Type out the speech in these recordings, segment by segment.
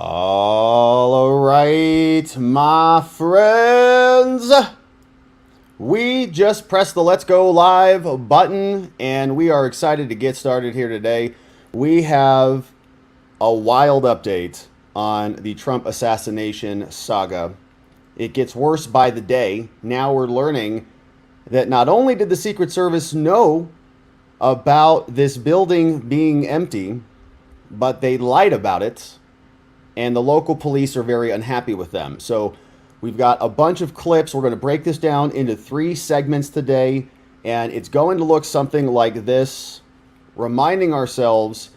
All right, my friends. We just pressed the Let's Go Live button, and we are excited to get started here today. We have a wild update on the Trump assassination saga. It gets worse by the day. Now we're learning that not only did the Secret Service know about this building being empty, but they lied about it, and the local police are very unhappy with them. So we've got a bunch of clips. We're going to break this down into 3 segments today, and it's going to look something like this, reminding ourselves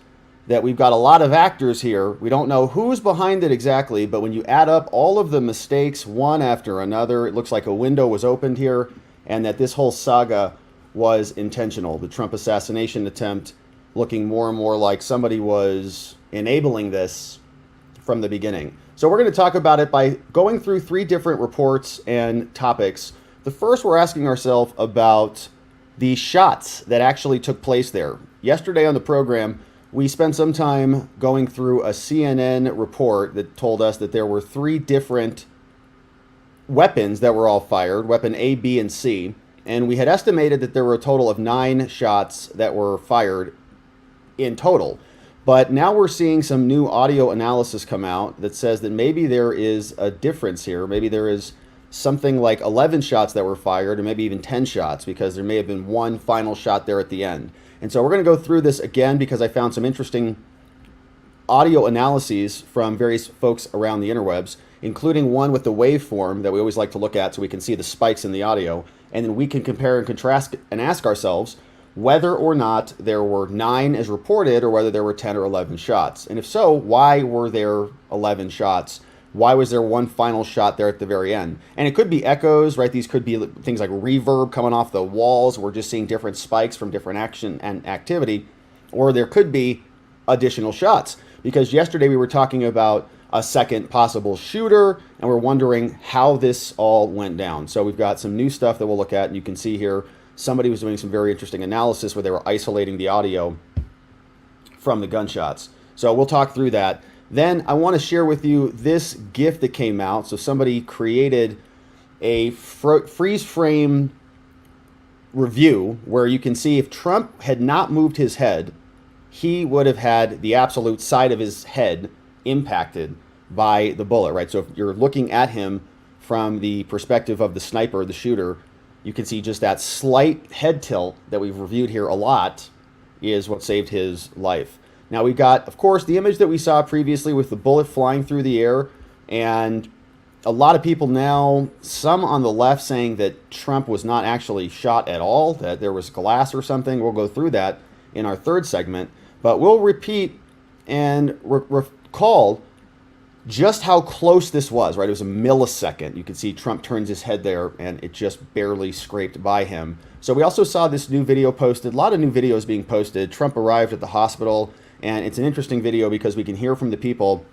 that we've got a lot of actors here. We don't know who's behind it exactly, but when you add up all of the mistakes one after another, it looks like a window was opened here, and that this whole saga was intentional. The Trump assassination attempt looking more and more like somebody was enabling this from the beginning. So we're going to talk about it by going through 3 different reports and topics. The first, we're asking ourselves about the shots that actually took place there. Yesterday on the program, we spent some time going through a CNN report that told us that there were 3 different weapons that were all fired, weapon A, B, and C. And we had estimated that there were a total of 9 shots that were fired in total. But now we're seeing some new audio analysis come out that says that maybe there is a difference here. Maybe there is something like 11 shots that were fired, or maybe even 10 shots, because there may have been one final shot there at the end. And so we're going to go through this again because I found some interesting audio analyses from various folks around the interwebs, including one with the waveform that we always like to look at so we can see the spikes in the audio. And then we can compare and contrast and ask ourselves whether or not there were 9 as reported, or whether there were 10 or 11 shots. And if so, why were there 11 shots? Why was there one final shot there at the very end? And it could be echoes, right? These could be things like reverb coming off the walls. We're just seeing different spikes from different action and activity. Or there could be additional shots. Because yesterday we were talking about a second possible shooter, and we're wondering how this all went down. So we've got some new stuff that we'll look at, and you can see here somebody was doing some very interesting analysis where they were isolating the audio from the gunshots. So we'll talk through that. Then I want to share with you this GIF that came out. So somebody created a freeze frame review where you can see if Trump had not moved his head, he would have had the absolute side of his head impacted by the bullet, right? So if you're looking at him from the perspective of the sniper, the shooter, you can see just that slight head tilt that we've reviewed here a lot is what saved his life. Now we've got, of course, the image that we saw previously with the bullet flying through the air, and a lot of people now, some on the left saying that Trump was not actually shot at all, that there was glass or something. We'll go through that in our 3rd segment, but we'll repeat and recall just how close this was, right? It was a millisecond. You can see Trump turns his head there, and it just barely scraped by him. So we also saw this new video posted, a lot of new videos being posted. Trump arrived at the hospital, and it's an interesting video because we can hear from the people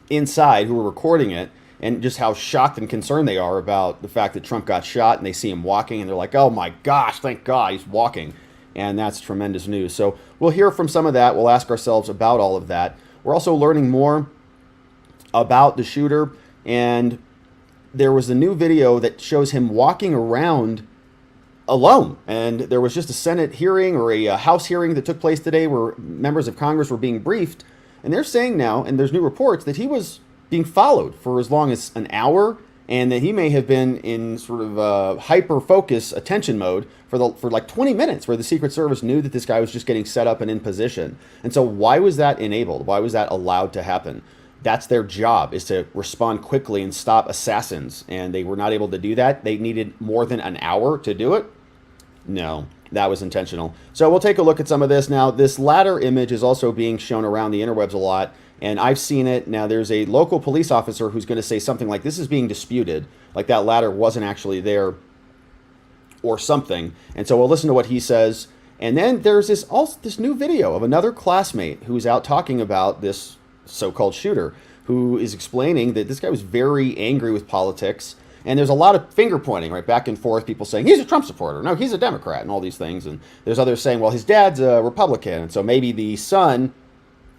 inside who were recording it, and just how shocked and concerned they are about the fact that Trump got shot, and they see him walking, and they're like, oh my gosh, thank God he's walking. And that's tremendous news. So we'll hear from some of that. We'll ask ourselves about all of that. We're also learning more about the shooter, and there was a new video that shows him walking around alone, and there was just a Senate hearing or a House hearing that took place today where members of Congress were being briefed, and they're saying now, and there's new reports, that he was being followed for as long as an hour, and that he may have been in sort of hyper focus attention mode for like 20 minutes, where the Secret Service knew that this guy was just getting set up and in position. And so why was that enabled? Why was that allowed to happen? That's their job, is to respond quickly and stop assassins. And they were not able to do that. They needed more than an hour to do it. No, that was intentional. So we'll take a look at some of this. Now, this latter image is also being shown around the interwebs a lot, and I've seen it. Now, there's a local police officer who's going to say something like, this is being disputed, like that ladder wasn't actually there or something. And so we'll listen to what he says. And then there's this new video of another classmate who's out talking about this so-called shooter, who is explaining that this guy was very angry with politics. And there's a lot of finger pointing, right, back and forth, people saying, he's a Trump supporter, no, he's a Democrat, and all these things. And there's others saying, well, his dad's a Republican, and so maybe the son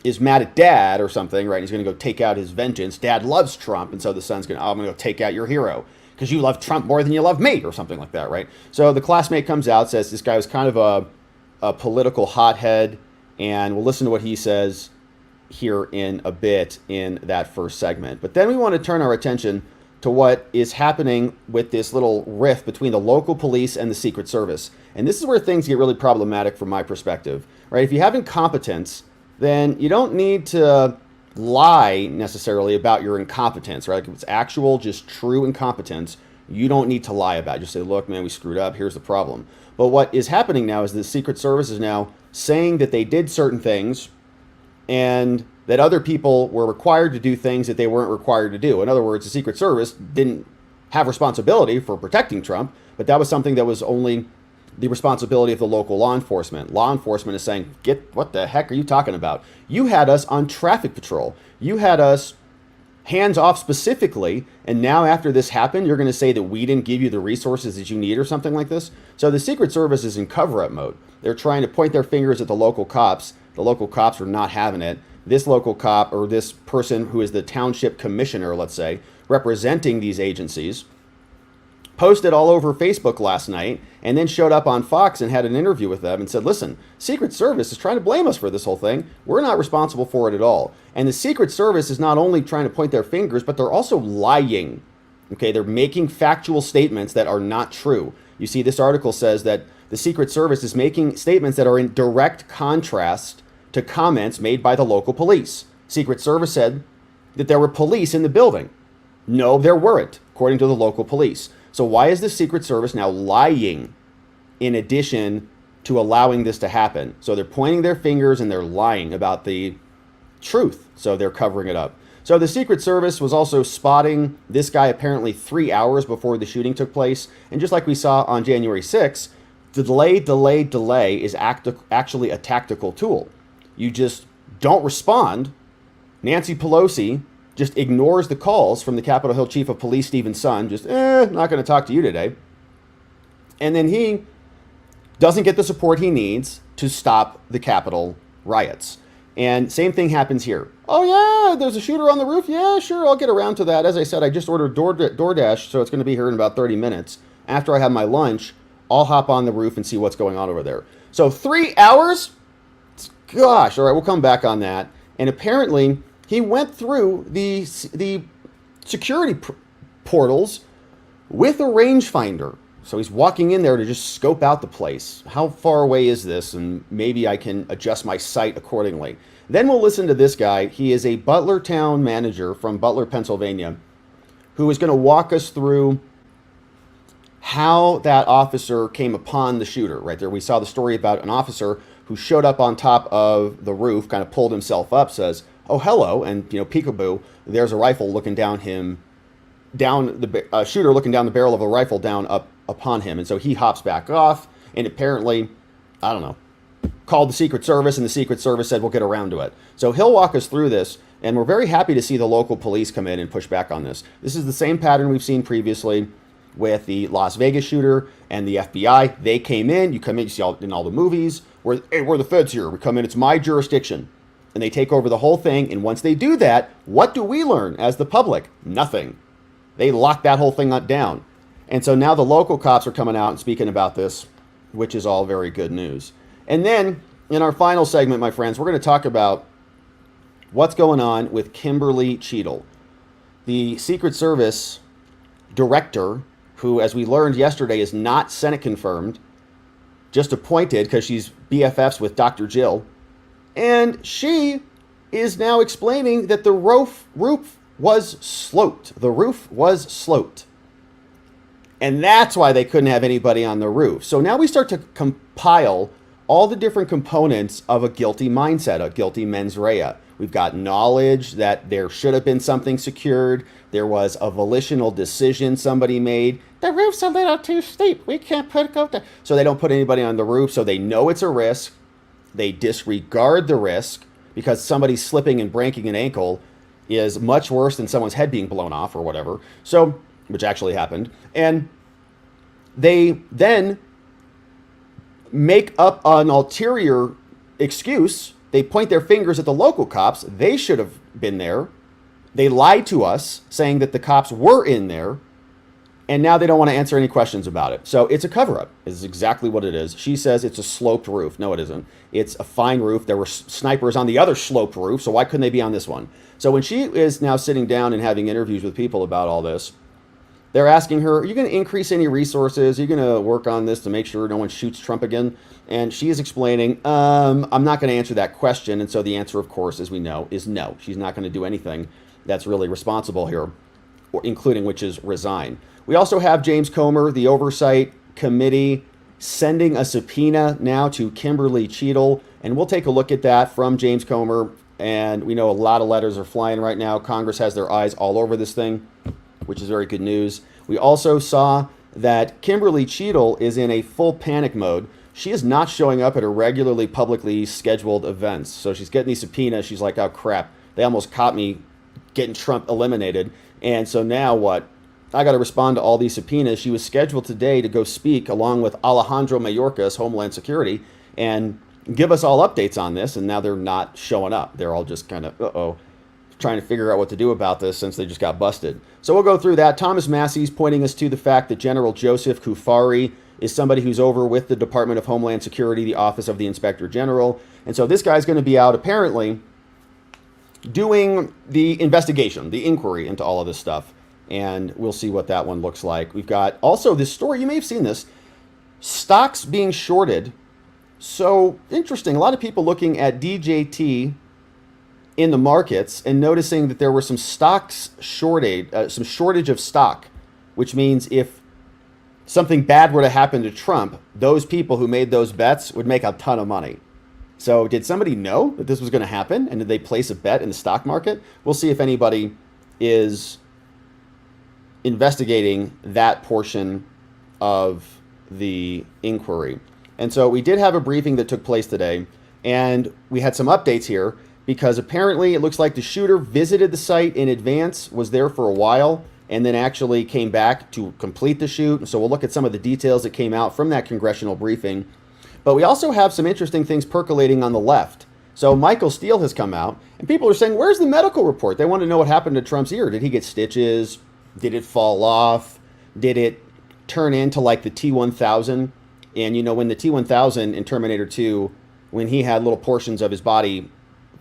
is mad at dad or something, right? He's going to go take out his vengeance. Dad loves Trump, and so the son's I'm going to go take out your hero because you love Trump more than you love me, or something like that, right? So the classmate comes out, says this guy was kind of a political hothead, and we'll listen to what he says here in a bit in that first segment. But then we want to turn our attention to what is happening with this little rift between the local police and the Secret Service. And this is where things get really problematic from my perspective, right? If you have incompetence, then you don't need to lie necessarily about your incompetence, right? Like if it's actual, just true incompetence, you don't need to lie about it. Just say, look, man, we screwed up. Here's the problem. But what is happening now is the Secret Service is now saying that they did certain things and that other people were required to do things that they weren't required to do. In other words, the Secret Service didn't have responsibility for protecting Trump, but that was something that was only the responsibility of the local law enforcement. Law enforcement is saying, what the heck are you talking about? You had us on traffic patrol. You had us hands off specifically, and now after this happened, you're going to say that we didn't give you the resources that you need or something like this? So the Secret Service is in cover-up mode. They're trying to point their fingers at the local cops. The local cops are not having it. This local cop, or this person who is the township commissioner, let's say, representing these agencies, posted all over Facebook last night and then showed up on Fox and had an interview with them and said, listen, Secret Service is trying to blame us for this whole thing. We're not responsible for it at all. And the Secret Service is not only trying to point their fingers, but they're also lying. Okay, they're making factual statements that are not true. You see, this article says that the Secret Service is making statements that are in direct contrast to comments made by the local police. Secret Service said that there were police in the building. No, there weren't, according to the local police. So why is the Secret Service now lying in addition to allowing this to happen? So they're pointing their fingers and they're lying about the truth. So they're covering it up. So the Secret Service was also spotting this guy apparently 3 hours before the shooting took place. And just like we saw on January 6th, delay is actually a tactical tool. You just don't respond. Nancy Pelosi just ignores the calls from the Capitol Hill Chief of Police, Stephen Son, just, not going to talk to you today. And then he doesn't get the support he needs to stop the Capitol riots. And same thing happens here. Oh, yeah, there's a shooter on the roof. Yeah, sure, I'll get around to that. As I said, I just ordered DoorDash, so it's going to be here in about 30 minutes. After I have my lunch, I'll hop on the roof and see what's going on over there. So 3 hours? Gosh, all right, we'll come back on that. And apparently, he went through the security portals with a rangefinder. So he's walking in there to just scope out the place. How far away is this? And maybe I can adjust my sight accordingly. Then we'll listen to this guy. He is a Butler town manager from Butler, Pennsylvania, who is going to walk us through how that officer came upon the shooter. Right there, we saw the story about an officer who showed up on top of the roof, kind of pulled himself up, says, oh, hello, and, peekaboo, there's a rifle looking down him, a shooter looking down the barrel of a rifle down up upon him. And so he hops back off, and apparently, I don't know, called the Secret Service, and the Secret Service said, we'll get around to it. So he'll walk us through this, and we're very happy to see the local police come in and push back on this. This is the same pattern we've seen previously with the Las Vegas shooter and the FBI. They came in, you come in, you see in all the movies, where, hey, we're the feds here. We come in, it's my jurisdiction. And they take over the whole thing. And once they do that, what do we learn as the public? Nothing. They lock that whole thing down. And so now the local cops are coming out and speaking about this, which is all very good news. And then in our final segment, my friends, we're going to talk about what's going on with Kimberly Cheatle, the Secret Service director, who, as we learned yesterday, is not Senate confirmed, just appointed because she's BFFs with Dr. Jill. And she is now explaining that the roof was sloped. The roof was sloped. And that's why they couldn't have anybody on the roof. So now we start to compile all the different components of a guilty mindset, a guilty mens rea. We've got knowledge that there should have been something secured. There was a volitional decision somebody made. The roof's a little too steep. We can't put it up there. So they don't put anybody on the roof, so they know it's a risk. They disregard the risk because somebody slipping and breaking an ankle is much worse than someone's head being blown off or whatever. So, which actually happened. And they then make up an ulterior excuse they point their fingers at the local cops. They should have been there. They lied to us saying that the cops were in there. And now they don't want to answer any questions about it. So it's a cover-up, is exactly what it is. She says it's a sloped roof. No, it isn't. It's a fine roof. There were snipers on the other sloped roof, so why couldn't they be on this one? So when she is now sitting down and having interviews with people about all this, they're asking her, are you going to increase any resources? Are you going to work on this to make sure no one shoots Trump again? And she is explaining, I'm not going to answer that question. And so the answer, of course, as we know, is no. She's not going to do anything that's really responsible here, including which is resign. We also have James Comer, the Oversight Committee, sending a subpoena now to Kimberly Cheatle. And we'll take a look at that from James Comer. And we know a lot of letters are flying right now. Congress has their eyes all over this thing, which is very good news. We also saw that Kimberly Cheatle is in a full panic mode. She is not showing up at her regularly publicly scheduled events. So she's getting these subpoenas. She's like, oh, crap. They almost caught me getting Trump eliminated. And so now what? I got to respond to all these subpoenas. She was scheduled today to go speak along with Alejandro Mayorkas, Homeland Security, and give us all updates on this. And now they're not showing up. They're all just kind of, trying to figure out what to do about this since they just got busted. So we'll go through that. Thomas Massey's pointing us to the fact that General Joseph Cuffari is somebody who's over with the Department of Homeland Security, the Office of the Inspector General. And so this guy's going to be out apparently doing the investigation, the inquiry into all of this stuff. And we'll see what that one looks like. We've got also this story, you may have seen this, stocks being shorted. So interesting, a lot of people looking at DJT in the markets and noticing that there were some stocks some shortage of stock, which means if something bad were to happen to Trump, those people who made those bets would make a ton of money. So did somebody know that this was going to happen? And did they place a bet in the stock market? We'll see if anybody is investigating that portion of the inquiry. And so we did have a briefing that took place today, and we had some updates here because apparently it looks like the shooter visited the site in advance, was there for a while, and then actually came back to complete the shoot. So we'll look at some of the details that came out from that congressional briefing. But we also have some interesting things percolating on the left. So Michael Steele has come out, and people are saying, where's the medical report? They want to know what happened to Trump's ear. Did he get stitches? Did it fall off? Did it turn into like the T-1000? And you know, when the T-1000 in Terminator 2, when he had little portions of his body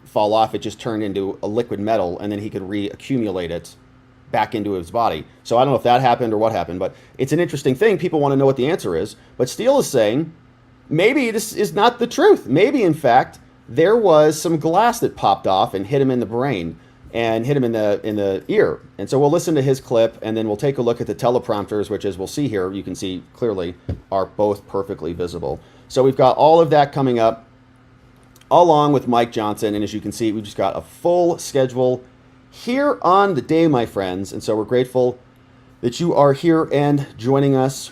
fall off, it just turned into a liquid metal, and then he could reaccumulate it back into his body. So I don't know if that happened or what happened, but it's an interesting thing. People want to know what the answer is. But Steele is saying, maybe this is not the truth. Maybe, in fact, there was some glass that popped off and hit him in the brain and hit him in the ear. And so we'll listen to his clip, and then we'll take a look at the teleprompters, which, as we'll see here, you can see clearly are both perfectly visible. So we've got all of that coming up, along with Mike Johnson. And as you can see, we've just got a full schedule here on the day, my friends. And so we're grateful that you are here and joining us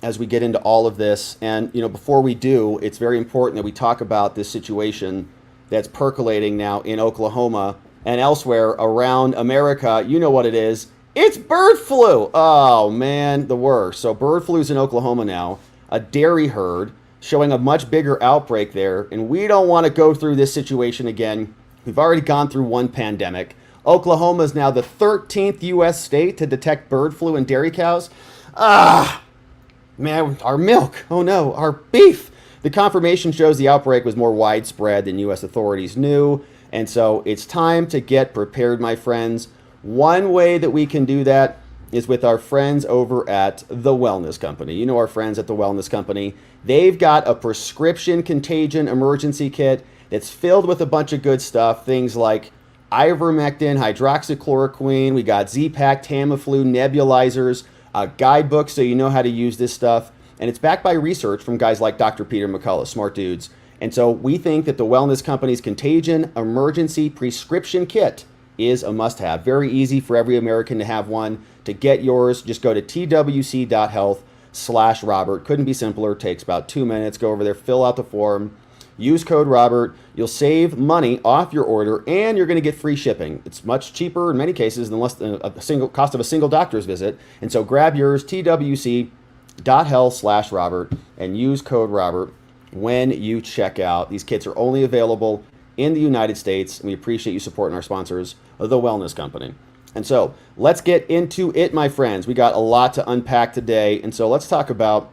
as we get into all of this. And, you know, before we do, it's very important that we talk about this situation that's percolating now in Oklahoma and elsewhere around America. You know what it is. It's bird flu. Oh, man, the worst. So bird flu's in Oklahoma now, a dairy herd showing a much bigger outbreak there. And we don't want to go through this situation again. We've already gone through one pandemic. Oklahoma is now the 13th U.S. state to detect bird flu in dairy cows. Man, our milk. Oh no, our beef. The confirmation shows the outbreak was more widespread than U.S. authorities knew. And so it's time to get prepared, my friends. One way that we can do that is with our friends over at The Wellness Company. You know our friends at The Wellness Company. They've got a prescription contagion emergency kit that's filled with a bunch of good stuff. Things like ivermectin, hydroxychloroquine. We got Z-Pak, Tamiflu, nebulizers, a guidebook so you know how to use this stuff. And it's backed by research from guys like Dr. Peter McCullough, smart dudes. And so we think that the Wellness Company's Contagion Emergency Prescription Kit is a must-have. Very easy for every American to have one. To get yours, just go to twc.health/Robert. Couldn't be simpler. Takes about 2 minutes. Go over there, fill out the form. Use code Robert. You'll save money off your order, and you're going to get free shipping. It's much cheaper in many cases than less than a single cost of a single doctor's visit. And so grab yours, twc.health/Robert, and use code Robert when you check out. These kits are only available in the United States. And we appreciate you supporting our sponsors, The Wellness Company. And so let's get into it, my friends. We got a lot to unpack today. And so let's talk about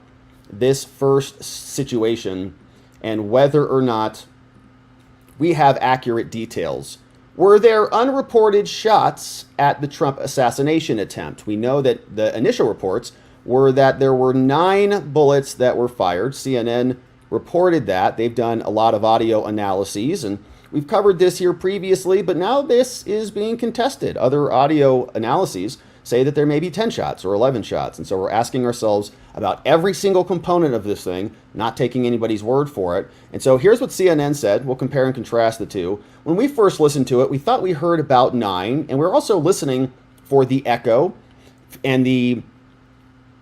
this first situation and whether or not we have accurate details. Were there unreported shots at the Trump assassination attempt? We know that the initial reports were that there were 9 bullets that were fired. CNN reported that. They've done a lot of audio analyses, and we've covered this here previously, but now this is being contested. Other audio analyses say that there may be 10 shots or 11 shots. And so we're asking ourselves about every single component of this thing, not taking anybody's word for it. And so here's what CNN said. We'll compare and contrast the two. When we first listened to it, we thought we heard about 9, and we're also listening for the echo and the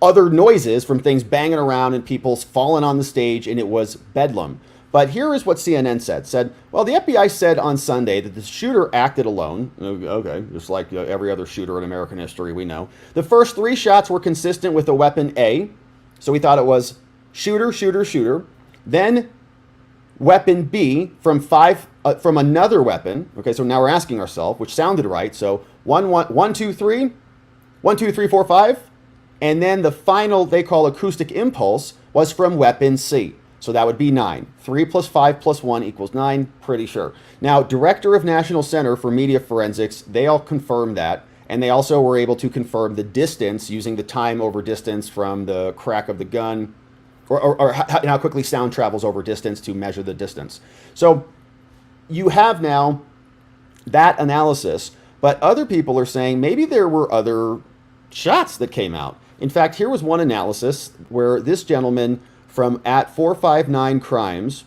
other noises from things banging around and people falling on the stage, and it was bedlam. But here is what CNN said, well, the FBI said on Sunday that the shooter acted alone. Okay, just like every other shooter in American history, we know. The first 3 shots were consistent with a weapon A. So we thought it was shooter, shooter, shooter. Then weapon B from another weapon. Okay, so now we're asking ourselves, which sounded right. So 1, 2, 3, 1, 2, 3, 4, 5. And then the final, they call acoustic impulse, was from weapon C. So that would be 9. 3 plus 5 plus 1 equals 9, pretty sure. Now, Director of National Center for Media Forensics, they all confirmed that. And they also were able to confirm the distance using the time over distance from the crack of the gun, or how quickly sound travels over distance to measure the distance. So you have now that analysis, but other people are saying maybe there were other shots that came out. In fact, here was one analysis where this gentleman from @459 Crimes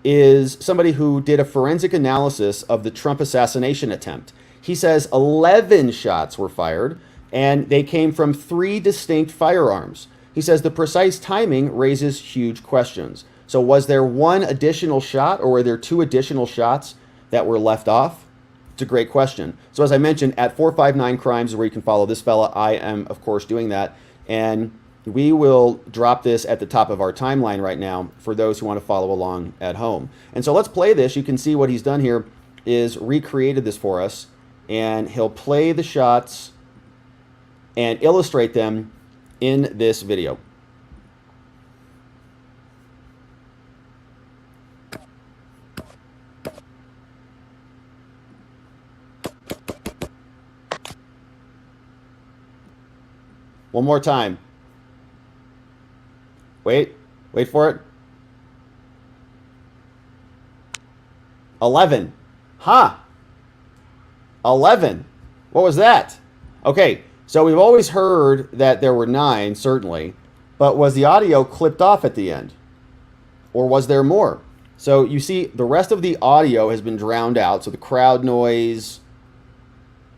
is somebody who did a forensic analysis of the Trump assassination attempt. He says 11 shots were fired, and they came from 3 distinct firearms. He says the precise timing raises huge questions. So was there 1 additional shot, or were there 2 additional shots that were left off? It's a great question. So as I mentioned, @459 Crimes is where you can follow this fella. I am, of course, doing that. And we will drop this at the top of our timeline right now for those who want to follow along at home. And so let's play this. You can see what he's done here is recreated this for us. And he'll play the shots and illustrate them in this video. One more time. Wait for it. 11. Huh. 11. What was that? Okay, so we've always heard that there were 9, certainly, but was the audio clipped off at the end? Or was there more? So you see the rest of the audio has been drowned out, so the crowd noise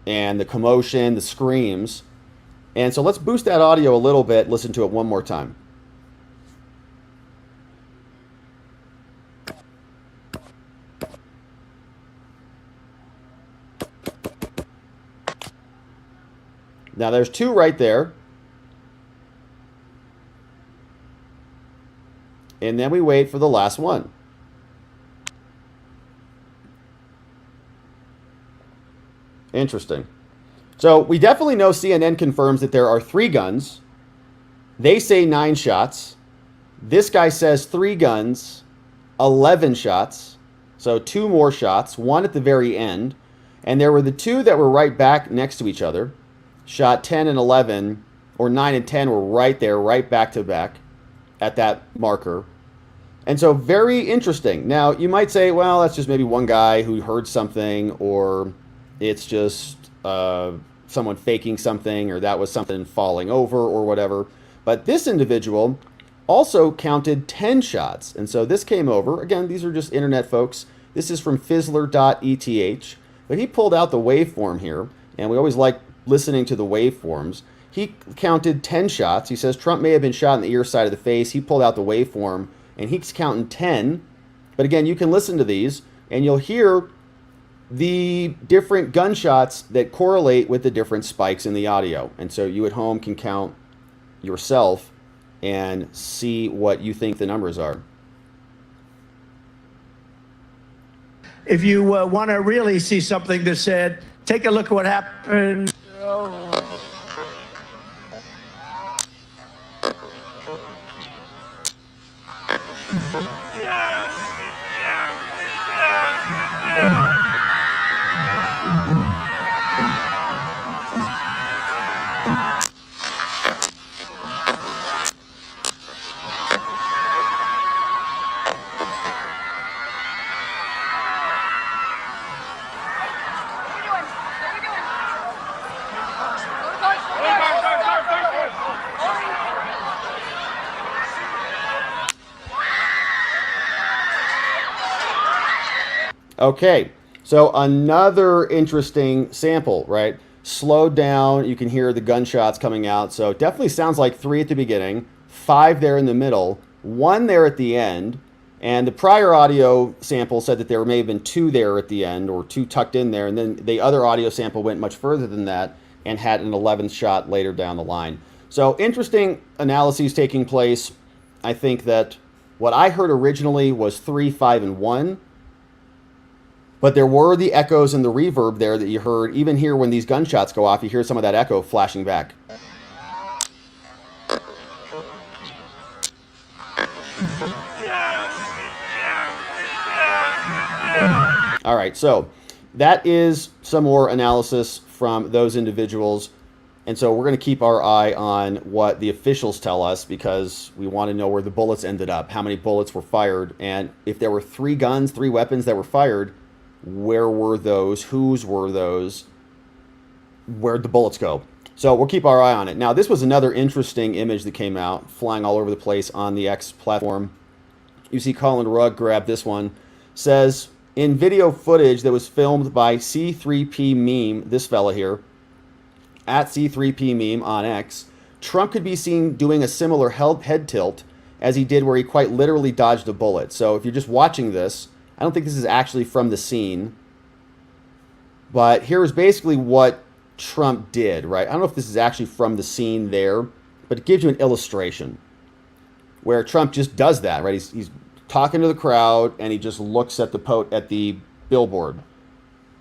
and the commotion, the screams. And so let's boost that audio a little bit, listen to it one more time. Now there's 2 right there. And then we wait for the last one. Interesting. So we definitely know CNN confirms that there are 3 guns. They say 9 shots. This guy says 3 guns, 11 shots. So 2 more shots, 1 at the very end. And there were the 2 that were right back next to each other. Shot 10 and 11, or 9 and 10 were right there, right back to back at that marker. And so very interesting. Now, you might say, well, that's just maybe one guy who heard something, or it's just someone faking something, or that was something falling over or whatever. But this individual also counted 10 shots. And so this came over. Again, these are just internet folks. This is from fizzler.eth. But he pulled out the waveform here, and we always like listening to the waveforms. He counted 10 shots. He says Trump may have been shot in the ear, side of the face. He pulled out the waveform, and he's counting 10. But again, you can listen to these, and you'll hear the different gunshots that correlate with the different spikes in the audio. And so you at home can count yourself and see what you think the numbers are. if you want to really see something that's said, take a look at what happened. Okay, so another interesting sample, right? Slowed down, you can hear the gunshots coming out. So it definitely sounds like 3 at the beginning, 5 there in the middle, 1 there at the end. And the prior audio sample said that there may have been 2 there at the end, or 2 tucked in there. And then the other audio sample went much further than that and had an 11th shot later down the line. So interesting analyses taking place. I think that what I heard originally was 3, 5, and 1. But there were the echoes and the reverb there that you heard. Even here when these gunshots go off, you hear some of that echo flashing back. All right, so that is some more analysis from those individuals. And so we're going to keep our eye on what the officials tell us, because we want to know where the bullets ended up, how many bullets were fired, and if there were 3 guns, 3 weapons that were fired, where were those? Whose were those? Where'd the bullets go? So we'll keep our eye on it. Now, this was another interesting image that came out, flying all over the place on the X platform. You see Colin Rugg grab this one. Says, in video footage that was filmed by C3P Meme, this fella here, at C3P Meme on X, Trump could be seen doing a similar head tilt as he did where he quite literally dodged a bullet. So if you're just watching this, I don't think this is actually from the scene, but here's basically what Trump did, right? I don't know if this is actually from the scene there, but it gives you an illustration where Trump just does that, right? He's talking to the crowd and he just looks at the billboard,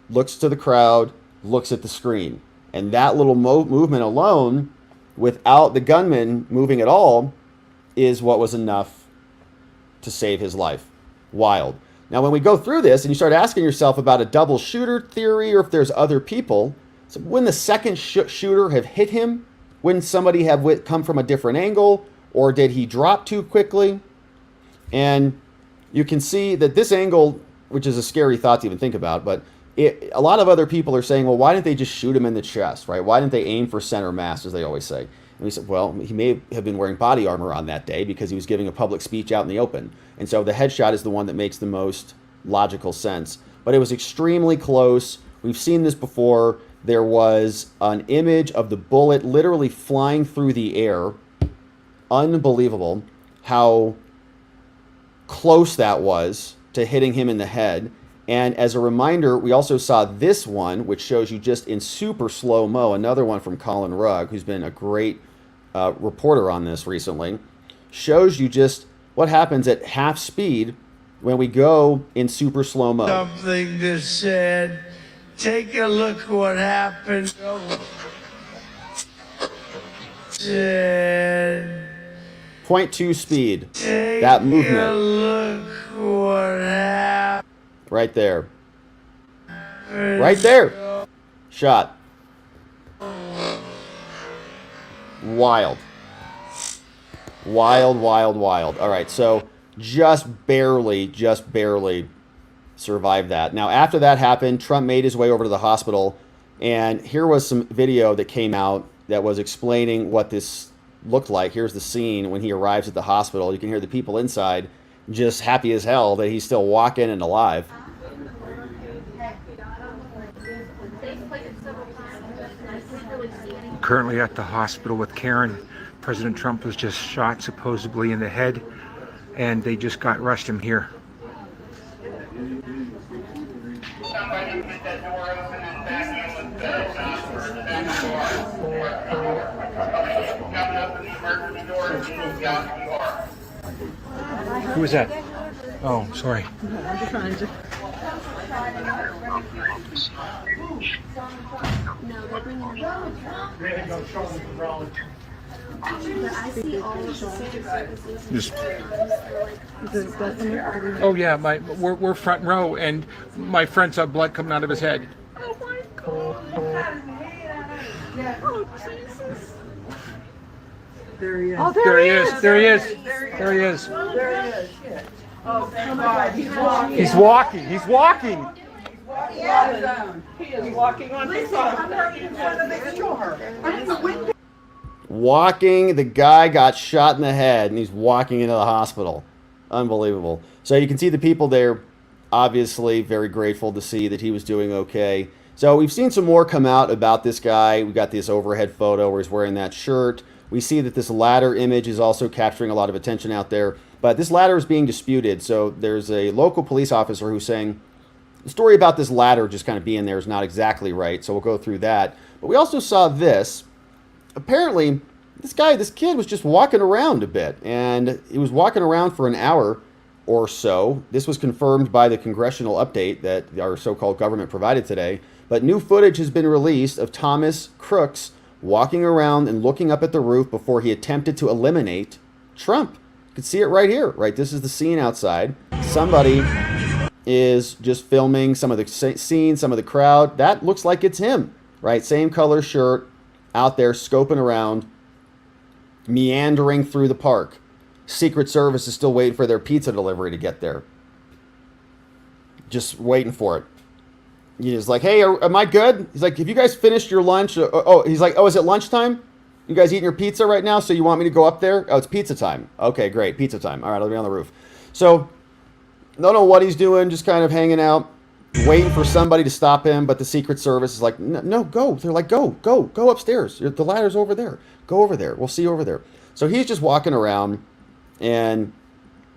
looks to the crowd, looks at the screen. And that little movement alone, without the gunman moving at all, is what was enough to save his life. Wild. Now, when we go through this and you start asking yourself about a double shooter theory or if there's other people, so wouldn't the second shooter have hit him? Wouldn't somebody have come from a different angle? Or did he drop too quickly? And you can see that this angle, which is a scary thought to even think about, but a lot of other people are saying, well, why didn't they just shoot him in the chest, right? Why didn't they aim for center mass, as they always say? And we said, well, he may have been wearing body armor on that day because he was giving a public speech out in the open. And so the headshot is the one that makes the most logical sense. But it was extremely close. We've seen this before. There was an image of the bullet literally flying through the air. Unbelievable how close that was to hitting him in the head. And as a reminder, we also saw this one, which shows you just in super slow-mo, another one from Colin Rugg, who's been a great reporter on this recently, shows you just what happens at half speed when we go in super slow-mo. Something that said, take a look what happened. Said, 0.2 speed, that movement. Take a look what happened. Right there. Right there. Shot. Wild. Wild, wild, wild. All right, so just barely survived that. Now, after that happened, Trump made his way over to the hospital, and here was some video that came out that was explaining what this looked like. Here's the scene when he arrives at the hospital. You can hear the people inside just happy as hell that he's still walking and alive. Currently at the hospital with Karen. President Trump was just shot supposedly in the head, and they just got rushed him here. Who was that? Oh, sorry. No, they're bringing them. But I see all of the Secret Services. Just- Like, Oh yeah, we're front row, and my friend saw blood coming out of his head. oh my God. Oh Jesus. There he is. Oh, There he is. There he is. There he is. There he is. Oh, thank God. He's walking. He's walking. He's walking. He is walking on his own. I'm right in front of the door. I'm in the window. Walking, the guy got shot in the head and he's walking into the hospital. Unbelievable. So you can see the people there, obviously very grateful to see that he was doing okay. So we've seen some more come out about this guy. We got this overhead photo where he's wearing that shirt. We see that this ladder image is also capturing a lot of attention out there. But this ladder is being disputed. So there's a local police officer who's saying the story about this ladder just kind of being there is not exactly right. So we'll go through that. But we also saw this. Apparently, this kid was just walking around a bit. And he was walking around for an hour or so. This was confirmed by the congressional update that our so-called government provided today. But new footage has been released of Thomas Crooks walking around and looking up at the roof before he attempted to eliminate Trump. You can see it right here, right? This is the scene outside. Somebody is just filming some of the scene, some of the crowd. That looks like it's him, right? Same color shirt, out there scoping around, meandering through the park. Secret Service is still waiting for their pizza delivery to get there. Just waiting for it. He's like, hey, am I good? He's like, have you guys finished your lunch? He's like, oh, is it lunchtime? You guys eating your pizza right now? So you want me to go up there? Oh, it's pizza time. Okay, great. Pizza time. All right, I'll be on the roof. So, don't know what he's doing, just kind of hanging out, waiting for somebody to stop him. But the Secret Service is like, no, go. They're like, go upstairs. The ladder's over there. Go over there. We'll see you over there. So he's just walking around and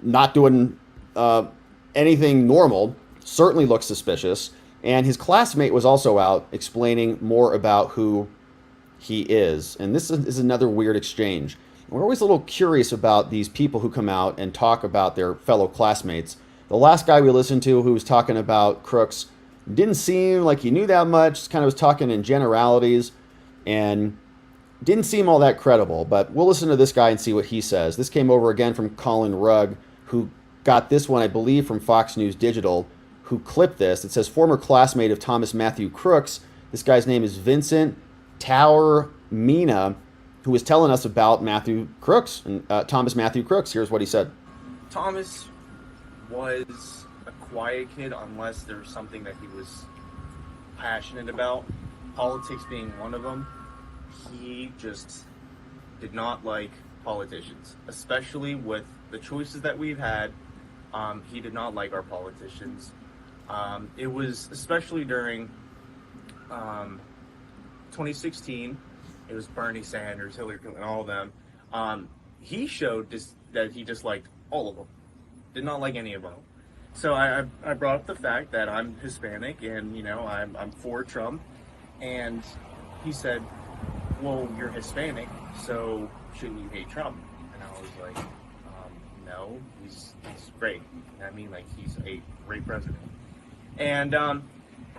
not doing anything normal. Certainly looks suspicious. And his classmate was also out explaining more about who he is. And this is another weird exchange. We're always a little curious about these people who come out and talk about their fellow classmates. The last guy we listened to who was talking about Crooks didn't seem like he knew that much, kind of was talking in generalities, and didn't seem all that credible. But we'll listen to this guy and see what he says. This came over again from Colin Rugg, who got this one, I believe, from Fox News Digital, who clipped this. It says, former classmate of Thomas Matthew Crooks. This guy's name is Vincent Taormina, who was telling us about Matthew Crooks, and Thomas Matthew Crooks. Here's what he said. Thomas was a quiet kid unless there was something that he was passionate about, politics being one of them. He just did not like politicians, especially with the choices that we've had. He did not like our politicians. It was especially during 2016. It was Bernie Sanders, Hillary Clinton, all of them. He showed that he disliked all of them. Did not like any of them. So I brought up the fact that I'm Hispanic and, I'm for Trump. And he said, well, you're Hispanic, so shouldn't you hate Trump? And I was like, no, he's great. I mean, like, he's a great president. And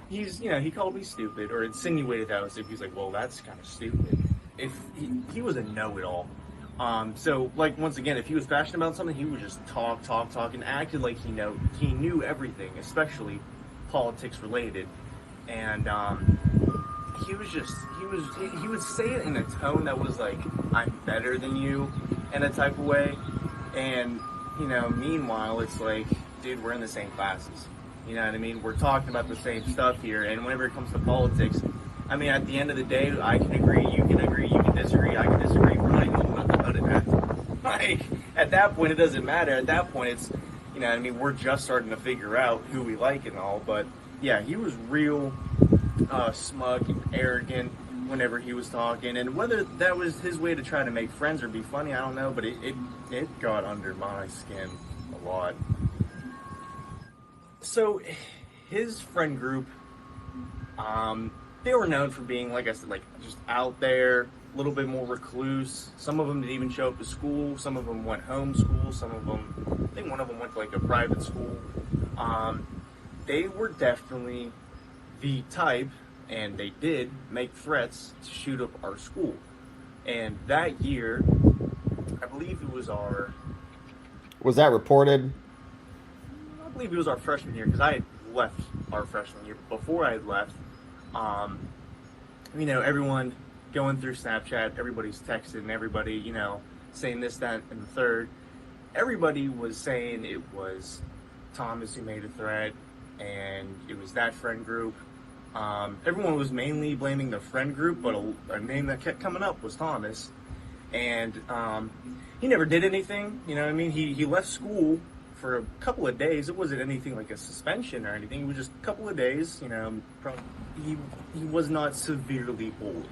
he called me stupid, or insinuated that I was stupid. He's like, well, that's kind of stupid. If he was a know-it-all. So, like, once again, if he was passionate about something, he would just talk, and acted like he knew everything, especially politics related. And he would say it in a tone that was like, I'm better than you, in a type of way. And, meanwhile, it's like, dude, we're in the same classes. You know what I mean? We're talking about the same stuff here. And whenever it comes to politics, I mean, at the end of the day, I can agree, you can disagree, I can disagree. We're not even about to vote it back. Like, at that point, it doesn't matter. At that point, it's, we're just starting to figure out who we like and all. But, yeah, he was real smug and arrogant whenever he was talking. And whether that was his way to try to make friends or be funny, I don't know. But it got under my skin a lot. So, his friend group, they were known for being, like I said, like, just out there, a little bit more recluse. Some of them didn't even show up to school. Some of them went homeschool. Some of them, I think one of them went to, like, a private school. they were definitely the type, and they did make threats to shoot up our school. And that year, I believe it was our... Was that reported? I believe it was our freshman year, because I had left our freshman year. Before I had left, you know, everyone going through Snapchat, everybody's texting, everybody, you know, saying this, that, and the third. Everybody was saying it was Thomas who made a threat, and it was that friend group. Everyone was mainly blaming the friend group, but a name that kept coming up was Thomas. And he never did anything, you know what I mean? He left school for a couple of days. It wasn't anything like a suspension or anything. It was just a couple of days, you know. He was not severely bullied.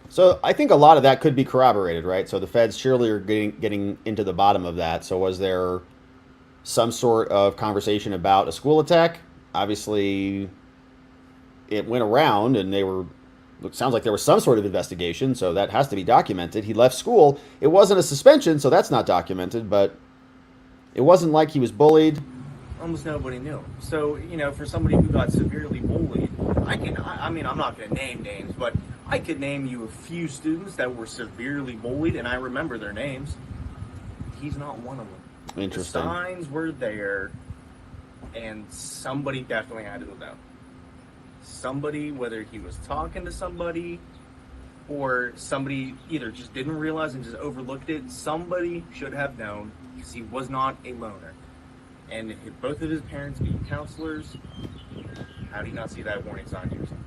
So I think a lot of that could be corroborated, right? So the feds surely are getting into the bottom of that. So was there some sort of conversation about a school attack? Obviously, it went around, and it sounds like there was some sort of investigation, so that has to be documented. He left school. It wasn't a suspension, so that's not documented, but it wasn't like he was bullied. Almost nobody knew. So, you know, for somebody who got severely bullied, I mean, I'm not going to name names, but I could name you a few students that were severely bullied, and I remember their names. He's not one of them. Interesting. The signs were there, and somebody definitely had to know. Somebody, whether he was talking to somebody or somebody either just didn't realize and just overlooked it, somebody should have known, because he was not a loner. And if both of his parents being counselors, how do you not see that warning sign or something?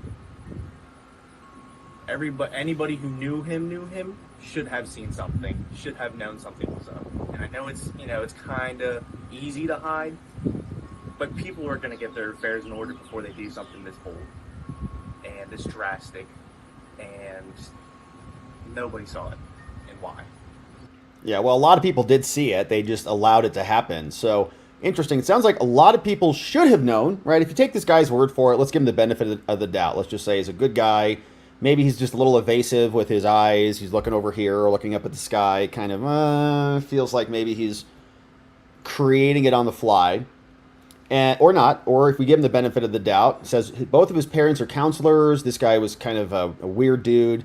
Anybody who knew him should have seen something, should have known something was up. And I know it's, you know, it's kind of easy to hide, but people are going to get their affairs in order before they do something this bold and this drastic, and nobody saw it. And why? Yeah, well, a lot of people did see it. They just allowed it to happen. So, interesting. It sounds like a lot of people should have known, right? If you take this guy's word for it, let's give him the benefit of the doubt. Let's just say he's a good guy. Maybe he's just a little evasive with his eyes. He's looking over here or looking up at the sky. Kind of feels like maybe he's creating it on the fly. Or not. Or if we give him the benefit of the doubt, it says both of his parents are counselors. This guy was kind of a weird dude.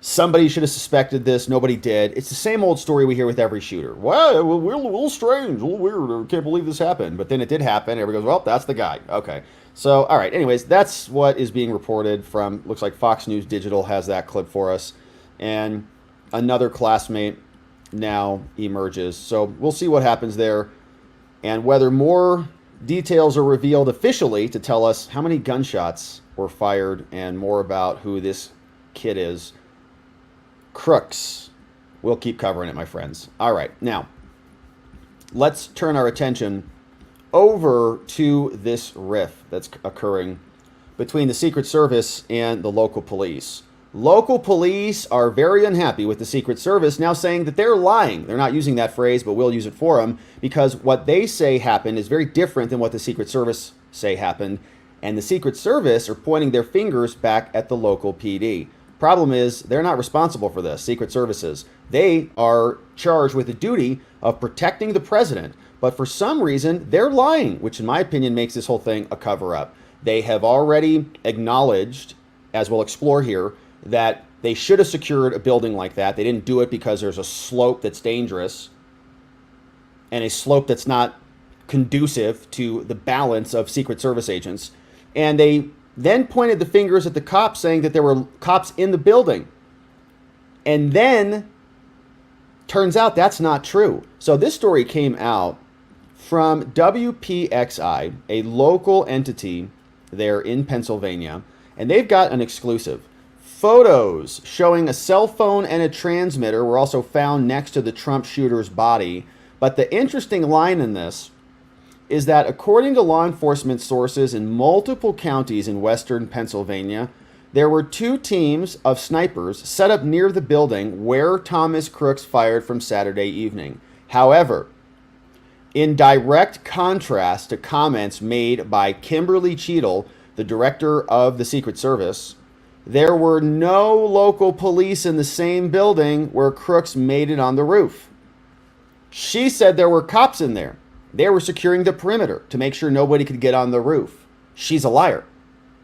Somebody should have suspected this. Nobody did. It's the same old story we hear with every shooter. Well, we're a little strange, a little weird. I can't believe this happened. But then it did happen. Everybody goes, well, that's the guy. Okay. So, all right. Anyways, that's what is being reported from, looks like Fox News Digital has that clip for us. And another classmate now emerges. So we'll see what happens there and whether more details are revealed officially to tell us how many gunshots were fired and more about who this kid is. Crooks. We'll keep covering it, my friends. All right. Now, let's turn our attention over to this rift that's occurring between the Secret Service and the local police. Local police are very unhappy with the Secret Service, now saying that they're lying. They're not using that phrase, but we'll use it for them, because what they say happened is very different than what the Secret Service say happened, and the Secret Service are pointing their fingers back at the local PD. Problem is, they're not responsible for this, Secret Services. They are charged with the duty of protecting the president, but for some reason, they're lying, which in my opinion makes this whole thing a cover-up. They have already acknowledged, as we'll explore here, that they should have secured a building like that. They didn't do it because there's a slope that's dangerous and a slope that's not conducive to the balance of Secret Service agents. And they then pointed the fingers at the cops, saying that there were cops in the building. And then turns out that's not true. So this story came out from WPXI, a local entity there in Pennsylvania, and they've got an exclusive. Photos showing a cell phone and a transmitter were also found next to the Trump shooter's body. But the interesting line in this is that according to law enforcement sources in multiple counties in western Pennsylvania, there were 2 teams of snipers set up near the building where Thomas Crooks fired from Saturday evening. However, in direct contrast to comments made by Kimberly Cheatle, the director of the Secret Service, there were no local police in the same building where Crooks made it on the roof. She said there were cops in there. They were securing the perimeter to make sure nobody could get on the roof. She's a liar.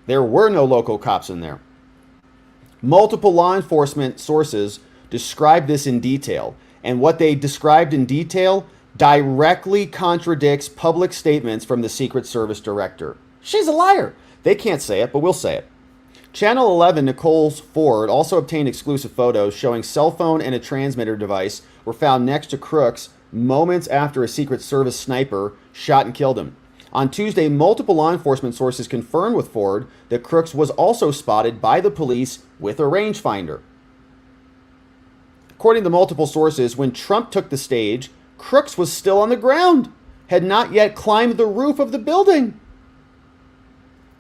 There were no local cops in there. Multiple law enforcement sources described this in detail, and what they described in detail directly contradicts public statements from the Secret Service director. She's a liar. They can't say it, but we'll say it. Channel 11, Nicole's Ford, also obtained exclusive photos showing cell phone and a transmitter device were found next to Crooks moments after a Secret Service sniper shot and killed him. On Tuesday, multiple law enforcement sources confirmed with Ford that Crooks was also spotted by the police with a rangefinder. According to multiple sources, when Trump took the stage, Crooks was still on the ground, had not yet climbed the roof of the building.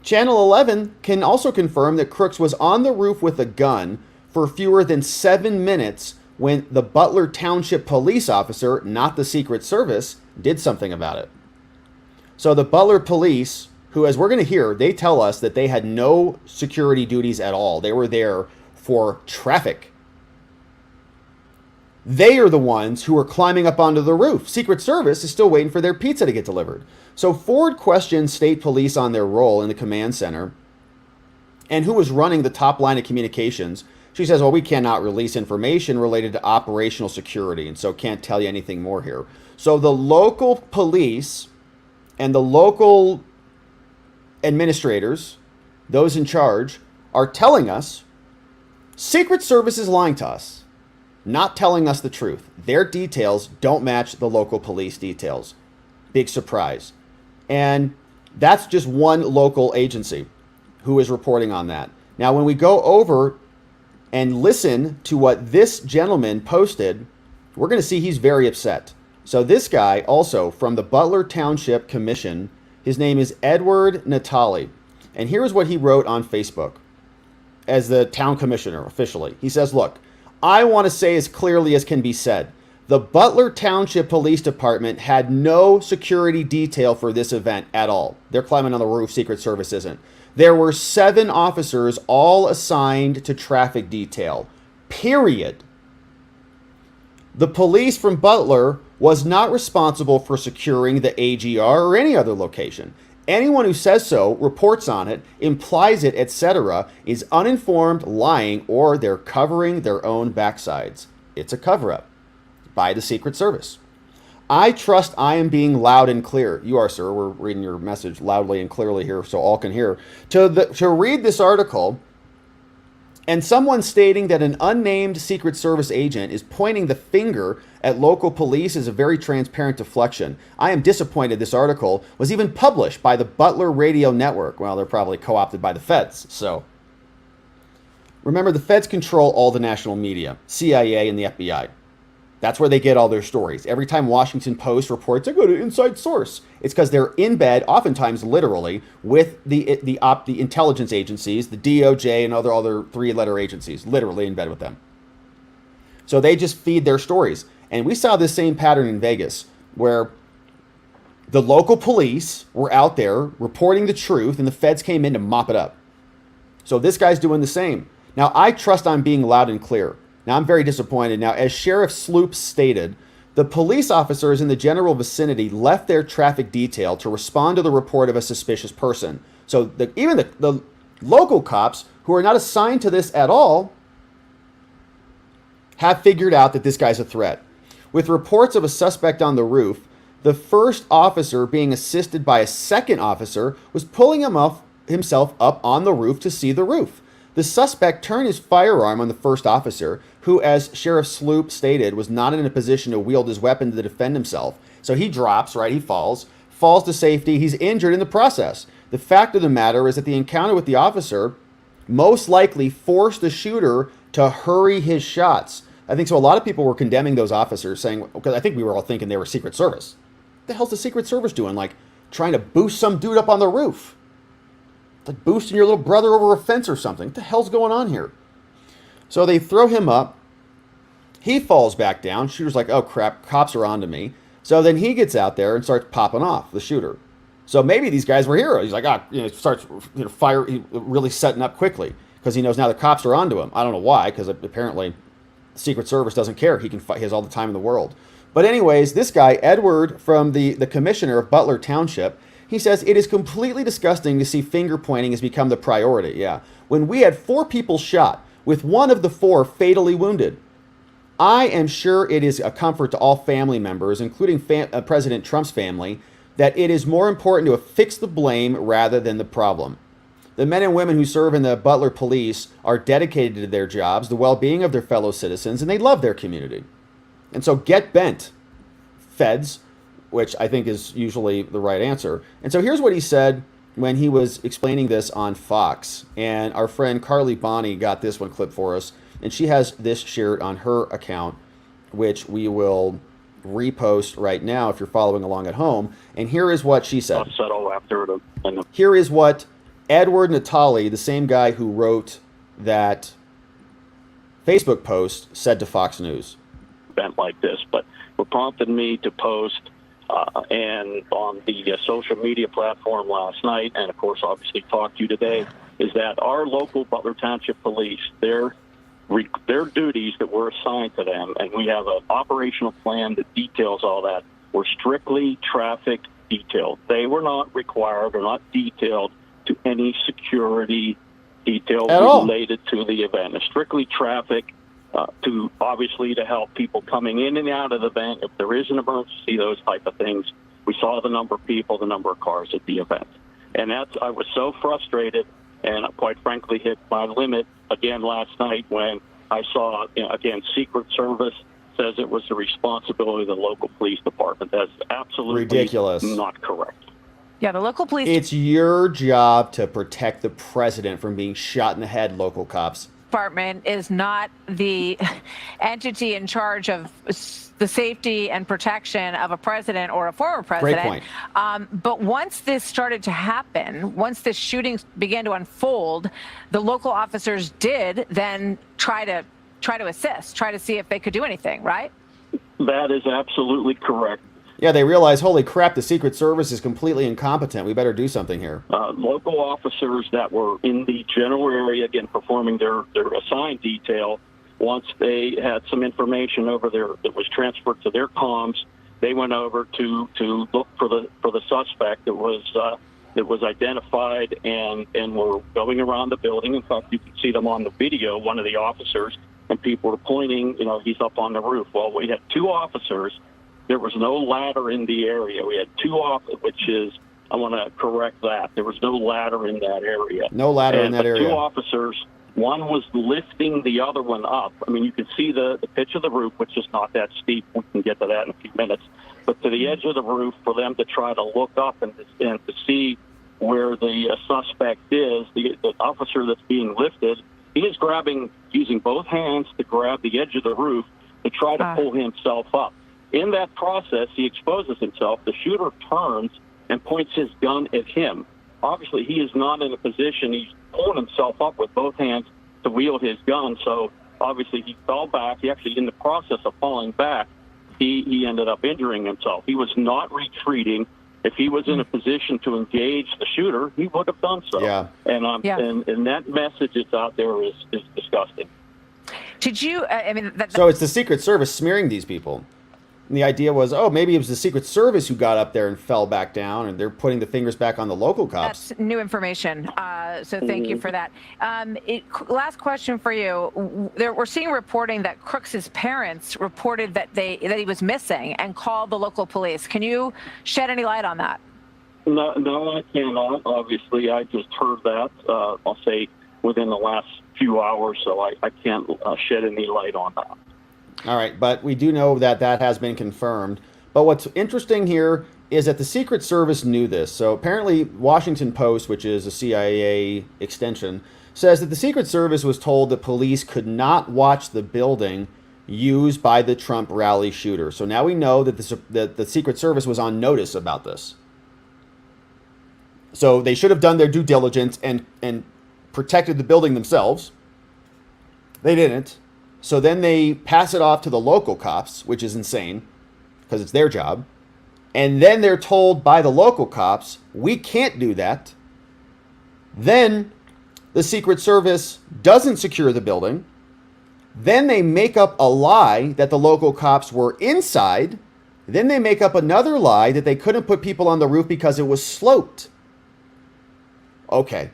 Channel 11 can also confirm that Crooks was on the roof with a gun for fewer than 7 minutes when the Butler Township police officer, not the Secret Service, did something about it. So the Butler police, who, as we're going to hear, they tell us that they had no security duties at all. They were there for traffic. They are the ones who are climbing up onto the roof. Secret Service is still waiting for their pizza to get delivered. So Ford questioned state police on their role in the command center and who was running the top line of communications. She says, well, we cannot release information related to operational security, and so can't tell you anything more here. So the local police and the local administrators, those in charge, are telling us Secret Service is lying to us, not telling us the truth. Their details don't match the local police details. Big surprise. And that's just one local agency who is reporting on that. Now, when we go over and listen to what this gentleman posted, we're going to see he's very upset. So this guy, also from the Butler Township Commission, his name is Edward Natali. And here's what he wrote on Facebook as the town commissioner officially. He says, look, I want to say as clearly as can be said, the Butler Township Police Department had no security detail for this event at all. They're climbing on the roof, Secret Service isn't. There were 7 officers all assigned to traffic detail, period. The police from Butler was not responsible for securing the AGR or any other location. Anyone who says so, reports on it, implies it, etc., is uninformed, lying, or they're covering their own backsides. It's a cover-up by the Secret Service. I trust I am being loud and clear. You are, sir. We're reading your message loudly and clearly here so all can hear. To read this article, and someone stating that an unnamed Secret Service agent is pointing the finger at local police is a very transparent deflection. I am disappointed this article was even published by the Butler Radio Network. Well, they're probably co-opted by the feds, so. Remember, the feds control all the national media, CIA and the FBI. That's where they get all their stories. Every time Washington Post reports, I go to inside source. It's because they're in bed, oftentimes literally, with the intelligence agencies, the DOJ and other 3-letter agencies, literally in bed with them. So they just feed their stories. And we saw this same pattern in Vegas, where the local police were out there reporting the truth, and the feds came in to mop it up. So this guy's doing the same. Now, I trust I'm being loud and clear. Now, I'm very disappointed. Now, as Sheriff Sloop stated, the police officers in the general vicinity left their traffic detail to respond to the report of a suspicious person. So even the local cops, who are not assigned to this at all, have figured out that this guy's a threat. With reports of a suspect on the roof, the first officer, being assisted by a second officer, was pulling himself up on the roof to see the roof. The suspect turned his firearm on the first officer, who, as Sheriff Sloop stated, was not in a position to wield his weapon to defend himself. So he drops, right? He falls to safety. He's injured in the process. The fact of the matter is that the encounter with the officer most likely forced the shooter to hurry his shots. I think so. A lot of people were condemning those officers, saying, because I think we were all thinking they were Secret Service. What the hell's the Secret Service doing? Like trying to boost some dude up on the roof? Like boosting your little brother over a fence or something. What the hell's going on here? So they throw him up. He falls back down. Shooter's like, oh crap, cops are onto me. So then he gets out there and starts popping off, the shooter. So maybe these guys were heroes. He's like, starts fire, really setting up quickly because he knows now the cops are onto him. I don't know why, because apparently the Secret Service doesn't care. He can fight. He has all the time in the world. But anyways, this guy, Edward, from the commissioner of Butler Township, he says, it is completely disgusting to see finger pointing has become the priority. Yeah. When we had 4 people shot, with one of the 4 fatally wounded. I am sure it is a comfort to all family members, including President Trump's family, that it is more important to affix the blame rather than the problem. The men and women who serve in the Butler police are dedicated to their jobs, the well-being of their fellow citizens, and they love their community. And so get bent, feds, which I think is usually the right answer. And so here's what he said when he was explaining this on Fox. And our friend Carly Bonney got this one clip for us. And she has this shared on her account, which we will repost right now if you're following along at home. And here is what she said. Here is what Edward Natali, the same guy who wrote that Facebook post, said to Fox News. Event like this, but what prompted me to post and on the social media platform last night, and of course obviously talk to you today, is that our local Butler Township Police, their duties that were assigned to them, and we have an operational plan that details all that, were strictly traffic detailed. They were not required or not detailed to any security details related to the event. It's strictly traffic to obviously to help people coming in and out of the event. If there is an emergency, those type of things. We saw the number of people, the number of cars at the event. And I was so frustrated and quite frankly hit my limit again last night when I saw, again, Secret Service says it was the responsibility of the local police department. That's absolutely ridiculous. Not correct. Yeah, the local police... It's your job to protect the president from being shot in the head, local cops. Department is not the entity in charge of the safety and protection of a president or a former president. Great point. But once this started to happen, once this shooting began to unfold, the local officers did then try to assist, try to see if they could do anything, right? That is absolutely correct. Yeah, they realize, holy crap, the Secret Service is completely incompetent. We better do something here. Local officers that were in the general area, again, performing their assigned detail, once they had some information over there that was transferred to their comms, they went over to look for the suspect that was identified and were going around the building. In fact, you can see them on the video, one of the officers, and people were pointing, he's up on the roof. Well, we had 2 officers. There was no ladder in the area. We had 2 which is, I want to correct that. There was no ladder in that area. No ladder in that area. 2 officers, one was lifting the other one up. I mean, you can see the pitch of the roof, which is not that steep. We can get to that in a few minutes. But to the edge of the roof for them to try to look up and to see where the suspect is, the officer that's being lifted, he is using both hands to grab the edge of the roof to try to pull himself up. In that process, he exposes himself. The shooter turns and points his gun at him. Obviously, he is not in a position. He's pulling himself up with both hands to wield his gun. So obviously, he fell back. He actually, in the process of falling back, he ended up injuring himself. He was not retreating. If he was in a position to engage the shooter, he would have done so. Yeah. And that message that's out there is disgusting. Did you? So it's the Secret Service smearing these people. And the idea was, maybe it was the Secret Service who got up there and fell back down, and they're putting the fingers back on the local cops. That's new information. So thank you for that. Last question for you. We're seeing reporting that Crooks's parents reported that he was missing and called the local police. Can you shed any light on that? No, I cannot. Obviously, I just heard that. I'll say within the last few hours, so I can't shed any light on that. All right, but we do know that has been confirmed. But what's interesting here is that the Secret Service knew this. So apparently Washington Post, which is a CIA extension, says that the Secret Service was told that police could not watch the building used by the Trump rally shooter. So now we know that the Secret Service was on notice about this. So they should have done their due diligence and protected the building themselves. They didn't. So then they pass it off to the local cops, which is insane because it's their job. And then they're told by the local cops, we can't do that. Then the Secret Service doesn't secure the building. Then they make up a lie that the local cops were inside. Then they make up another lie that they couldn't put people on the roof because it was sloped. Okay.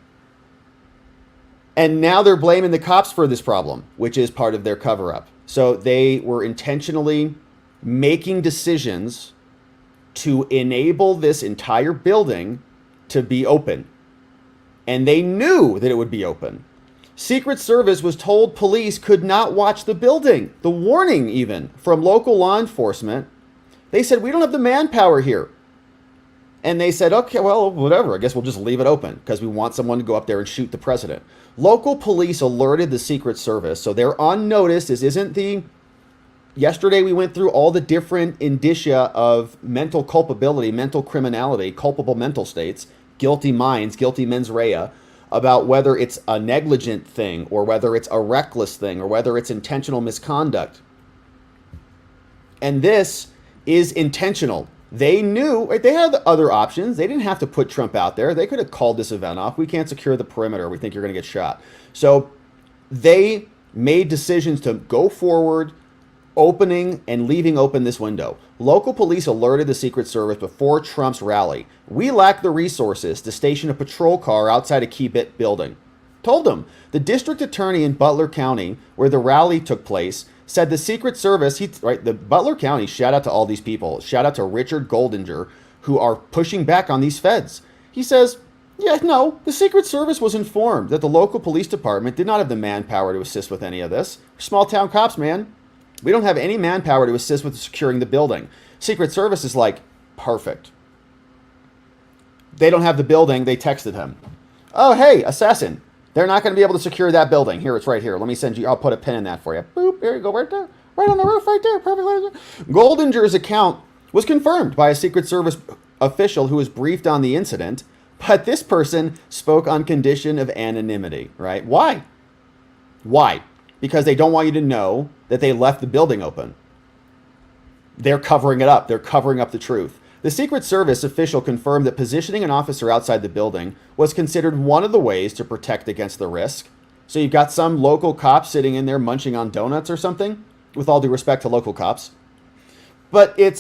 And now they're blaming the cops for this problem, which is part of their cover-up. So they were intentionally making decisions to enable this entire building to be open. And they knew that it would be open. Secret Service was told police could not watch the building. The warning even from local law enforcement. They said, we don't have the manpower here. And they said, okay, well, whatever. I guess we'll just leave it open because we want someone to go up there and shoot the president. Local police alerted the Secret Service. So they're on notice. This isn't the... Yesterday we went through all the different indicia of mental culpability, mental criminality, culpable mental states, guilty minds, guilty mens rea, about whether it's a negligent thing or whether it's a reckless thing or whether it's intentional misconduct. And this is intentional. They knew, right? They had other options. They didn't have to put Trump out there. They could have called this event off. We can't secure the perimeter. We think you're going to get shot. So they made decisions to go forward, opening and leaving open this window. Local police alerted the Secret Service before Trump's rally. We lack the resources to station a patrol car outside a key bit building. Told them. The district attorney in Butler County, where the rally took place, said the Secret Service, the Butler County, shout out to all these people, shout out to Richard Goldinger, who are pushing back on these feds. He says, yeah, no, the Secret Service was informed that the local police department did not have the manpower to assist with any of this. Small town cops, man. We don't have any manpower to assist with securing the building. Secret Service is like, perfect. They don't have the building. They texted him. Oh, hey, assassin. They're not going to be able to secure that building. Here, it's right here. Let me send you. I'll put a pin in that for you. Boop. There you go. Right there. Right on the roof. Right there. Perfect. Goldinger's account was confirmed by a Secret Service official who was briefed on the incident. But this person spoke on condition of anonymity, right? Why? Why? Because they don't want you to know that they left the building open. They're covering it up. They're covering up the truth. The Secret Service official confirmed that positioning an officer outside the building was considered one of the ways to protect against the risk. So you've got some local cops sitting in there munching on donuts or something, with all due respect to local cops. But they're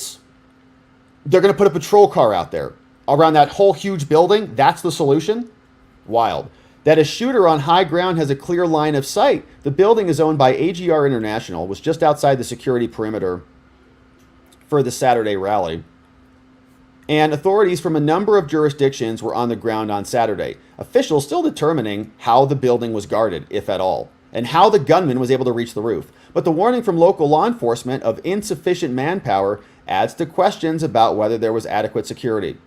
going to put a patrol car out there around that whole huge building. That's the solution? Wild. That a shooter on high ground has a clear line of sight. The building is owned by AGR International, was just outside the security perimeter for the Saturday rally. And authorities from a number of jurisdictions were on the ground on Saturday. Officials still determining how the building was guarded, if at all, and how the gunman was able to reach the roof. But the warning from local law enforcement of insufficient manpower adds to questions about whether there was adequate security.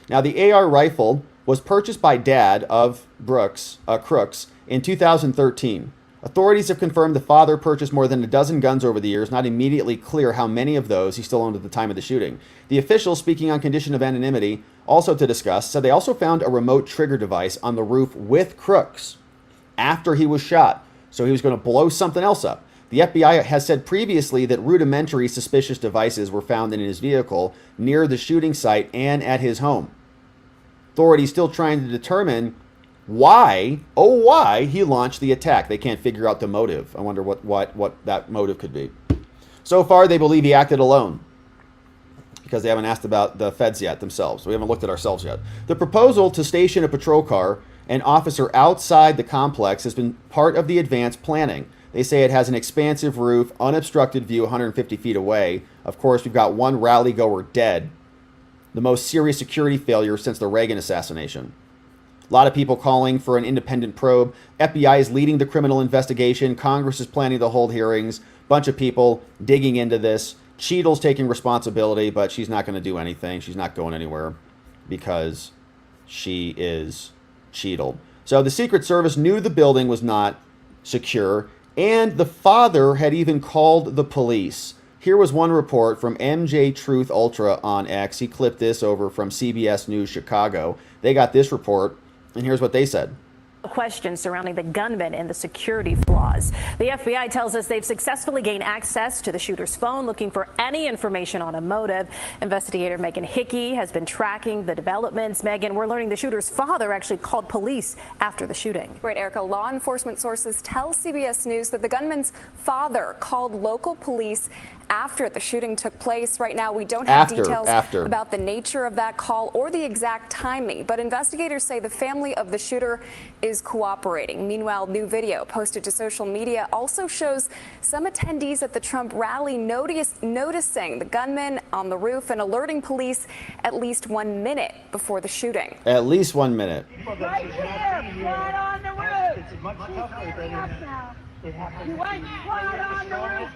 Now, the AR rifle was purchased by Dad of Crooks in 2013. Authorities have confirmed the father purchased more than a dozen guns over the years, not immediately clear how many of those he still owned at the time of the shooting. The official, speaking on condition of anonymity, also to discuss, said they also found a remote trigger device on the roof with Crooks after he was shot. So he was going to blow something else up. The FBI has said previously that rudimentary suspicious devices were found in his vehicle near the shooting site and at his home. Authorities still trying to determine why he launched the attack. They can't figure out the motive. I wonder what that motive could be. So far, they believe he acted alone because they haven't asked about the feds yet themselves. We haven't looked at ourselves yet. The proposal to station a patrol car and officer outside the complex has been part of the advanced planning. They say it has an expansive roof, unobstructed view 150 feet away. Of course, we've got one rally goer dead. The most serious security failure since the Reagan assassination. A lot of people calling for an independent probe. FBI is leading the criminal investigation. Congress is planning to hold hearings. Bunch of people digging into this. Cheatle's taking responsibility, but she's not going to do anything. She's not going anywhere because she is Cheatle. So the Secret Service knew the building was not secure, and the father had even called the police. Here was one report from MJ Truth Ultra on X. He clipped this over from CBS News Chicago. They got this report, and here's what they said. Questions surrounding the gunman and the security flaws. cause. The FBI tells us they've successfully gained access to the shooter's phone, looking for any information on a motive. Investigator Megan Hickey has been tracking the developments. Megan, we're learning the shooter's father actually called police after the shooting. Right, Erica. Law enforcement sources tell CBS News that the gunman's father called local police after the shooting took place. Right now, we don't have details about the nature of that call or the exact timing, but investigators say the family of the shooter is cooperating. Meanwhile, new video posted to social media also shows some attendees at the Trump rally noticing the gunman on the roof and alerting police at least 1 minute before the shooting. At least 1 minute. Right here, squad on the roof. It's much tougher than now. You went squad on the roof.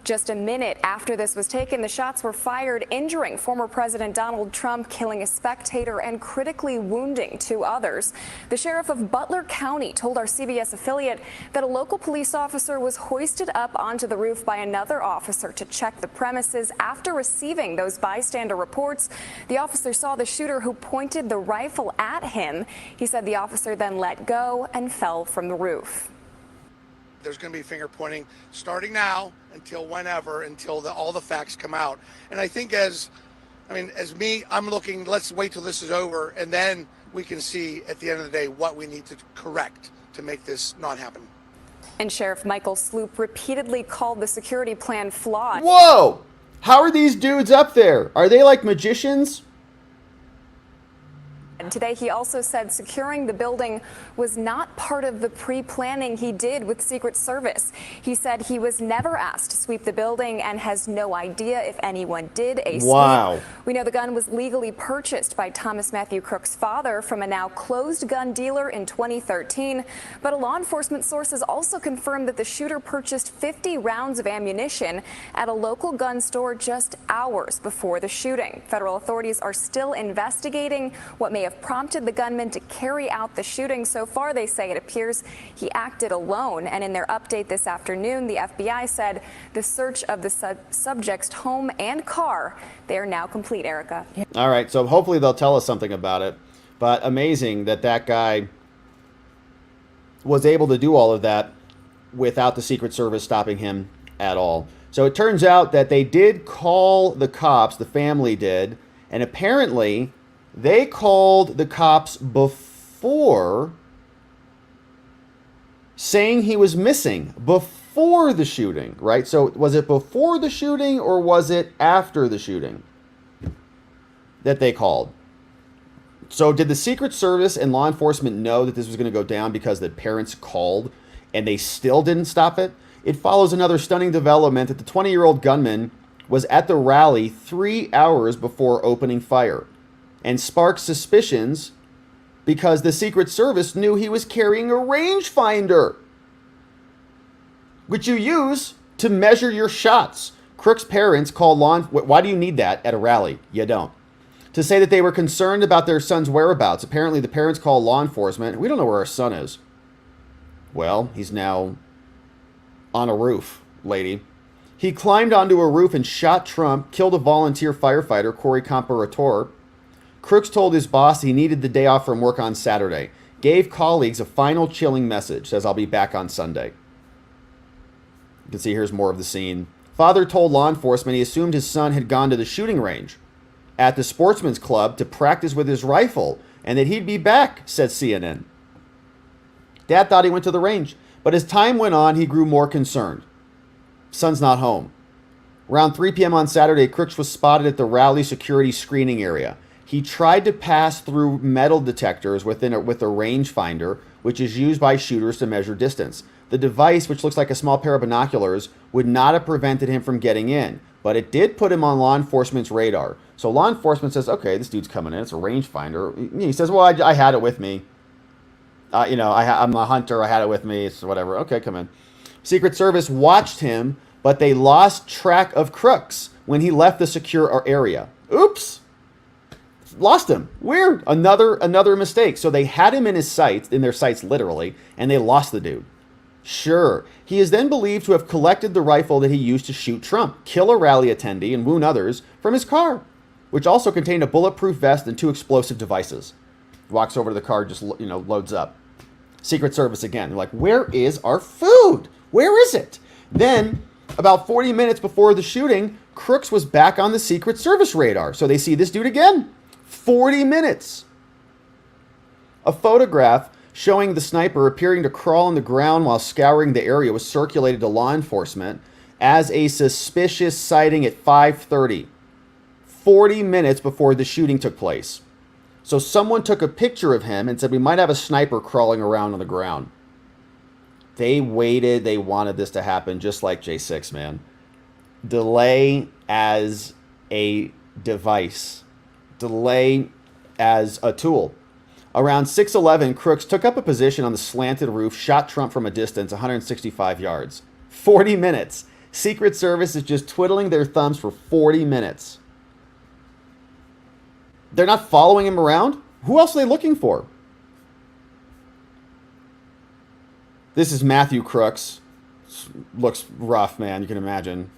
Just a minute after this was taken, the shots were fired, injuring former President Donald Trump, killing a spectator and critically wounding 2 others. The sheriff of Butler County told our CBS affiliate that a local police officer was hoisted up onto the roof by another officer to check the premises. After receiving those bystander reports, the officer saw the shooter, who pointed the rifle at him. He said the officer then let go and fell from the roof. There's going to be finger pointing starting now until whenever, until all the facts come out. And I think as me, I'm looking, let's wait till this is over, and then we can see at the end of the day what we need to correct to make this not happen. And Sheriff Michael Sloop repeatedly called the security plan flawed. Whoa! How are these dudes up there? Are they like magicians? And today, he also said securing the building was not part of the pre-planning he did with Secret Service. He said he was never asked to sweep the building and has no idea if anyone did a sweep. Wow. We know the gun was legally purchased by Thomas Matthew Crook's father from a now closed gun dealer in 2013. But a law enforcement sources also confirmed that the shooter purchased 50 rounds of ammunition at a local gun store just hours before the shooting. Federal authorities are still investigating what may have prompted the gunman to carry out the shooting. So far, they say it appears he acted alone. And in their update this afternoon, the FBI said the search of the subject's home and car, they are now complete, Erica. All right, so hopefully they'll tell us something about it. But amazing that that guy was able to do all of that without the Secret Service stopping him at all. So it turns out that they did call the cops, the family did, and apparently they called the cops before, saying he was missing before the shooting, right? So was it before the shooting or was it after the shooting that they called? So did the Secret Service and law enforcement know that this was going to go down because the parents called and they still didn't stop it? It follows another stunning development that the 20-year-old gunman was at the rally 3 hours before opening fire, and sparked suspicions because the Secret Service knew he was carrying a rangefinder, which you use to measure your shots. Crook's parents called why do you need that at a rally? You don't. To say that they were concerned about their son's whereabouts. Apparently the parents called law enforcement. We don't know where our son is. Well, he's now on a roof, lady. He climbed onto a roof and shot Trump, killed a volunteer firefighter, Corey Comparator. Crooks told his boss he needed the day off from work on Saturday. Gave colleagues a final chilling message. Says, I'll be back on Sunday. You can see here's more of the scene. Father told law enforcement he assumed his son had gone to the shooting range at the Sportsman's Club to practice with his rifle and that he'd be back, said CNN. Dad thought he went to the range, but as time went on, he grew more concerned. Son's not home. Around 3 p.m. on Saturday, Crooks was spotted at the rally security screening area. He tried to pass through metal detectors with a rangefinder, which is used by shooters to measure distance. The device, which looks like a small pair of binoculars, would not have prevented him from getting in, but it did put him on law enforcement's radar. So law enforcement says, okay, this dude's coming in. It's a rangefinder. He says, well, I had it with me. I'm a hunter. I had it with me. It's whatever. Okay, come in. Secret Service watched him, but they lost track of Crooks when he left the secure area. Oops. Lost him. Weird. Another mistake. So they had him in their sights literally, and they lost the dude. Sure. He is then believed to have collected the rifle that he used to shoot Trump, kill a rally attendee, and wound others from his car, which also contained a bulletproof vest and 2 explosive devices. Walks over to the car, just loads up. Secret Service again. They're like, where is our food? Where is it? Then, about 40 minutes before the shooting, Crooks was back on the Secret Service radar. So they see this dude again. 40 minutes. A photograph showing the sniper appearing to crawl on the ground while scouring the area was circulated to law enforcement as a suspicious sighting at 5:30. 40 minutes before the shooting took place. So someone took a picture of him and said, we might have a sniper crawling around on the ground. They waited. They wanted this to happen, just like J6, man. Delay as a device. Delay as a tool. Around 6:11, Crooks took up a position on the slanted roof, shot Trump from a distance, 165 yards. 40 minutes. Secret Service is just twiddling their thumbs for 40 minutes. They're not following him around? Who else are they looking for? This is Matthew Crooks. Looks rough, man. You can imagine.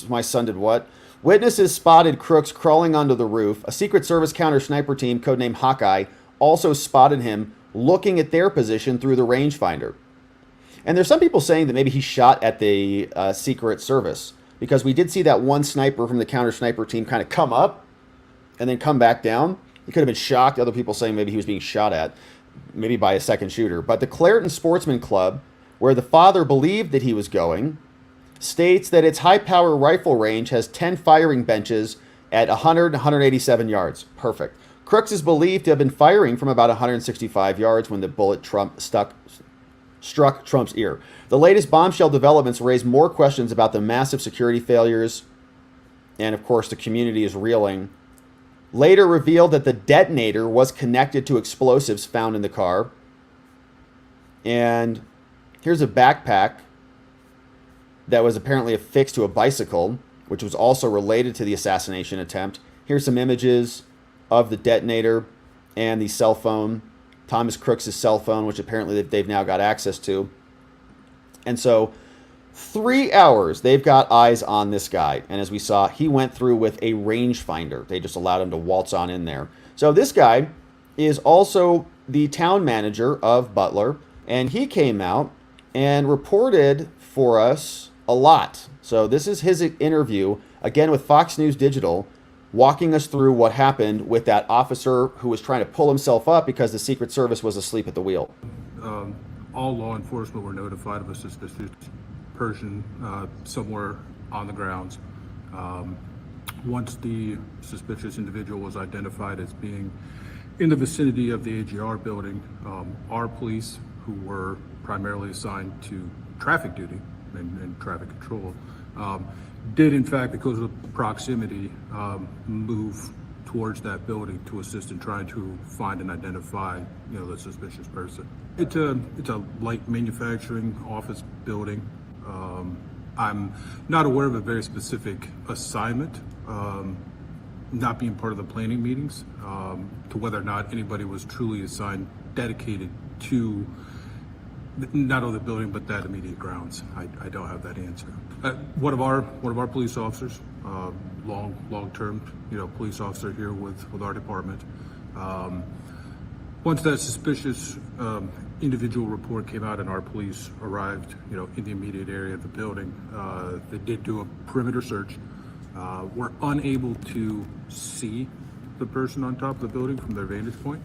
My son did what? Witnesses spotted Crooks crawling onto the roof. A Secret Service counter sniper team, codenamed Hawkeye, also spotted him looking at their position through the rangefinder. And there's some people saying that maybe he shot at the Secret Service, because we did see that one sniper from the counter sniper team kind of come up and then come back down. He could have been shocked. Other people saying maybe he was being shot at, maybe by a second shooter. But the Clareton Sportsman Club, where the father believed that he was going, states that its high-power rifle range has 10 firing benches at 187 yards. Perfect. Crooks is believed to have been firing from about 165 yards when the bullet struck Trump's ear. The latest bombshell developments raise more questions about the massive security failures, and of course the community is reeling. Later revealed that the detonator was connected to explosives found in the car. And here's a backpack that was apparently affixed to a bicycle, which was also related to the assassination attempt. Here's some images of the detonator and the cell phone, Thomas Crooks' cell phone, which apparently they've now got access to. And so 3 hours, they've got eyes on this guy. And as we saw, he went through with a rangefinder. They just allowed him to waltz on in there. So this guy is also the town manager of Butler, and he came out and reported for us a lot. So this is his interview, again with Fox News Digital, walking us through what happened with that officer who was trying to pull himself up because the Secret Service was asleep at the wheel. All law enforcement were notified of a suspicious person somewhere on the grounds. Once the suspicious individual was identified as being in the vicinity of the AGR building, our police, who were primarily assigned to traffic duty and traffic control, did in fact, because of proximity, move towards that building to assist in trying to find and identify, the suspicious person. It's a light manufacturing office building. I'm not aware of a very specific assignment, not being part of the planning meetings, to whether or not anybody was truly assigned, dedicated to not only the building but that immediate grounds. I don't have that answer. One of our police officers, long-term, police officer here with our department. Once that suspicious individual report came out and our police arrived, in the immediate area of the building, they did do a perimeter search. Were unable to see the person on top of the building from their vantage point.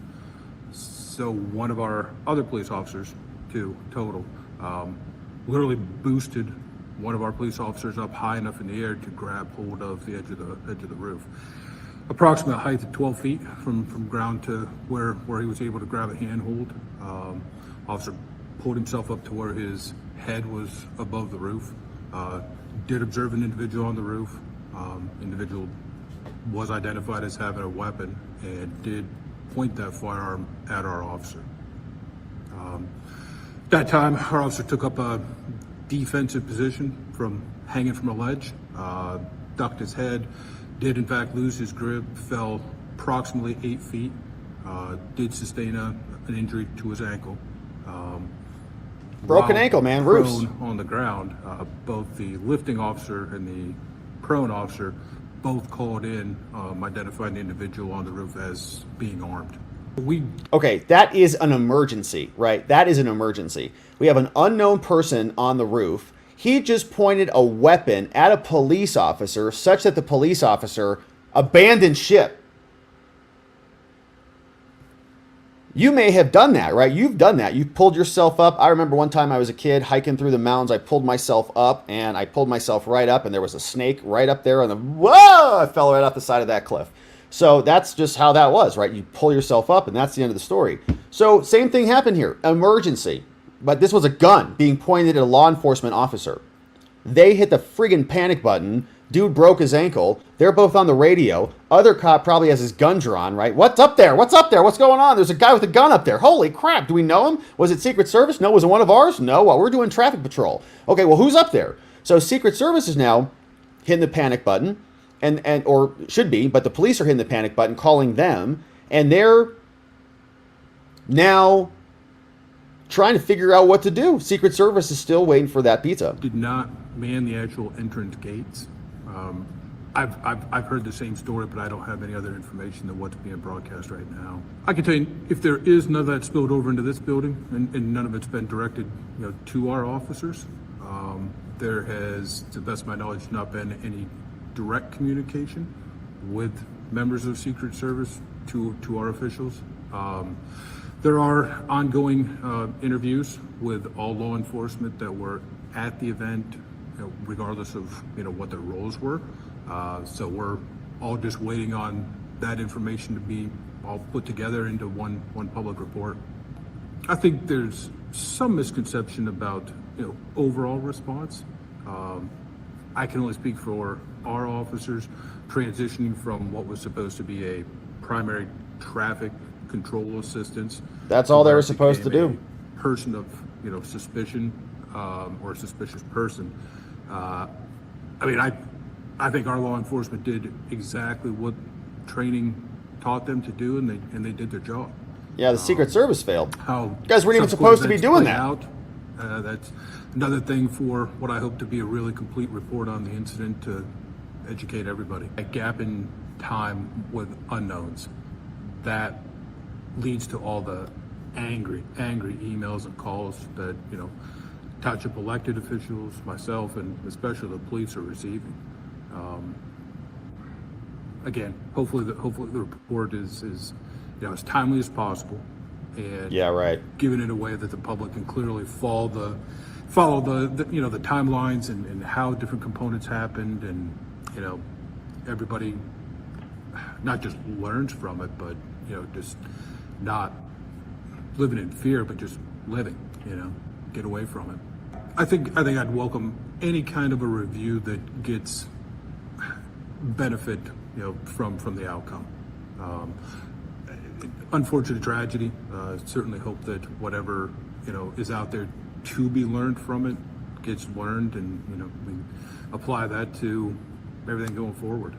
So one of our other police officers, 2 total, literally boosted one of our police officers up high enough in the air to grab hold of the edge of the roof. Approximate height of 12 feet from ground to where he was able to grab a handhold. Officer pulled himself up to where his head was above the roof. Did observe an individual on the roof. Individual was identified as having a weapon and did point that firearm at our officer. That time, our officer took up a defensive position from hanging from a ledge, ducked his head, did in fact lose his grip, fell approximately 8 feet, did sustain an injury to his ankle. Broken ankle, man, roofs. On the ground, both the lifting officer and the prone officer both called in, identifying the individual on the roof as being armed. Okay, that is an emergency, right? That is an emergency. We have an unknown person on the roof. He just pointed a weapon at a police officer such that the police officer abandoned ship. You may have done that, right? You've done that. You've pulled yourself up. I remember one time I was a kid hiking through the mountains. I pulled myself up, and I pulled myself right up, and there was a snake right up there. And whoa, I fell right off the side of that cliff. So that's just how that was, right? You pull yourself up, and that's the end of the story. So same thing happened here. Emergency. But this was a gun being pointed at a law enforcement officer. They hit the friggin' panic button. Dude broke his ankle. They're both on the radio. Other cop probably has his gun drawn, right? What's up there? What's up there? What's going on? There's a guy with a gun up there. Holy crap. Do we know him? Was it Secret Service? No. Was it one of ours? No. Well, we're doing traffic patrol. Okay, well, who's up there? So Secret Service is now hitting the panic button, and or should be, but the police are hitting the panic button, calling them, and they're now trying to figure out what to do. Secret Service is still waiting for that pizza. Did not man the actual entrance gates. I've heard the same story, but I don't have any other information than what's being broadcast right now. I can tell you, if there is none of that spilled over into this building, and none of it's been directed, to our officers, there has, to the best of my knowledge, not been any direct communication with members of Secret Service to our officials. There are ongoing interviews with all law enforcement that were at the event, regardless of what their roles were. So we're all just waiting on that information to be all put together into one public report. I think there's some misconception about overall response. I can only speak for our officers transitioning from what was supposed to be a primary traffic control assistance. That's all they were supposed to do. Person of suspicion or a suspicious person. I think our law enforcement did exactly what training taught them to do, and they did their job. Yeah, the Secret Service failed. How you guys weren't even supposed to be doing that. That's another thing for what I hope to be a really complete report on the incident to educate everybody. A gap in time with unknowns that leads to all the angry emails and calls that township elected officials, myself, and especially the police are receiving. Again, hopefully the report is as timely as possible, and given in a way that the public can clearly follow the timelines and how different components happened, and everybody not just learns from it, but just not living in fear, but just living, get away from it. I think I'd welcome any kind of a review that gets benefit, from the outcome. Unfortunate tragedy. Certainly hope that whatever is out there to be learned from it gets learned, and we apply that to everything going forward.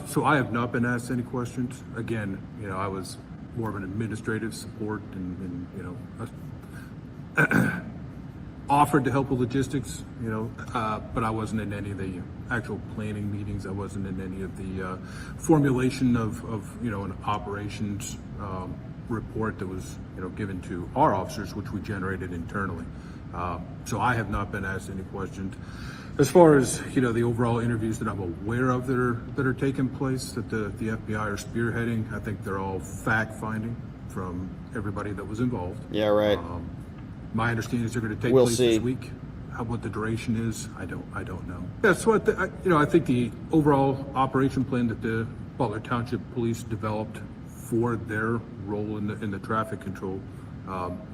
So I have not been asked any questions. Again, I was more of an administrative support and offered to help with logistics, but I wasn't in any of the actual planning meetings. I wasn't in any of the formulation of an operations report that was given to our officers, which we generated internally. So I have not been asked any questions. As far as the overall interviews that I'm aware of that are taking place, that the FBI are spearheading, I think they're all fact-finding from everybody that was involved. Yeah, right. My understanding is they're going to take place this week. What the duration is, I don't know. Yeah, so I think the overall operation plan that the Butler Township Police developed for their role in the traffic control,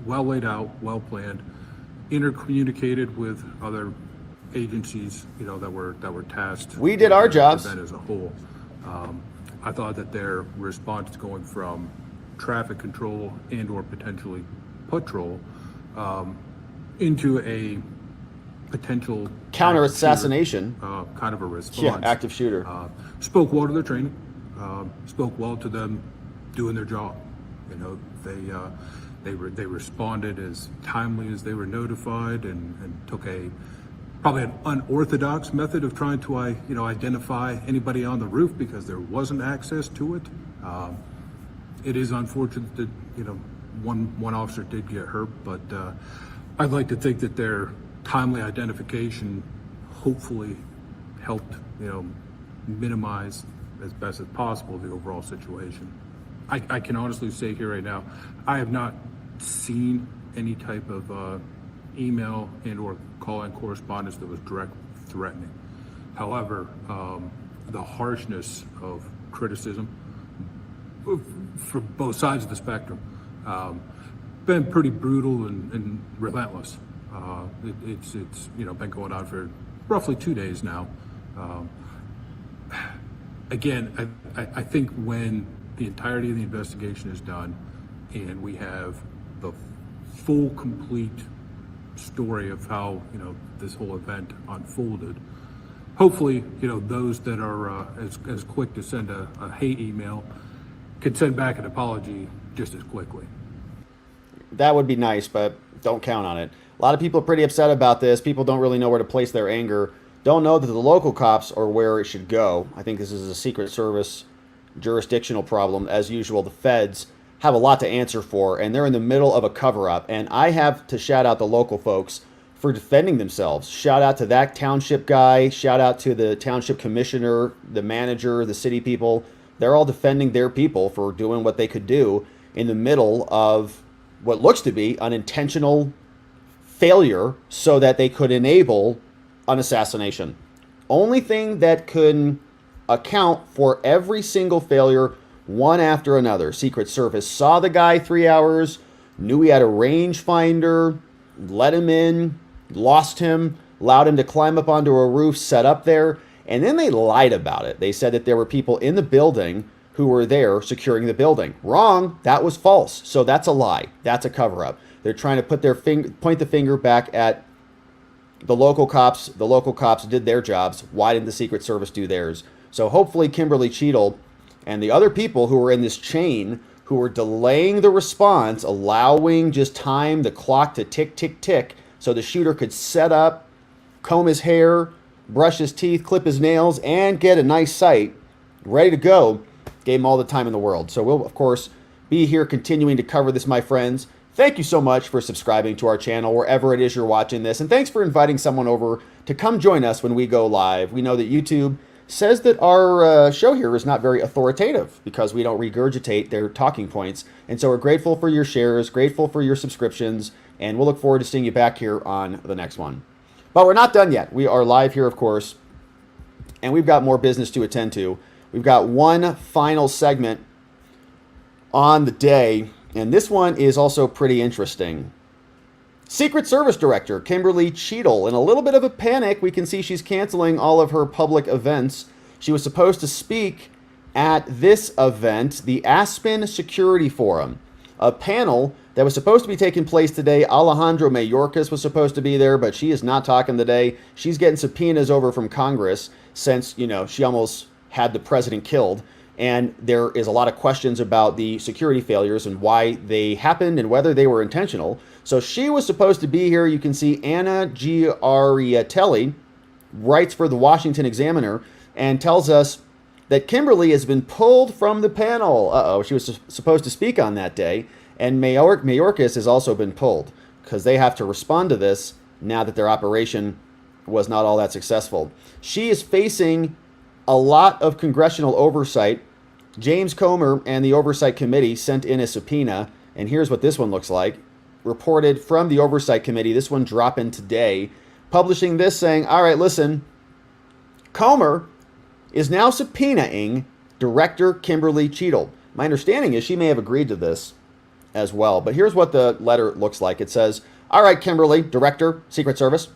well laid out, well planned, intercommunicated with other agencies, that were tasked. We did our jobs. As a whole, I thought that their response going from traffic control and/or potentially patrol into a potential counter assassination kind of a response. Yeah, active shooter. Spoke well to their training. Spoke well to them doing their job. They responded as timely as they were notified, and took probably an unorthodox method of trying to identify anybody on the roof because there wasn't access to it. It is unfortunate that, one officer did get hurt, but I'd like to think that their timely identification hopefully helped, minimize as best as possible the overall situation. I can honestly say here right now, I have not seen any type of email and or call-in correspondence that was direct threatening. However, the harshness of criticism from both sides of the spectrum been pretty brutal and relentless. It's been going on for roughly 2 days now. Again, I think when the entirety of the investigation is done and we have the full, complete story of how this whole event unfolded, hopefully those that are as quick to send a hate email can send back an apology just as quickly. That would be nice, but don't count on it. A lot of people are pretty upset about this. People don't really know where to place their anger. Don't know that the local cops are where it should go. I think this is a Secret Service jurisdictional problem. As usual, the feds have a lot to answer for, and they're in the middle of a cover-up. And I have to shout out the local folks for defending themselves. Shout out to that township guy. Shout out to the township commissioner, the manager, the city people. They're all defending their people for doing what they could do in the middle of what looks to be an intentional failure so that they could enable an assassination. Only thing that could account for every single failure, one after another. Secret Service saw the guy 3 hours, knew he had a rangefinder, let him in, lost him, allowed him to climb up onto a roof set up there, and then they lied about it. They said that there were people in the building who were there securing the building. Wrong. That was false. So that's a lie. That's a cover-up. They're trying to point the finger back at the local cops. The local cops did their jobs. Why didn't the Secret Service do theirs? So hopefully Kimberly Cheatle and the other people who were in this chain who were delaying the response, allowing just time, the clock to tick, tick, tick, so the shooter could set up, comb his hair, brush his teeth, clip his nails, and get a nice sight ready to go, gave him all the time in the world. So we'll, of course, be here continuing to cover this, my friends. Thank you so much for subscribing to our channel wherever it is you're watching this. And thanks for inviting someone over to come join us when we go live. We know that YouTube says that our show here is not very authoritative because we don't regurgitate their talking points. And so we're grateful for your shares, grateful for your subscriptions, and we'll look forward to seeing you back here on the next one. But we're not done yet. We are live here, of course, and we've got more business to attend to. We've got one final segment on the day, and this one is also pretty interesting. Secret Service Director Kimberly Cheatle, in a little bit of a panic. We can see she's canceling all of her public events. She was supposed to speak at this event, the Aspen Security Forum, a panel that was supposed to be taking place today. Alejandro Mayorkas was supposed to be there, but she is not talking today. She's getting subpoenas over from Congress since, she almost had the president killed. And there is a lot of questions about the security failures and why they happened and whether they were intentional. So she was supposed to be here. You can see Anna Giarriatelli writes for the Washington Examiner and tells us that Kimberly has been pulled from the panel. She was supposed to speak on that day. And Mayorkas has also been pulled because they have to respond to this now that their operation was not all that successful. She is facing a lot of congressional oversight. James Comer and the Oversight Committee sent in a subpoena, and here's what this one looks like. Reported from the Oversight Committee, this one dropping today, publishing this saying, all right, listen, Comer is now subpoenaing Director Kimberly Cheatle. My understanding is she may have agreed to this as well, but here's what the letter looks like. It says, all right, Kimberly, Director, Secret Service,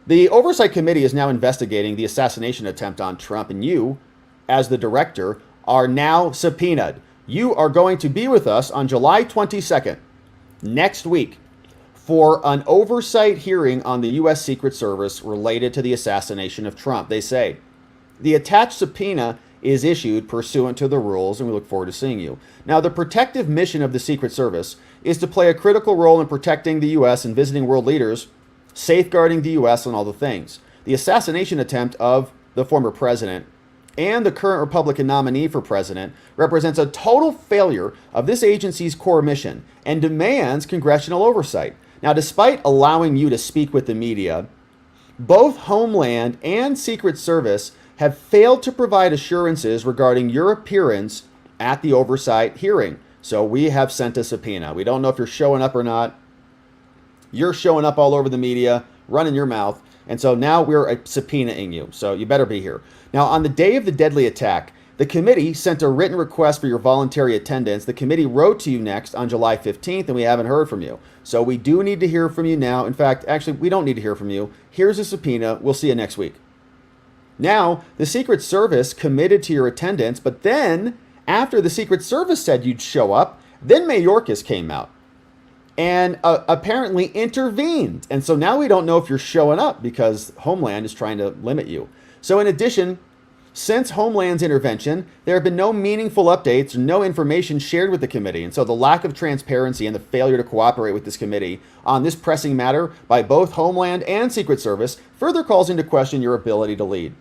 the Oversight Committee is now investigating the assassination attempt on Trump, and you, as the director, are now subpoenaed. You are going to be with us on July 22nd, next week, for an oversight hearing on the U.S. Secret Service related to the assassination of Trump. They say, the attached subpoena is issued pursuant to the rules, and we look forward to seeing you. Now, the protective mission of the Secret Service is to play a critical role in protecting the U.S. and visiting world leaders, safeguarding the U.S. and all the things. The assassination attempt of the former president and the current Republican nominee for president represents a total failure of this agency's core mission and demands congressional oversight. Now, despite allowing you to speak with the media, both Homeland and Secret Service have failed to provide assurances regarding your appearance at the oversight hearing. So we have sent a subpoena. We don't know if you're showing up or not. You're showing up all over the media, running your mouth. And so now we're subpoenaing you. So you better be here. Now, on the day of the deadly attack, the committee sent a written request for your voluntary attendance. The committee wrote to you next on July 15th, and we haven't heard from you. So we do need to hear from you now. In fact, actually, we don't need to hear from you. Here's a subpoena. We'll see you next week. Now, the Secret Service committed to your attendance, but then after the Secret Service said you'd show up, then Mayorkas came out and apparently intervened. And so now we don't know if you're showing up because Homeland is trying to limit you. So in addition, since Homeland's intervention, there have been no meaningful updates, no information shared with the committee. And so the lack of transparency and the failure to cooperate with this committee on this pressing matter by both Homeland and Secret Service further calls into question your ability to lead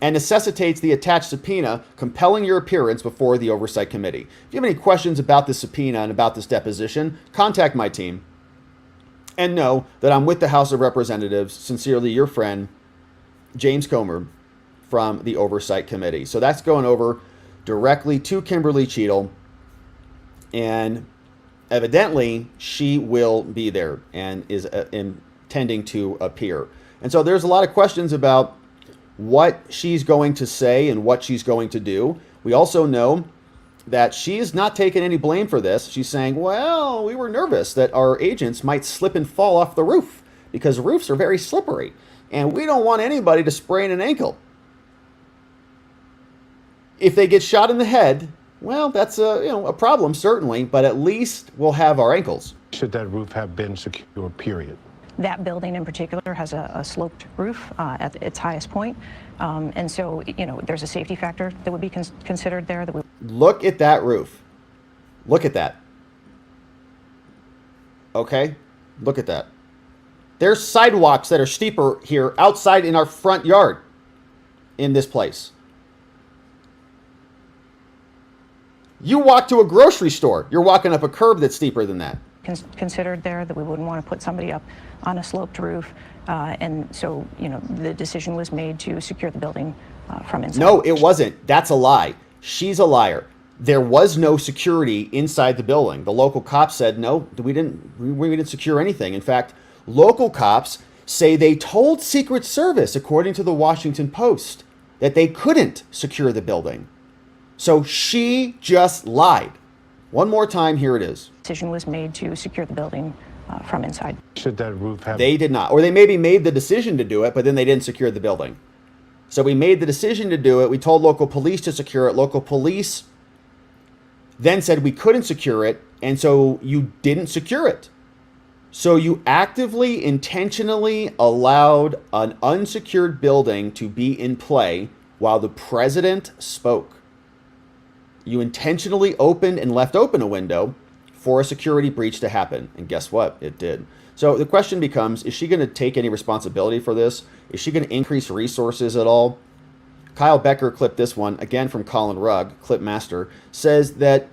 and necessitates the attached subpoena compelling your appearance before the Oversight Committee. If you have any questions about this subpoena and about this deposition, contact my team. And know that I'm with the House of Representatives. Sincerely, your friend, James Comer, from the Oversight Committee. So that's going over directly to Kimberly Cheatle. And evidently, she will be there and is intending to appear. And so there's a lot of questions about what she's going to say and what she's going to do. We also know that she is not taking any blame for this. She's saying, well, we were nervous that our agents might slip and fall off the roof because roofs are very slippery and we don't want anybody to sprain an ankle. If they get shot in the head, well, that's a problem, certainly, but at least we'll have our ankles. Should that roof have been secure, period? That building in particular has a sloped roof at its highest point. And so, there's a safety factor that would be considered there. Look at that roof. Look at that. Okay? Look at that. There's sidewalks that are steeper here outside in our front yard in this place. You walk to a grocery store, you're walking up a curb that's steeper than that. Considered there that we wouldn't want to put somebody up on a sloped roof. And so, the decision was made to secure the building from inside. No, it wasn't. That's a lie. She's a liar. There was no security inside the building. The local cops said, no, we didn't secure anything. In fact, local cops say they told Secret Service, according to the Washington Post, that they couldn't secure the building. So she just lied. One more time, here it is. Decision was made to secure the building from inside. Should that roof have... They did not. Or they maybe made the decision to do it, but then they didn't secure the building. So we made the decision to do it. We told local police to secure it. Local police then said we couldn't secure it, and so you didn't secure it. So you actively, intentionally allowed an unsecured building to be in play while the president spoke. You intentionally opened and left open a window for a security breach to happen. And guess what? It did. So the question becomes, is she going to take any responsibility for this? Is she going to increase resources at all? Kyle Becker clipped this one, again from Colin Rugg, clip master, says that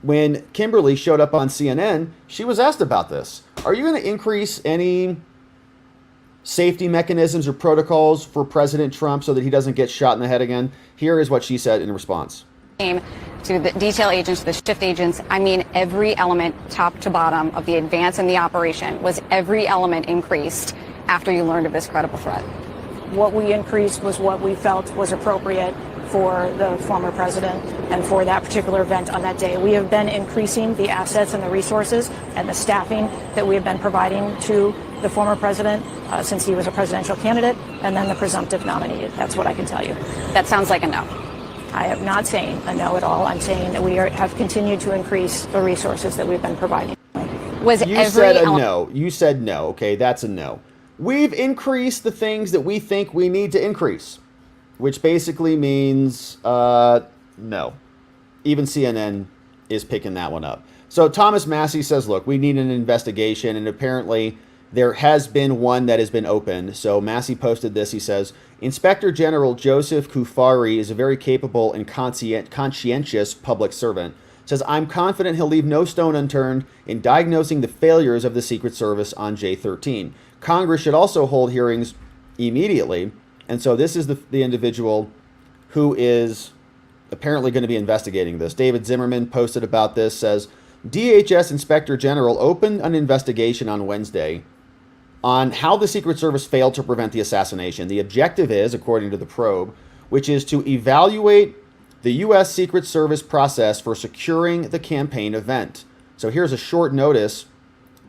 when Kimberly showed up on CNN, she was asked about this. Are you going to increase any safety mechanisms or protocols for President Trump so that he doesn't get shot in the head again? Here is what she said in response. To the detail agents, the shift agents, I mean, every element, top to bottom, of the advance in the operation, was every element increased after you learned of this credible threat? What we increased was what we felt was appropriate for the former president and for that particular event on that day. We have been increasing the assets and the resources and the staffing that we have been providing to the former president since he was a presidential candidate and then the presumptive nominee. That's what I can tell you. That sounds like a no. I am not saying a no at all. I'm saying that we have continued to increase the resources that we've been providing. You said a no. You said no. Okay, that's a no. We've increased the things that we think we need to increase, which basically means no. Even CNN is picking that one up. So Thomas Massey says, look, we need an investigation, and apparently there has been one that has been opened. So Massey posted this. He says, Inspector General Joseph Cuffari is a very capable and conscientious public servant. Says, I'm confident he'll leave no stone unturned in diagnosing the failures of the Secret Service on J13. Congress should also hold hearings immediately. And so this is the individual who is apparently going to be investigating this. David Zimmerman posted about this, says, DHS Inspector General opened an investigation on Wednesday on how the Secret Service failed to prevent the assassination. The objective is, according to the probe, which is to evaluate the U.S. Secret Service process for securing the campaign event. So here's a short notice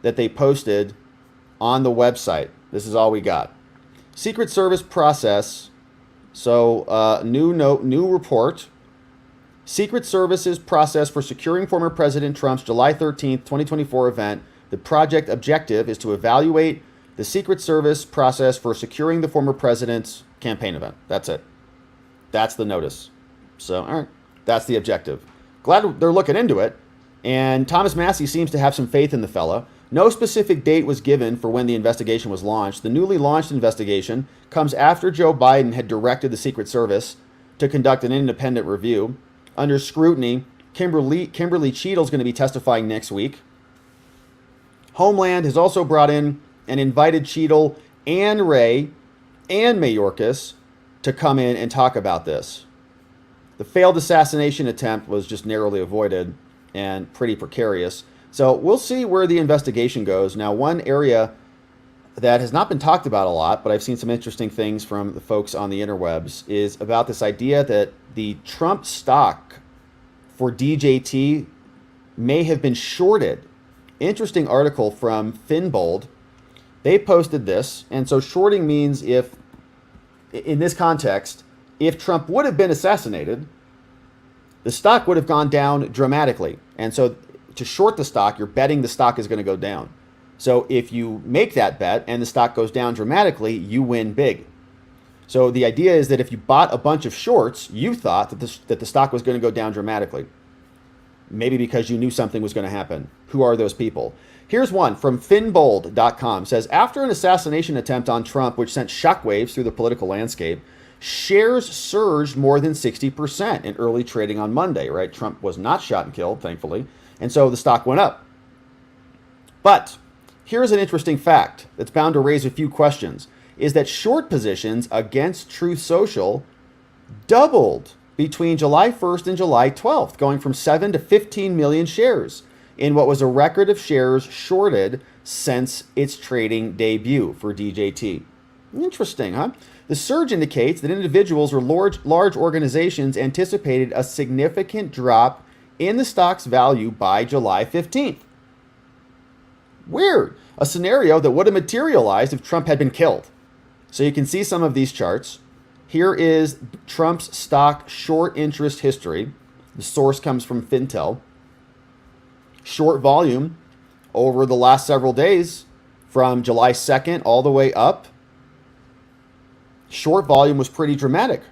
that they posted on the website. This is all we got. Secret Service process. So new report. Secret Service's process for securing former President Trump's July 13th, 2024 event. The project objective is to evaluate the Secret Service process for securing the former president's campaign event. That's it. That's the notice. So, all right, that's the objective. Glad they're looking into it. And Thomas Massey seems to have some faith in the fella. No specific date was given for when the investigation was launched. The newly launched investigation comes after Joe Biden had directed the Secret Service to conduct an independent review. Under scrutiny, Kimberly Cheatle is going to be testifying next week. Homeland has also brought in and invited Cheatle and Wray and Mayorkas to come in and talk about this. The failed assassination attempt was just narrowly avoided and pretty precarious. So we'll see where the investigation goes. Now, one area that has not been talked about a lot, but I've seen some interesting things from the folks on the interwebs, is about this idea that the Trump stock for DJT may have been shorted. Interesting article from Finbold. They posted this, and so shorting means if, in this context, if Trump would have been assassinated, the stock would have gone down dramatically. And so to short the stock, you're betting the stock is going to go down. So if you make that bet and the stock goes down dramatically, you win big. So the idea is that if you bought a bunch of shorts, you thought that the stock was going to go down dramatically. Maybe because you knew something was going to happen. Who are those people? Here's one from finbold.com. Says, after an assassination attempt on Trump, which sent shockwaves through the political landscape, shares surged more than 60% in early trading on Monday, right? Trump was not shot and killed, thankfully. And so the stock went up. But here's an interesting fact that's bound to raise a few questions, is that short positions against Truth Social doubled between July 1st and July 12th, going from 7 to 15 million shares in what was a record of shares shorted since its trading debut for DJT. Interesting, huh? The surge indicates that individuals or large organizations anticipated a significant drop in the stock's value by July 15th. Weird. A scenario that would have materialized if Trump had been killed. So you can see some of these charts. Here is Trump's stock short interest history. The source comes from Fintel. Short volume over the last several days from July 2nd all the way up. Short volume was pretty dramatic.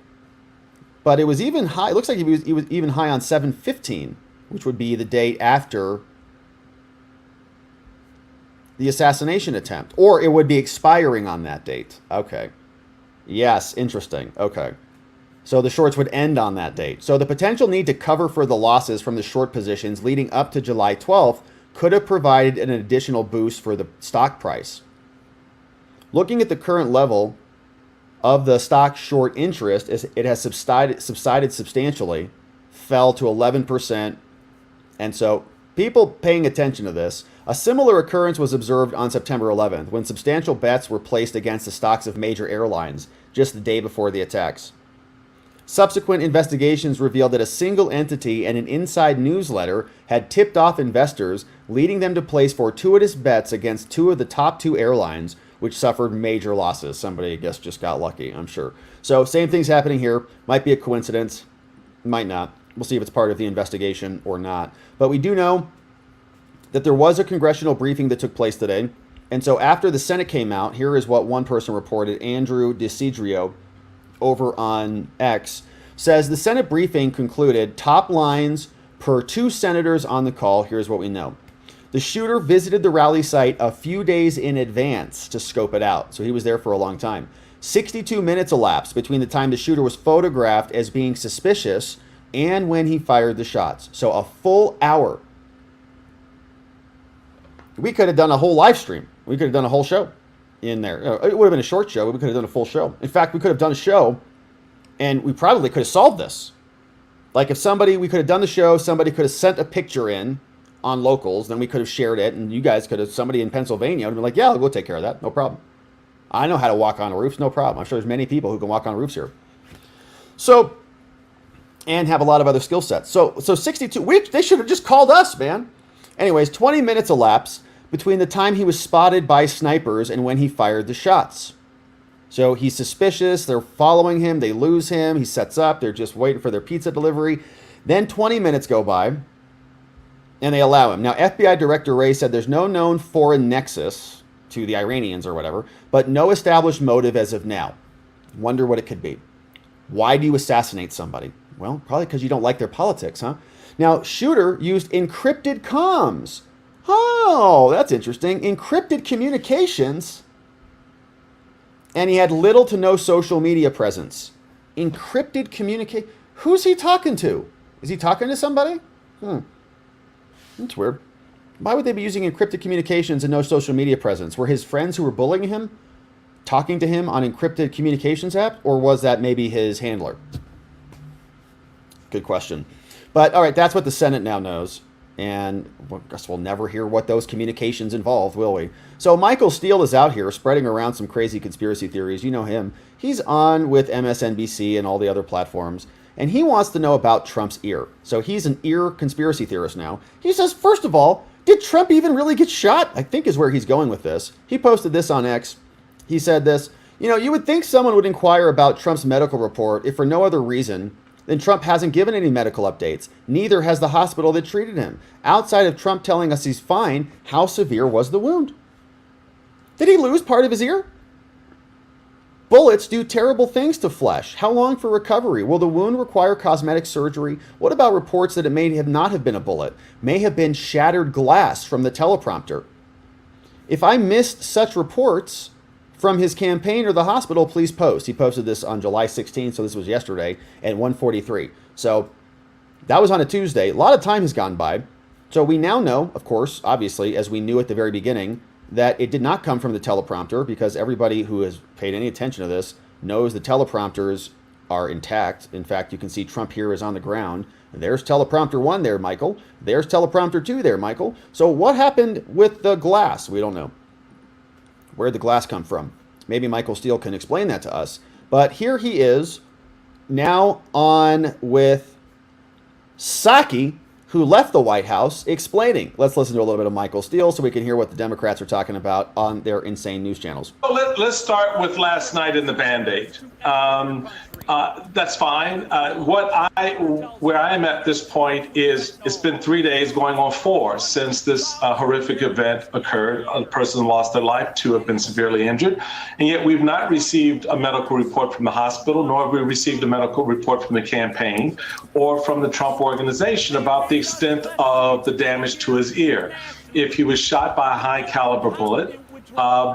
But it was even high. It looks like he was even high on 7/15, which would be the date after the assassination attempt. Or it would be expiring on that date. Okay. Yes, interesting. Okay. So the shorts would end on that date. So the potential need to cover for the losses from the short positions leading up to July 12th could have provided an additional boost for the stock price. Looking at the current level of the stock short interest, it has subsided substantially, fell to 11%. And so people paying attention to this, a similar occurrence was observed on September 11th when substantial bets were placed against the stocks of major airlines just the day before the attacks. Subsequent investigations revealed that a single entity and an inside newsletter had tipped off investors, leading them to place fortuitous bets against two of the top two airlines, which suffered major losses. Somebody, I guess, just got lucky, I'm sure. So same thing's happening here. Might be a coincidence. Might not. We'll see if it's part of the investigation or not. But we do know that there was a congressional briefing that took place today. And so after the Senate came out, here is what one person reported, Andrew DeCidrio, over on X, says the Senate briefing concluded top lines per two senators on the call. Here's what we know. The shooter visited the rally site a few days in advance to scope it out, so he was there for a long time. 62 minutes elapsed between the time the shooter was photographed as being suspicious and when he fired the shots. So a full hour. We could have done a whole live stream. We could have done a whole show in there. It would have been a short show. We could have done a full show. In fact, we could have done a show and we probably could have solved this. Like if we could have done the show, somebody could have sent a picture in on locals, then we could have shared it, and you guys could have, somebody in Pennsylvania would have been like, yeah, we'll take care of that. No problem. I know how to walk on roofs, no problem. I'm sure there's many people who can walk on roofs here. So, and have a lot of other skill sets. So 62, they should have just called us, man. Anyways, 20 minutes elapsed between the time he was spotted by snipers and when he fired the shots. So he's suspicious, they're following him, they lose him, he sets up, they're just waiting for their pizza delivery. Then 20 minutes go by, and they allow him. Now, FBI Director Wray said there's no known foreign nexus to the Iranians or whatever, but no established motive as of now. Wonder what it could be. Why do you assassinate somebody? Well, probably because you don't like their politics, huh? Now, shooter used encrypted comms. Oh, that's interesting. Encrypted communications. And he had little to no social media presence. Encrypted communicate. Who's he talking to? Is he talking to somebody? That's weird. Why would they be using encrypted communications and no social media presence? Were his friends who were bullying him talking to him on encrypted communications app? Or was that maybe his handler? Good question. But all right, that's what the Senate now knows. And I guess we'll never hear what those communications involved, will we? So Michael Steele is out here spreading around some crazy conspiracy theories. You know him. He's on with MSNBC and all the other platforms. And he wants to know about Trump's ear. So he's an ear conspiracy theorist now. He says, first of all, did Trump even really get shot? I think is where he's going with this. He posted this on X. He said this, you would think someone would inquire about Trump's medical report if for no other reason than Trump hasn't given any medical updates. Neither has the hospital that treated him. Outside of Trump telling us he's fine, how severe was the wound? Did he lose part of his ear? Bullets do terrible things to flesh. How long for recovery? Will the wound require cosmetic surgery? What about reports that it may not have been a bullet? May have been shattered glass from the teleprompter. If I missed such reports from his campaign or the hospital, please post. He posted this on July 16th, so this was yesterday at 1:43. So that was on a Tuesday. A lot of time has gone by. So we now know, of course, obviously, as we knew at the very beginning, that it did not come from the teleprompter, because everybody who has paid any attention to this knows the teleprompters are intact. In fact, you can see Trump here is on the ground. There's teleprompter 1 there, Michael. There's teleprompter 2 there, Michael. So what happened with the glass? We don't know. Where'd the glass come from? Maybe Michael Steele can explain that to us. But here he is now on with Psaki, who left the White House, explaining. Let's listen to a little bit of Michael Steele so we can hear what the Democrats are talking about on their insane news channels. Let's start with last night in the Band-Aid. That's fine. Where I am at this point is it's been 3 days going on 4 since this horrific event occurred. A person lost their life, 2 have been severely injured, and yet we've not received a medical report from the hospital, nor have we received a medical report from the campaign or from the Trump organization about the extent of the damage to his ear. If he was shot by a high caliber bullet,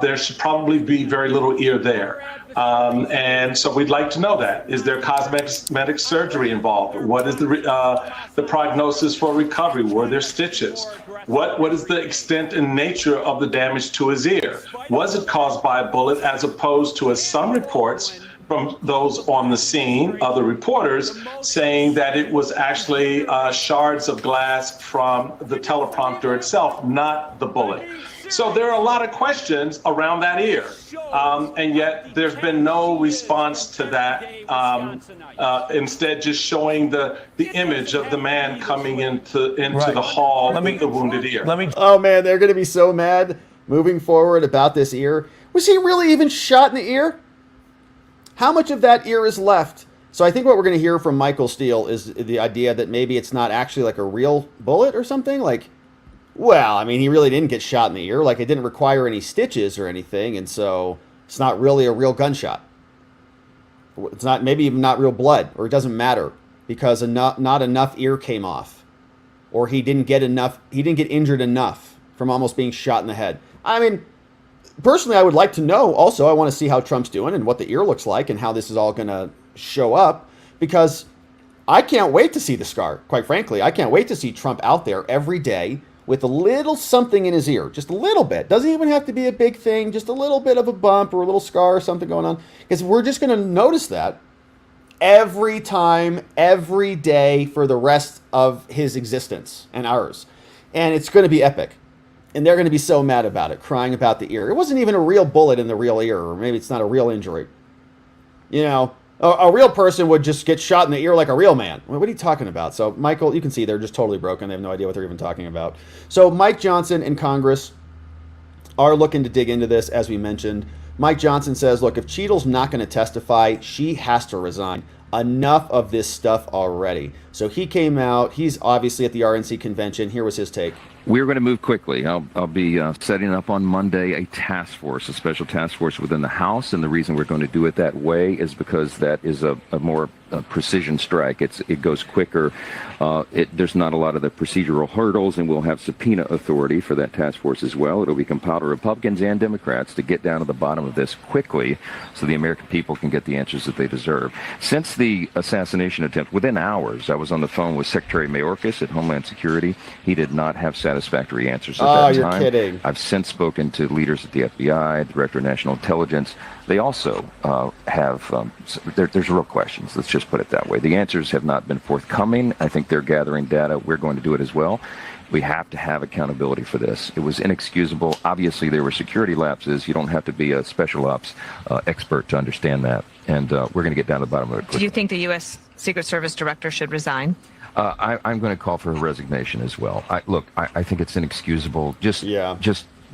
there should probably be very little ear there. And so we'd like to know that. Is there cosmetic surgery involved? What is the prognosis for recovery? Were there stitches? What is the extent and nature of the damage to his ear? Was it caused by a bullet, as opposed to, as some reports from those on the scene, other reporters, saying that it was actually shards of glass from the teleprompter itself, not the bullet? So there are a lot of questions around that ear, and yet there's been no response to that. Instead, just showing the image of the man coming into the hall with the wounded ear. Oh man, they're going to be so mad moving forward about this ear. Was he really even shot in the ear? How much of that ear is left? So I think what we're going to hear from Michael Steele is the idea that maybe it's not actually like a real bullet or something. Like, well, I mean, he really didn't get shot in the ear. Like, it didn't require any stitches or anything, and so it's not really a real gunshot. It's not, maybe even not real blood, or it doesn't matter because not enough ear came off, or he didn't get injured enough from almost being shot in the head. I mean, personally, I would like to know also, I want to see how Trump's doing and what the ear looks like and how this is all going to show up, because I can't wait to see the scar. Quite frankly, I can't wait to see Trump out there every day with a little something in his ear, just a little bit. Doesn't even have to be a big thing, just a little bit of a bump or a little scar or something going on, because we're just going to notice that every time, every day for the rest of his existence and ours. And it's going to be epic. And they're going to be so mad about it, crying about the ear. It wasn't even a real bullet in the real ear, or maybe it's not a real injury. You know, a real person would just get shot in the ear like a real man. What are you talking about? So, Michael, you can see they're just totally broken. They have no idea what they're even talking about. So, Mike Johnson and Congress are looking to dig into this, as we mentioned. Mike Johnson says, look, if Cheatle's not going to testify, she has to resign. Enough of this stuff already. So he came out. He's obviously at the RNC convention. Here was his take. We're going to move quickly. I'll be setting up on Monday a task force, a special task force within the House, and the reason we're going to do it that way is because that is a more precision strike. It goes quicker. There's not a lot of the procedural hurdles, and we'll have subpoena authority for that task force as well. It'll be compiled to Republicans and Democrats to get down to the bottom of this quickly so the American people can get the answers that they deserve. Since the assassination attempt, within hours, I was on the phone with Secretary Mayorkas at Homeland Security. He did not have satisfactory answers at that time. You're kidding. I've since spoken to leaders at the FBI, the Director of National Intelligence. They also have, there's real questions. Let's just put it that way. The answers have not been forthcoming. I think they're gathering data. We're going to do it as well. We have to have accountability for this. It was inexcusable. Obviously, there were security lapses. You don't have to be a special ops expert to understand that. And we're going to get down to the bottom of it quickly. Do you think the U.S. Secret Service director should resign? I'm going to call for her resignation as well. I think it's inexcusable, just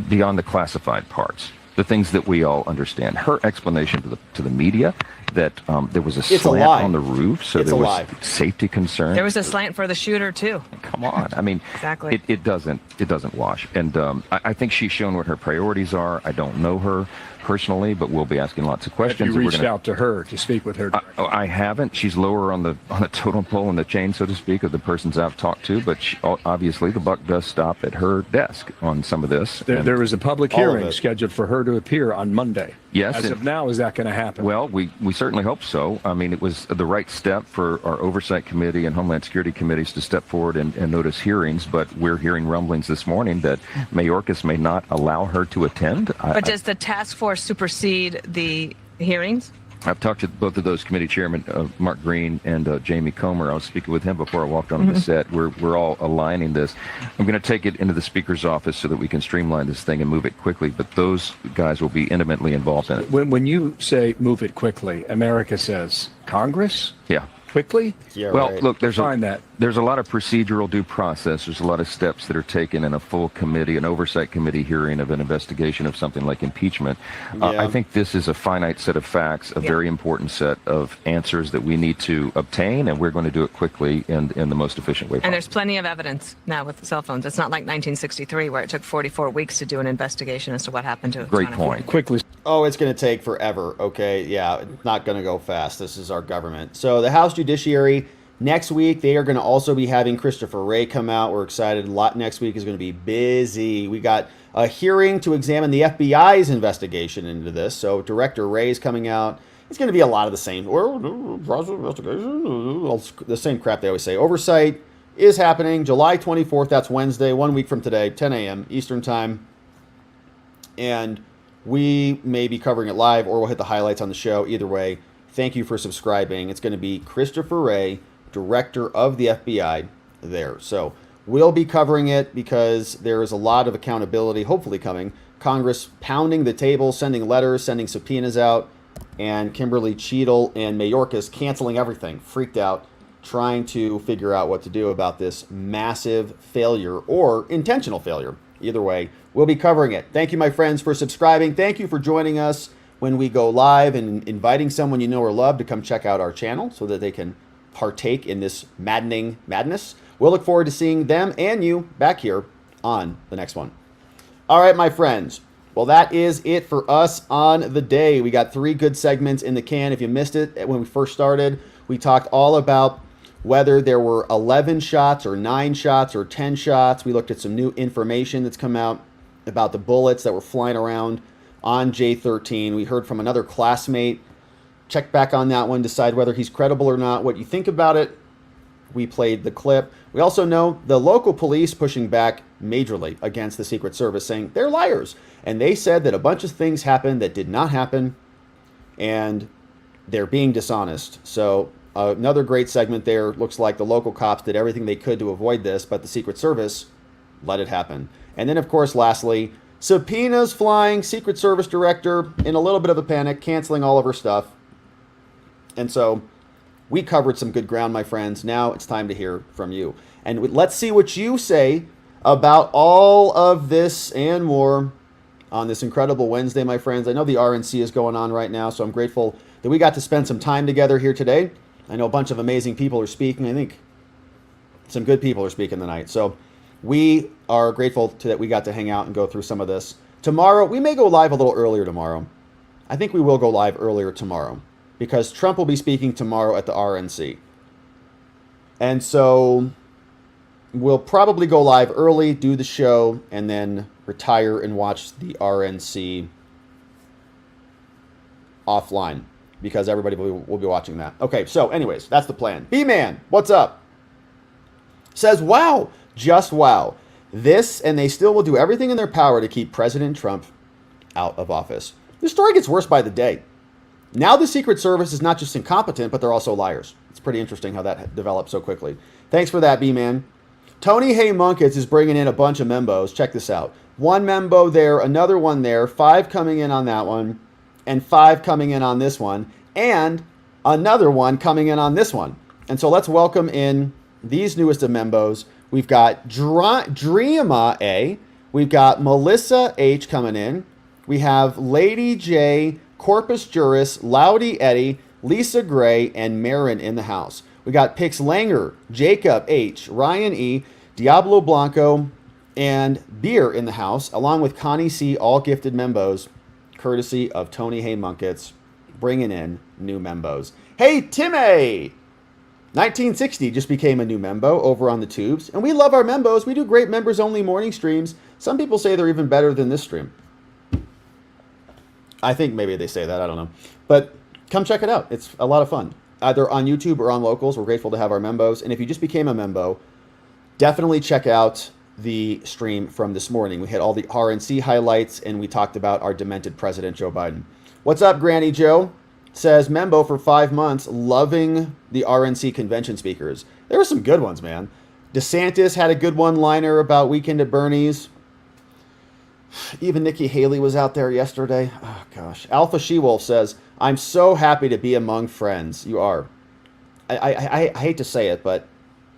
beyond the classified parts, the things that we all understand. Her explanation to the media that there was a slant on the roof, so there was safety concerns. There was a slant for the shooter too. Come on, I mean, exactly. It doesn't wash, and I think she's shown what her priorities are. I don't know her personally, but we'll be asking lots of questions. Have you reached out to her to speak with her? I haven't. She's lower on the totem pole in the chain, so to speak, of the persons I've talked to. But obviously, the buck does stop at her desk on some of this. There was a public hearing scheduled for her to appear on Monday. Yes. As of now, is that going to happen? Well, we certainly hope so. I mean, it was the right step for our Oversight Committee and Homeland Security committees to step forward and notice hearings. But we're hearing rumblings this morning that Mayorkas may not allow her to attend. But does the task force supersede the hearings? I've talked to both of those committee chairmen, Mark Green and Jamie Comer. I was speaking with him before I walked onto the set. We're all aligning this. I'm going to take it into the Speaker's office so that we can streamline this thing and move it quickly, but those guys will be intimately involved in it. When you say move it quickly, America says Congress? Yeah. Quickly? Yeah, well, right. Look, there's a lot of procedural due process. There's a lot of steps that are taken in a full committee, an oversight committee hearing of an investigation of something like impeachment. I think this is a finite set of facts, a very important set of answers that we need to obtain, and we're going to do it quickly and in the most efficient way possible. And there's plenty of evidence now with the cell phones. It's not like 1963 where it took 44 weeks to do an investigation as to what happened to it. Great point. Quickly. Oh, it's going to take forever. Okay, yeah, it's not going to go fast. This is our government. So the House Judiciary, next week, they are going to also be having Christopher Wray come out. We're excited. A lot next week is going to be busy. We got a hearing to examine the FBI's investigation into this. So Director Wray is coming out. It's going to be a lot of the same. The same crap they always say. Oversight is happening July 24th. That's Wednesday, 1 week from today, 10 a.m. Eastern Time. And we may be covering it live or we'll hit the highlights on the show. Either way, thank you for subscribing. It's going to be Christopher Wray, Director of the FBI, there. So we'll be covering it because there is a lot of accountability hopefully coming. Congress pounding the table, sending letters, sending subpoenas out, and Kimberly Cheatle and Mayorkas canceling everything, freaked out, trying to figure out what to do about this massive failure or intentional failure. Either way, we'll be covering it. Thank you, my friends, for subscribing. Thank you for joining us when we go live and inviting someone you know or love to come check out our channel so that they can partake in this maddening madness. We'll look forward to seeing them and you back here on the next one. All right, my friends. Well, that is it for us on the day. We got 3 good segments in the can. If you missed it when we first started, we talked all about whether there were 11 shots or 9 shots or 10 shots. We looked at some new information that's come out about the bullets that were flying around on J13. We heard from another classmate. Check back on that one, decide whether he's credible or not, what you think about it. We played the clip. We also know the local police pushing back majorly against the Secret Service, saying they're liars. And they said that a bunch of things happened that did not happen, and they're being dishonest. So another great segment there. Looks like the local cops did everything they could to avoid this, but the Secret Service let it happen. And then, of course, lastly, subpoenas flying, Secret Service director in a little bit of a panic, canceling all of her stuff. And so we covered some good ground, my friends. Now it's time to hear from you. And let's see what you say about all of this and more on this incredible Wednesday, my friends. I know the RNC is going on right now, so I'm grateful that we got to spend some time together here today. I know a bunch of amazing people are speaking. I think some good people are speaking tonight. So we are grateful that we got to hang out and go through some of this. Tomorrow, we may go live a little earlier tomorrow. I think we will go live earlier tomorrow, because Trump will be speaking tomorrow at the RNC. And so we'll probably go live early, do the show, and then retire and watch the RNC offline, because everybody will be watching that. Okay, so anyways, that's the plan. B-Man, what's up? Says, wow, just wow. This, and they still will do everything in their power to keep President Trump out of office. This story gets worse by the day. Now the Secret Service is not just incompetent, but they're also liars. It's pretty interesting how that developed so quickly. Thanks for that, B-Man. Tony Hay Munkets is bringing in a bunch of membos. Check this out. 1 membo there, another one there, 5 coming in on that one, and 5 coming in on this one, and another one coming in on this one. And so let's welcome in these newest of membos. We've got Dreama A. We've got Melissa H coming in. We have Lady J, Corpus Juris, Loudy Eddie, Lisa Gray, and Marin in the house. We got Pix Langer, Jacob H, Ryan E, Diablo Blanco, and Beer in the house, along with Connie C, all gifted membos, courtesy of Tony Hay Munkets, bringing in new membos. Hey, Timmy! 1960 just became a new membo over on the tubes, and we love our membos. We do great members-only morning streams. Some people say they're even better than this stream. I think maybe they say that, I don't know. But come check it out. It's a lot of fun. Either on YouTube or on Locals. We're grateful to have our membos. And if you just became a membo, definitely check out the stream from this morning. We had all the RNC highlights, and we talked about our demented President Joe Biden. What's up, Granny Joe? Says, membo for 5 months, loving the RNC convention speakers. There were some good ones, man. DeSantis had a good one-liner about Weekend at Bernie's. Even Nikki Haley was out there yesterday. Oh, gosh. Alpha She-Wolf says, I'm so happy to be among friends. You are. I hate to say it, but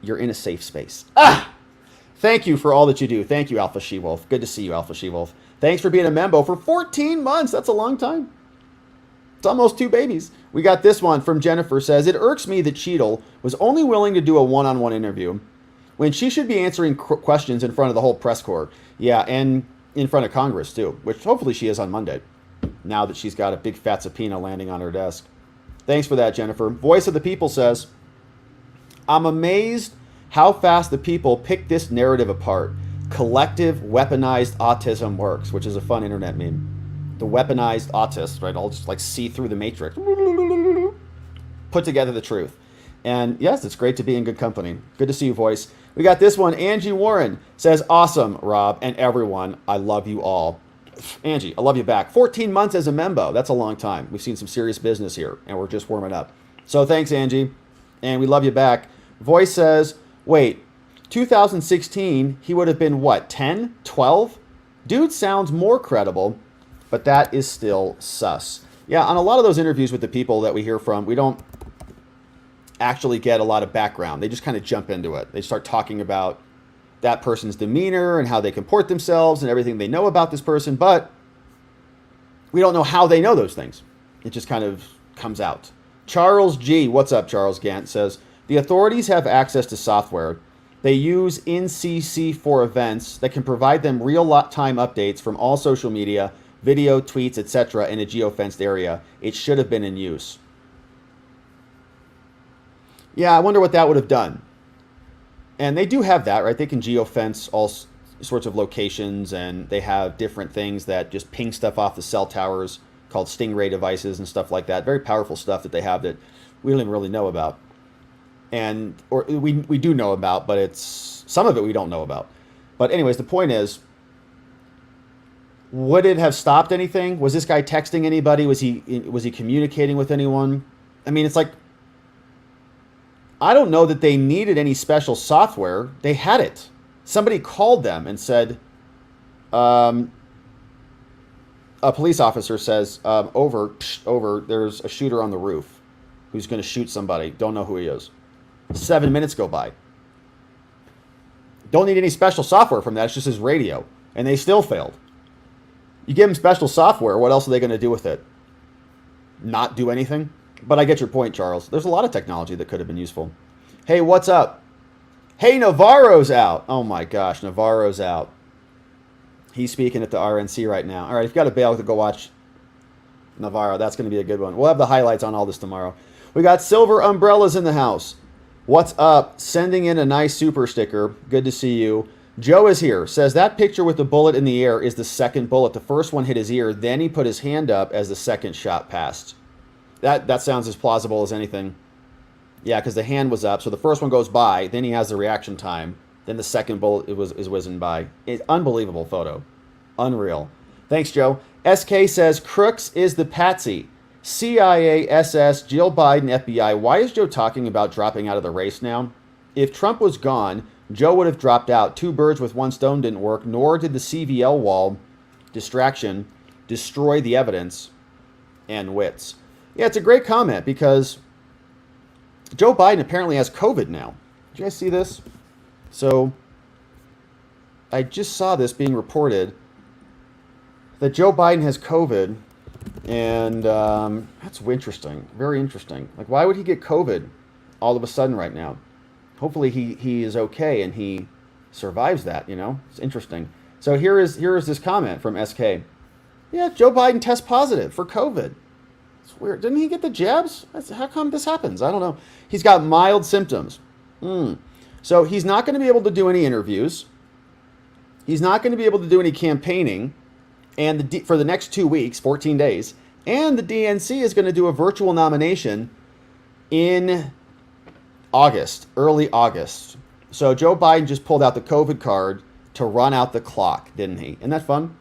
you're in a safe space. Thank you for all that you do. Thank you, Alpha She-Wolf. Good to see you, Alpha She-Wolf. Thanks for being a membo for 14 months. That's a long time. It's almost 2 babies. We got this one from Jennifer. Says, it irks me that Cheatle was only willing to do a one-on-one interview when she should be answering questions in front of the whole press corps. Yeah, and in front of Congress, too, which hopefully she is on Monday, now that she's got a big fat subpoena landing on her desk. Thanks for that, Jennifer. Voice of the People says, I'm amazed how fast the people pick this narrative apart. Collective weaponized autism works, which is a fun internet meme. The weaponized autists, right? I'll just like see through the matrix. Put together the truth. And yes, it's great to be in good company. Good to see you, Voice. We got this one. Angie Warren says, awesome, Rob, and everyone. I love you all. Angie, I love you back. 14 months as a membo. That's a long time. We've seen some serious business here, and we're just warming up. So thanks, Angie. And we love you back. Voice says, wait, 2016, he would have been what, 10, 12? Dude sounds more credible, but that is still sus. Yeah, on a lot of those interviews with the people that we hear from, we don't actually get a lot of background. They just kind of jump into it. They start talking about that person's demeanor and how they comport themselves and everything they know about this person, but we don't know how they know those things. It just kind of comes out. Charles G, what's up, Charles Gant, says, the authorities have access to software. They use NCC for events that can provide them real-time updates from all social media, video, tweets, etc. in a geofenced area. It should have been in use. Yeah, I wonder what that would have done. And they do have that, right? They can geofence all sorts of locations, and they have different things that just ping stuff off the cell towers called Stingray devices and stuff like that. Very powerful stuff that they have that we don't even really know about. Or we do know about, but it's some of it we don't know about. But anyways, the point is, would it have stopped anything? Was this guy texting anybody? Was he communicating with anyone? I mean, it's like, I don't know that they needed any special software. They had it. Somebody called them and said, a police officer says, over, there's a shooter on the roof who's going to shoot somebody. Don't know who he is. 7 minutes go by. Don't need any special software from that. It's just his radio. And they still failed. You give them special software, what else are they going to do with it? Not do anything? But I get your point, Charles. There's a lot of technology that could have been useful. Hey, what's up? Hey, Navarro's out. Oh my gosh, Navarro's out. He's speaking at the RNC right now. All right, if you've got to bail to go watch Navarro, that's going to be a good one. We'll have the highlights on all this tomorrow. We got silver umbrellas in the house. What's up? Sending in a nice super sticker. Good to see you. Joe is here. Says that picture with the bullet in the air is the second bullet. The first one hit his ear. Then he put his hand up as the second shot passed. That sounds as plausible as anything. Yeah, because the hand was up. So the first one goes by. Then he has the reaction time. Then the second bullet is whizzing by. It's unbelievable photo. Unreal. Thanks, Joe. SK says Crooks is the patsy. CIA, SS, Jill Biden, FBI. Why is Joe talking about dropping out of the race now? If Trump was gone, Joe would have dropped out. Two birds with one stone didn't work, nor did the CVL wall distraction destroy the evidence and wits. Yeah, it's a great comment because Joe Biden apparently has COVID now. Did you guys see this? So I just saw this being reported that Joe Biden has COVID, and that's interesting. Very interesting. Like, why would he get COVID all of a sudden right now? Hopefully he is okay and he survives that, you know? It's interesting. So here is this comment from SK. Yeah, Joe Biden tests positive for COVID. It's weird. Didn't he get the jabs? How come this happens? I don't know. He's got mild symptoms. So he's not going to be able to do any interviews. He's not going to be able to do any campaigning and for the next 2 weeks, 14 days. And the DNC is going to do a virtual nomination in August, early August. So Joe Biden just pulled out the COVID card to run out the clock, didn't he? Isn't that fun?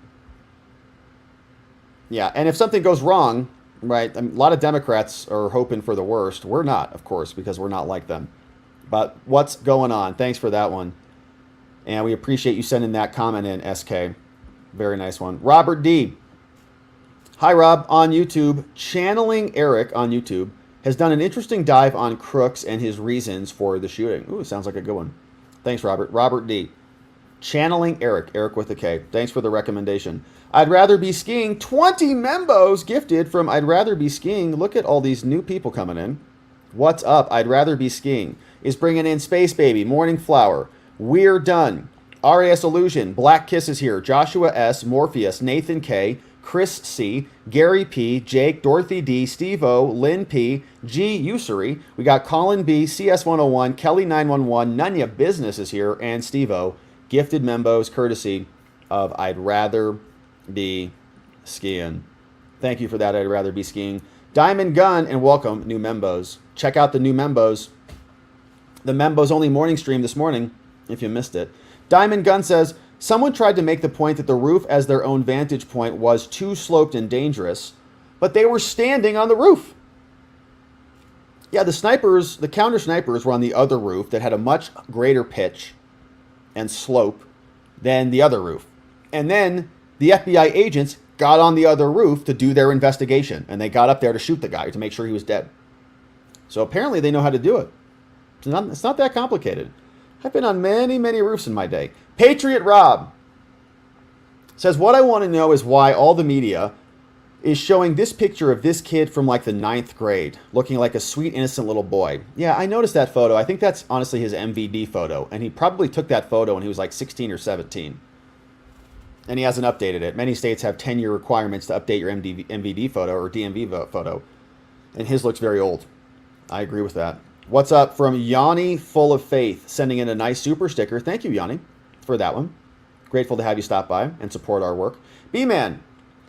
Yeah, and if something goes wrong, right, I mean, a lot of Democrats are hoping for the worst. We're not, of course, because we're not like them. But what's going on? Thanks for that one. And we appreciate you sending that comment in, SK. Very nice one. Robert D. Hi, Rob. On YouTube, Channeling Eric on YouTube has done an interesting dive on Crooks and his reasons for the shooting. Ooh, sounds like a good one. Thanks, Robert. Robert D. Channeling Eric. Eric with a K. Thanks for the recommendation. I'd rather be skiing. 20 membos gifted from I'd rather be skiing. Look at all these new people coming in. What's up? I'd rather be skiing. Is bringing in Space Baby, Morning Flower, We're Done, RAS Illusion, Black Kisses here, Joshua S, Morpheus, Nathan K, Chris C, Gary P, Jake, Dorothy D, Steve O, Lynn P, G Usury. We got Colin B, CS101, Kelly 911, Nunya Business is here, and Steve O. Gifted membos courtesy of I'd rather be skiing. Thank you for that. I'd rather be skiing. Diamond Gun and welcome new membos. Check out the new membos. The membos only morning stream this morning, if you missed it. Diamond Gun says, someone tried to make the point that the roof as their own vantage point was too sloped and dangerous, but they were standing on the roof. Yeah, the snipers, the counter snipers were on the other roof that had a much greater pitch and slope than the other roof. And then the FBI agents got on the other roof to do their investigation, and they got up there to shoot the guy to make sure he was dead. So apparently they know how to do it. It's not that complicated. I've been on many, many roofs in my day. Patriot Rob says, what I want to know is why all the media is showing this picture of this kid from like the 9th grade, looking like a sweet, innocent little boy. Yeah, I noticed that photo. I think that's honestly his MVD photo. And he probably took that photo when he was like 16 or 17. And he hasn't updated it. Many states have 10-year requirements to update your MVD photo or DMV photo. And his looks very old. I agree with that. What's up from Yanni Full of Faith, sending in a nice super sticker. Thank you, Yanni, for that one. Grateful to have you stop by and support our work. B-Man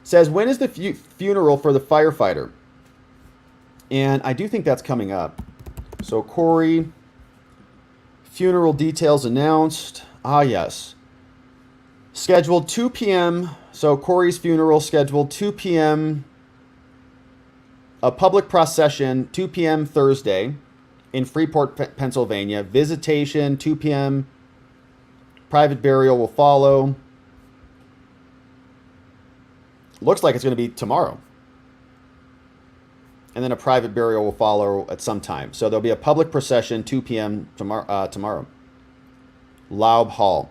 says, when is the funeral for the firefighter? And I do think that's coming up. So Corey, funeral details announced. Ah, yes. Scheduled 2 p.m. So Corey's funeral scheduled 2 p.m. A public procession, 2 p.m. Thursday in Freeport, Pennsylvania. Visitation, 2 p.m. Private burial will follow. Looks like it's going to be tomorrow. And then a private burial will follow at some time. So there'll be a public procession, 2 p.m. tomorrow. Laub Hall.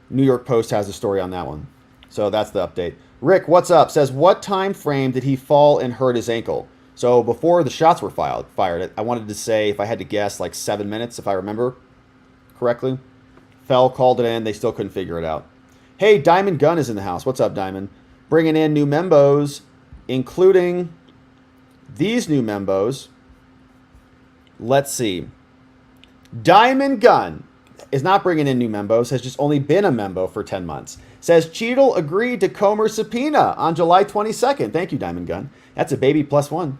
New York Post has a story on that one. So that's the update. Rick, what's up? Says, what time frame did he fall and hurt his ankle? So before the shots were fired, I wanted to say, if I had to guess, like 7 minutes, if I remember correctly. Fell, called it in. They still couldn't figure it out. Hey, Diamond Gun is in the house. What's up, Diamond? Bringing in new membos, including these new membos. Let's see. Diamond Gun is not bringing in new membos, has just only been a membo for 10 months. Says Cheatle agreed to Comer's subpoena on July 22nd. Thank you, Diamond Gun. That's a baby +1.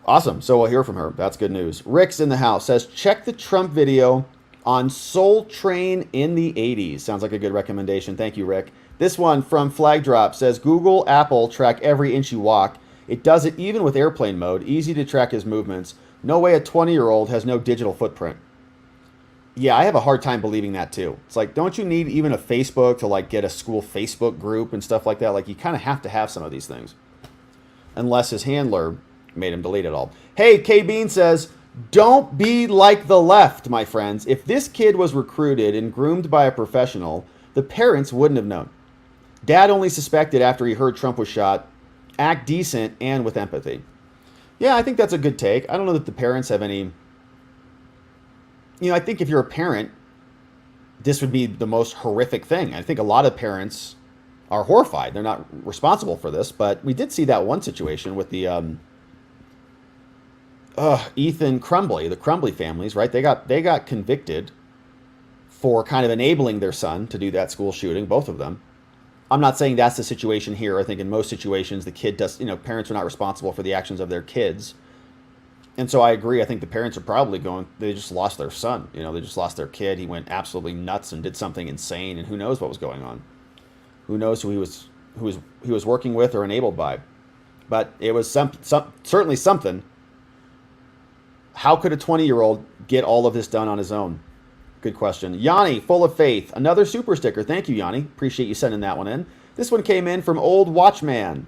Awesome. So we'll hear from her. That's good news. Rick's in the house. Says, check the Trump video on Soul Train in the 80s. Sounds like a good recommendation. Thank you, Rick. This one from Flag Drop says, Google, Apple track every inch you walk. It does it even with airplane mode. Easy to track his movements. No way a 20-year-old has no digital footprint. Yeah, I have a hard time believing that too. It's like, don't you need even a Facebook to like get a school Facebook group and stuff like that? Like, you kind of have to have some of these things. Unless his handler made him delete it all. Hey, K-Bean says, don't be like the left, my friends. If this kid was recruited and groomed by a professional, the parents wouldn't have known. Dad only suspected after he heard Trump was shot. Act decent and with empathy. Yeah, I think that's a good take. I don't know that the parents have any... You know, I think if you're a parent, this would be the most horrific thing. I think a lot of parents are horrified. They're not responsible for this, but we did see that one situation with the Ethan Crumbly, the Crumbly families, right? They got convicted for kind of enabling their son to do that school shooting, both of them. I'm not saying that's the situation here. I think in most situations, the kid does, parents are not responsible for the actions of their kids. And so I agree. I think the parents are probably they just lost their son. They just lost their kid. He went absolutely nuts and did something insane, and who knows what was going on. Who knows who he was working with or enabled by. But it was certainly something. How could a 20-year-old get all of this done on his own? Good question. Yanni, full of faith. Another super sticker. Thank you, Yanni. Appreciate you sending that one in. This one came in from Old Watchman.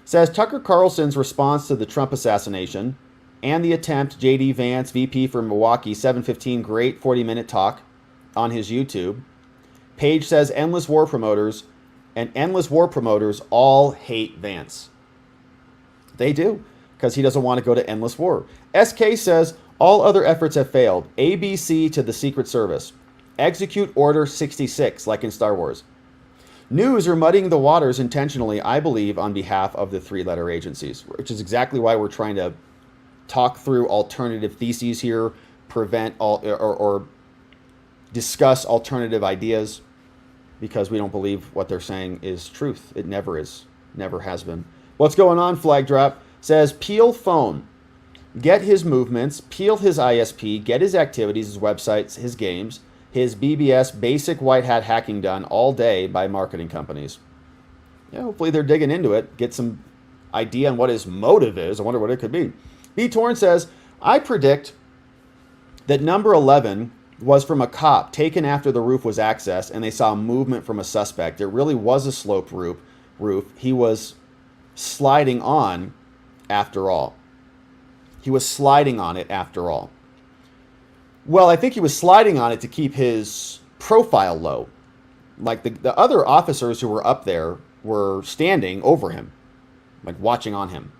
Says, Tucker Carlson's response to the Trump assassination and the attempt, J.D. Vance, VP for Milwaukee, 7:15, great 40-minute talk on his YouTube. Page says, endless war promoters all hate Vance. They do, because he doesn't want to go to endless war. SK says, all other efforts have failed. ABC to the Secret Service. Execute Order 66, like in Star Wars. News are muddying the waters intentionally, I believe, on behalf of the three-letter agencies, which is exactly why we're trying to talk through alternative theses here, prevent or discuss alternative ideas, because we don't believe what they're saying is truth. It never is. Never has been. What's going on, Flag Drop? Says, peel phone. Get his movements, peel his ISP, get his activities, his websites, his games, his BBS basic white hat hacking done all day by marketing companies. Yeah, hopefully they're digging into it, get some idea on what his motive is. I wonder what it could be. B. Torn says, I predict that number 11 was from a cop taken after the roof was accessed and they saw movement from a suspect. It really was a sloped roof. He was sliding on after all. He was sliding on it after all. Well, I think he was sliding on it to keep his profile low. Like the other officers who were up there were standing over him, like watching on him.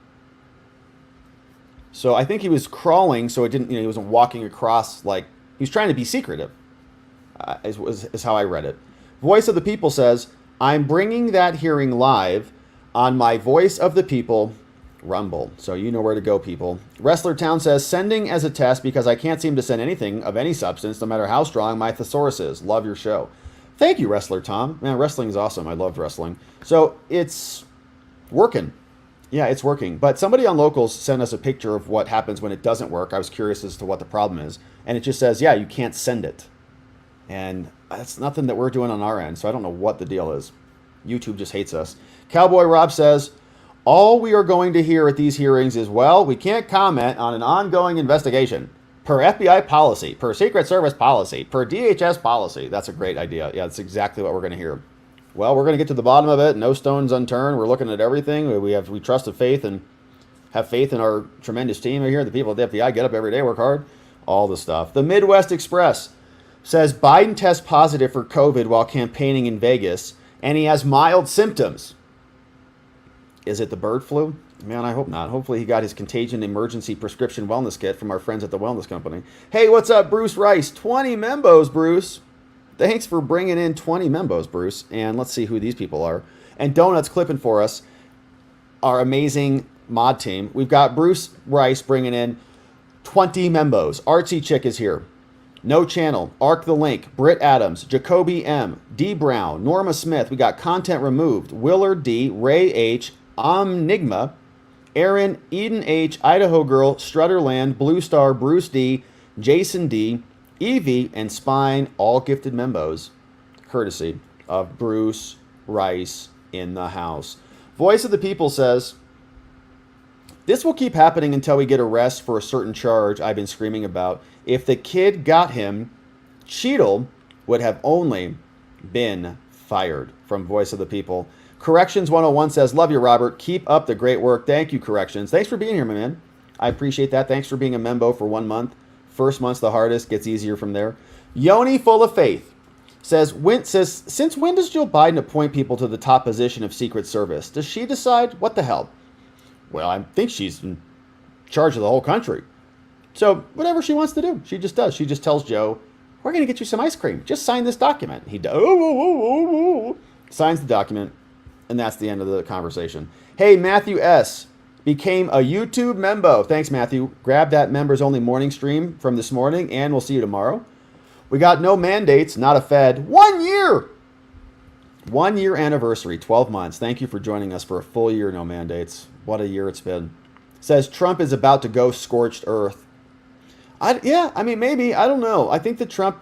So I think he was crawling, so it didn't. He wasn't walking across like he was trying to be secretive. Is how I read it. Voice of the People says, "I'm bringing that hearing live on my Voice of the People Rumble. So you know where to go, people. Wrestler Town says, sending as a test because I can't seem to send anything of any substance, no matter how strong my thesaurus is. Love your show. Thank you, Wrestler Tom. Man, wrestling is awesome. I love wrestling. So it's working. Yeah, it's working. But somebody on Locals sent us a picture of what happens when it doesn't work. I was curious as to what the problem is. And it just says, yeah, you can't send it. And that's nothing that we're doing on our end. So I don't know what the deal is. YouTube just hates us. Cowboy Rob says, all we are going to hear at these hearings is, well, we can't comment on an ongoing investigation. Per FBI policy, per Secret Service policy, per DHS policy. That's a great idea. Yeah, that's exactly what we're going to hear. Well, we're going to get to the bottom of it. No stones unturned. We're looking at everything. We trust in faith and have faith in our tremendous team here. The people at the FBI get up every day, work hard. All the stuff. The Midwest Express says Biden tests positive for COVID while campaigning in Vegas, and he has mild symptoms. Is it the bird flu? Man, I hope not. Hopefully he got his contagion emergency prescription wellness kit from our friends at the wellness company. Hey, what's up, Bruce Rice? 20 membos, Bruce. Thanks for bringing in 20 membos, Bruce. And let's see who these people are. And Donuts clipping for us, our amazing mod team. We've got Bruce Rice bringing in 20 membos. Artsy Chick is here. No Channel, Arc the Link, Britt Adams, Jacoby M, D Brown, Norma Smith. We got Content Removed, Willard D, Ray H, Omnigma, Aaron, Eden H, Idaho Girl, Strutterland, Blue Star, Bruce D, Jason D, Evie, and Spine, all gifted membos, courtesy of Bruce Rice in the house. Voice of the People says, this will keep happening until we get arrested for a certain charge I've been screaming about. If the kid got him, Cheatle would have only been fired. From Voice of the People. Corrections 101 says, love you, Robert. Keep up the great work. Thank you, Corrections. Thanks for being here, my man. I appreciate that. Thanks for being a membo for 1 month. First month's the hardest. Gets easier from there. Yoni Full of Faith says, since when does Joe Biden appoint people to the top position of Secret Service? Does she decide? What the hell? Well, I think she's in charge of the whole country. So whatever she wants to do, she just does. She just tells Joe, we're going to get you some ice cream. Just sign this document. He signs the document, and that's the end of the conversation. Hey, Matthew S. became a YouTube member. Thanks, Matthew. Grab that members only morning stream from this morning, and we'll see you tomorrow. We got no mandates, not a Fed. 1 year! 1 year anniversary, 12 months. Thank you for joining us for a full year, no mandates. What a year it's been. Says Trump is about to go scorched earth. Maybe. I don't know. I think that Trump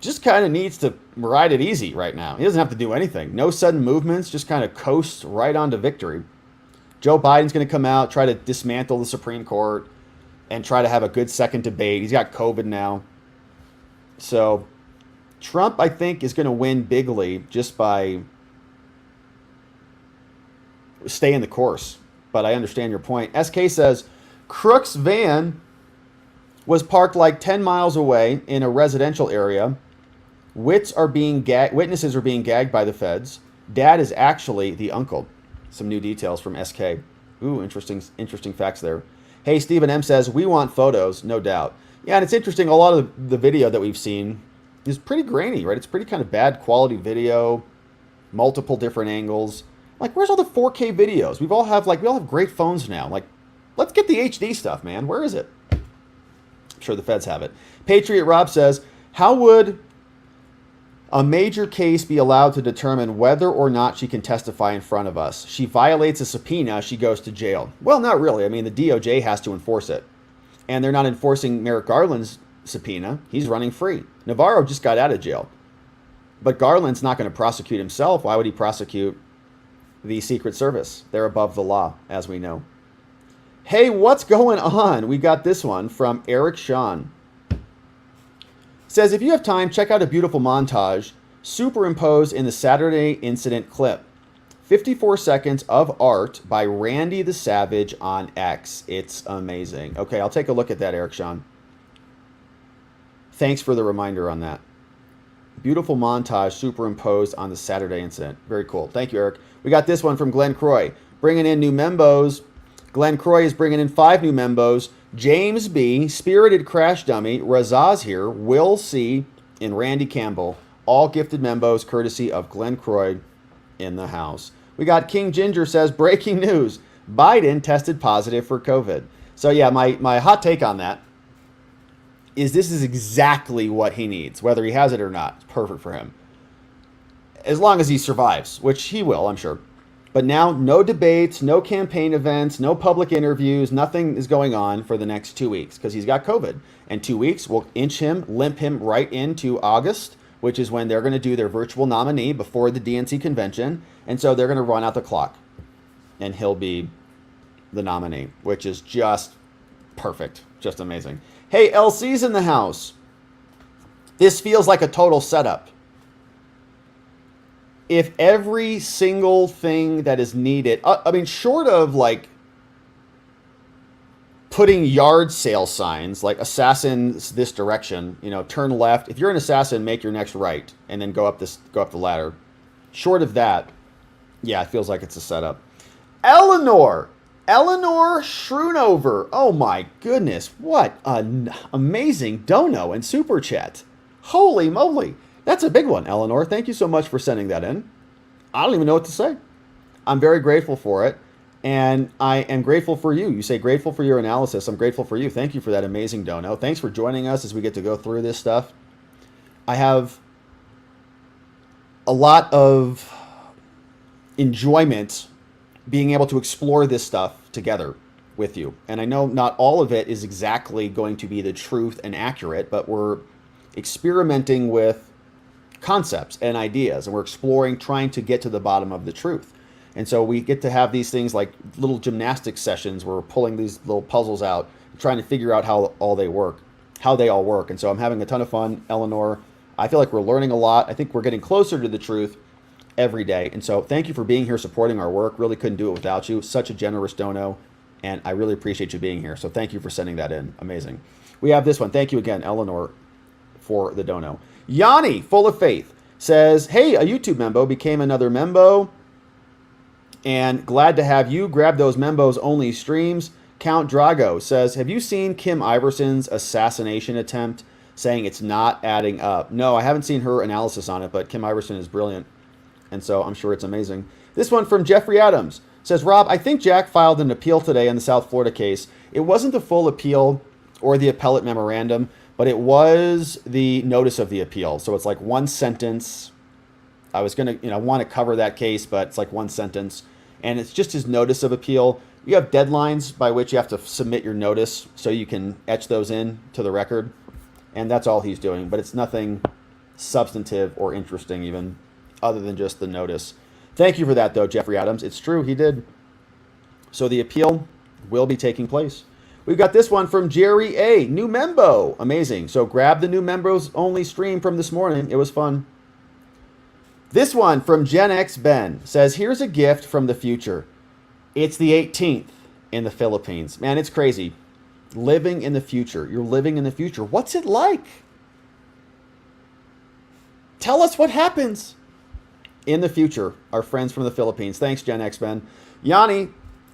just kind of needs to ride it easy right now. He doesn't have to do anything. No sudden movements, just kind of coast right on to victory. Joe Biden's going to come out, try to dismantle the Supreme Court, and try to have a good second debate. He's got COVID now. So Trump, I think, is going to win bigly just by staying the course. But I understand your point. SK says, Crook's van was parked like 10 miles away in a residential area. Witnesses are being gagged by the feds. Dad is actually the uncle. Some new details from SK. Ooh, interesting facts there. Hey, Stephen M says, we want photos, no doubt. Yeah, and it's interesting, a lot of the video that we've seen is pretty grainy, right? It's pretty kind of bad quality video, multiple different angles. Like, where's all the 4K videos? We all have great phones now. Like, let's get the HD stuff, man. Where is it? I'm sure the feds have it. Patriot Rob says, how would a major case be allowed to determine whether or not she can testify in front of us? She violates a subpoena, she goes to jail. Well, not really. I mean, the DOJ has to enforce it. And they're not enforcing Merrick Garland's subpoena. He's running free. Navarro just got out of jail. But Garland's not going to prosecute himself. Why would he prosecute the Secret Service? They're above the law, as we know. Hey, what's going on? We got this one from Eric Sean. Says, if you have time, check out a beautiful montage superimposed in the Saturday incident clip. 54 seconds of art by Randy the Savage on X. It's amazing. Okay, I'll take a look at that, Eric Sean. Thanks for the reminder on that. Beautiful montage superimposed on the Saturday incident. Very cool. Thank you, Eric. We got this one from Glenn Croy. Bringing in new membos. Glenn Croy is bringing in 5 new membos. James B., Spirited Crash Dummy, Razaz here, Will C., and Randy Campbell. All gifted membos courtesy of Glenn Croy in the house. We got King Ginger says, breaking news. Biden tested positive for COVID. So yeah, my hot take on that is this is exactly what he needs, whether he has it or not. It's perfect for him. As long as he survives, which he will, I'm sure. But now, no debates, no campaign events, no public interviews, nothing is going on for the next 2 weeks because he's got COVID. And 2 weeks will limp him right into August, which is when they're going to do their virtual nominee before the DNC convention. And so they're going to run out the clock. And he'll be the nominee, which is just perfect. Just amazing. Hey, LC's in the house. This feels like a total setup. If every single thing that is needed, I mean, short of like putting yard sale signs like assassins this direction, you know, turn left. If you're an assassin, make your next right and then go up the ladder. Short of that, yeah, it feels like it's a setup. Eleanor Schroonover. Oh my goodness, what an amazing dono and super chat. Holy moly. That's a big one, Eleanor. Thank you so much for sending that in. I don't even know what to say. I'm very grateful for it. And I am grateful for you. You say grateful for your analysis. I'm grateful for you. Thank you for that amazing dono. Thanks for joining us as we get to go through this stuff. I have a lot of enjoyment being able to explore this stuff together with you. And I know not all of it is exactly going to be the truth and accurate, but we're experimenting with concepts and ideas, and we're exploring, trying to get to the bottom of the truth. And so we get to have these things like little gymnastics sessions where we're pulling these little puzzles out, trying to figure out how they all work. And so I'm having a ton of fun, Eleanor. I feel like we're learning a lot. I think we're getting closer to the truth every day. And so thank you for being here, supporting our work. Really couldn't do it without you. Such a generous dono, and I really appreciate you being here. So thank you for sending that in. Amazing. We have this one. Thank you again, Eleanor, for the dono. Yanni, full of faith, says, hey, a YouTube membo became another membo, and glad to have you. Grab those membos only streams. Count Drago says, have you seen Kim Iverson's assassination attempt, saying it's not adding up? No, I haven't seen her analysis on it, but Kim Iverson is brilliant, and so I'm sure it's amazing. This one from Jeffrey Adams says, Rob, I think Jack filed an appeal today in the South Florida case. It wasn't the full appeal or the appellate memorandum, but it was the notice of the appeal. So it's like one sentence. I was going to, want to cover that case, but it's like one sentence. And it's just his notice of appeal. You have deadlines by which you have to submit your notice so you can etch those in to the record. And that's all he's doing. But it's nothing substantive or interesting even, other than just the notice. Thank you for that, though, Jeffrey Adams. It's true, he did. So the appeal will be taking place. We've got this one from Jerry A. New membo. Amazing. So grab the new members only stream from this morning. It was fun. This one from Gen X Ben says, here's a gift from the future. It's the 18th in the Philippines. Man, it's crazy. Living in the future. You're living in the future. What's it like? Tell us what happens in the future. Our friends from the Philippines. Thanks, Gen X Ben. Yanni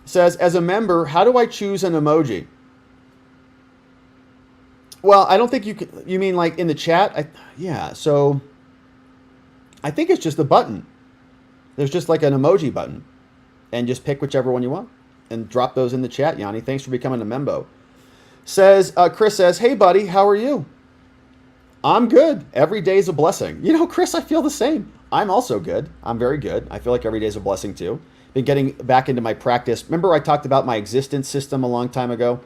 says, as a member, how do I choose an emoji? Well, I don't think you can. You mean like in the chat? Yeah, so I think it's just a button. There's just like an emoji button. And just pick whichever one you want. And drop those in the chat, Yanni. Thanks for becoming a membo. Chris says, hey, buddy, how are you? I'm good. Every day is a blessing. Chris, I feel the same. I'm also good. I'm very good. I feel like every day is a blessing, too. Been getting back into my practice. Remember I talked about my existence system a long time ago?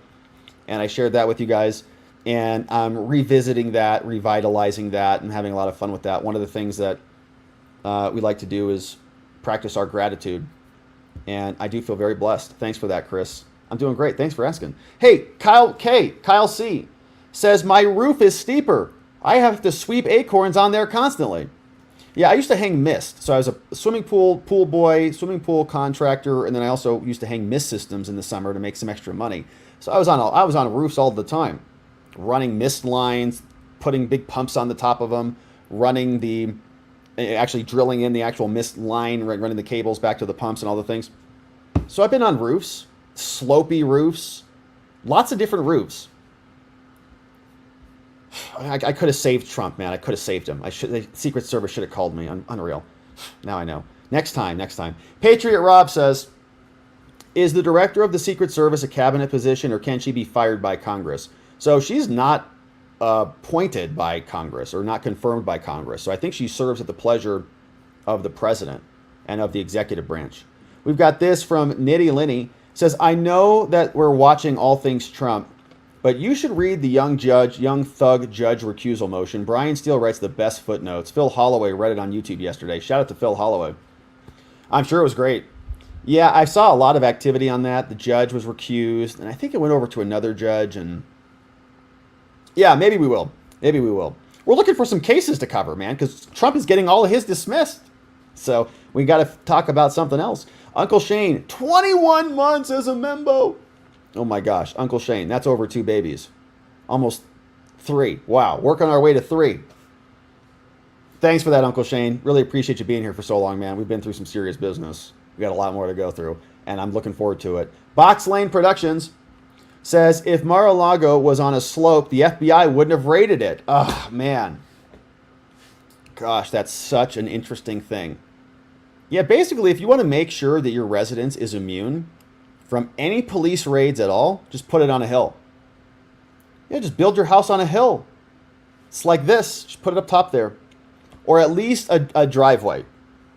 And I shared that with you guys. And I'm revisiting that, revitalizing that, and having a lot of fun with that. One of the things that we like to do is practice our gratitude. And I do feel very blessed. Thanks for that, Chris. I'm doing great. Thanks for asking. Hey, Kyle C. says, my roof is steeper. I have to sweep acorns on there constantly. Yeah, I used to hang mist. So I was a swimming pool boy, swimming pool contractor, and then I also used to hang mist systems in the summer to make some extra money. So I was on roofs all the time, running mist lines, putting big pumps on the top of them, actually drilling in the actual mist line, running the cables back to the pumps and all the things. So I've been on roofs, slopey roofs, lots of different roofs. I could have saved Trump, man. I could have saved him. The Secret Service should have called me. Unreal. Now I know. Next time. Patriot Rob says, Is the director of the Secret Service a cabinet position, or can she be fired by Congress? So she's not appointed by Congress or not confirmed by Congress. So I think she serves at the pleasure of the president and of the executive branch. We've got this from Nitty Linny. Says, I know that we're watching all things Trump, but you should read the young thug judge recusal motion. Brian Steele writes the best footnotes. Phil Holloway read it on YouTube yesterday. Shout out to Phil Holloway. I'm sure it was great. Yeah, I saw a lot of activity on that. The judge was recused, and I think it went over to another judge. And yeah, maybe we will. Maybe we will. We're looking for some cases to cover, man, because Trump is getting all of his dismissed. So we got to talk about something else. Uncle Shane, 21 months as a membo. Oh my gosh, Uncle Shane, that's over 2 babies. Almost 3. Wow, working our way to 3. Thanks for that, Uncle Shane. Really appreciate you being here for so long, man. We've been through some serious business. We got a lot more to go through, and I'm looking forward to it. Box Lane Productions says, if Mar-a-Lago was on a slope, the FBI wouldn't have raided it. Oh, man. Gosh, that's such an interesting thing. Yeah, basically, if you want to make sure that your residence is immune from any police raids at all, just put it on a hill. Yeah, just build your house on a hill. It's like this. Just put it up top there. Or at least a driveway.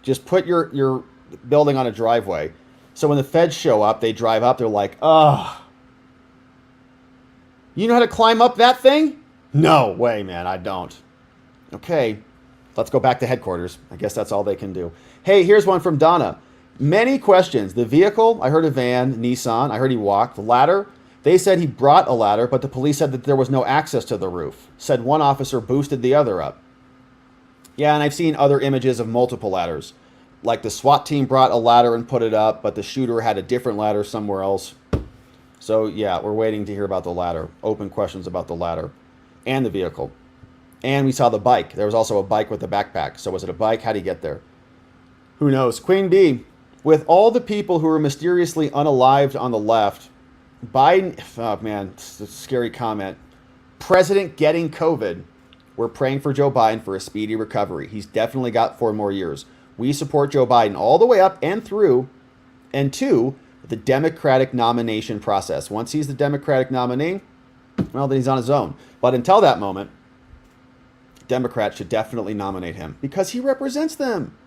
Just put your building on a driveway. So when the feds show up, they drive up, they're like, oh, you know how to climb up that thing? No way, man, I don't. Okay, let's go back to headquarters. I guess that's all they can do. Hey, here's one from Donna. Many questions. The vehicle, I heard a van, Nissan. I heard he walked. The ladder, they said he brought a ladder, but the police said that there was no access to the roof. Said one officer boosted the other up. Yeah, and I've seen other images of multiple ladders. Like the SWAT team brought a ladder and put it up, but the shooter had a different ladder somewhere else. So yeah, we're waiting to hear about the ladder. Open questions about the ladder and the vehicle. And we saw the bike. There was also a bike with a backpack. So was it a bike? How'd he get there? Who knows? Queen Bee, with all the people who were mysteriously unalived on the left, Biden, oh man, it's a scary comment. President getting COVID. We're praying for Joe Biden for a speedy recovery. He's definitely got 4 more years. We support Joe Biden all the way up and through and to the Democratic nomination process. Once he's the Democratic nominee, well, then he's on his own. But until that moment, Democrats should definitely nominate him because he represents them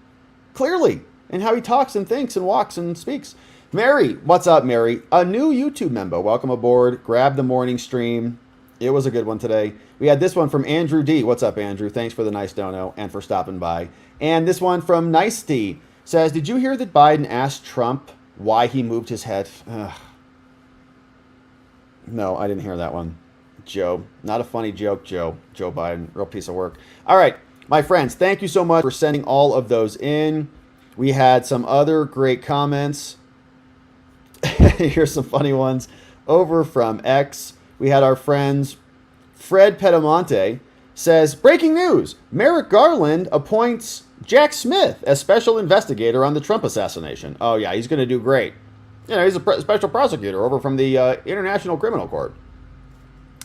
clearly in how he talks and thinks and walks and speaks. Mary, what's up, Mary? A new YouTube member. Welcome aboard. Grab the morning stream. It was a good one today. We had this one from Andrew D. What's up, Andrew? Thanks for the nice dono and for stopping by. And this one from Nice D says, did you hear that Biden asked Trump why he moved his head? Ugh. No, I didn't hear that one. Joe. Not a funny joke, Joe. Joe Biden. Real piece of work. All right, my friends, thank you so much for sending all of those in. We had some other great comments. Here's some funny ones. Over from X, we had our friends. Fred Pedamonte says, breaking news, Merrick Garland appoints Jack Smith as special investigator on the Trump assassination. Oh yeah, he's going to do great. You know, he's a special prosecutor over from the International Criminal Court.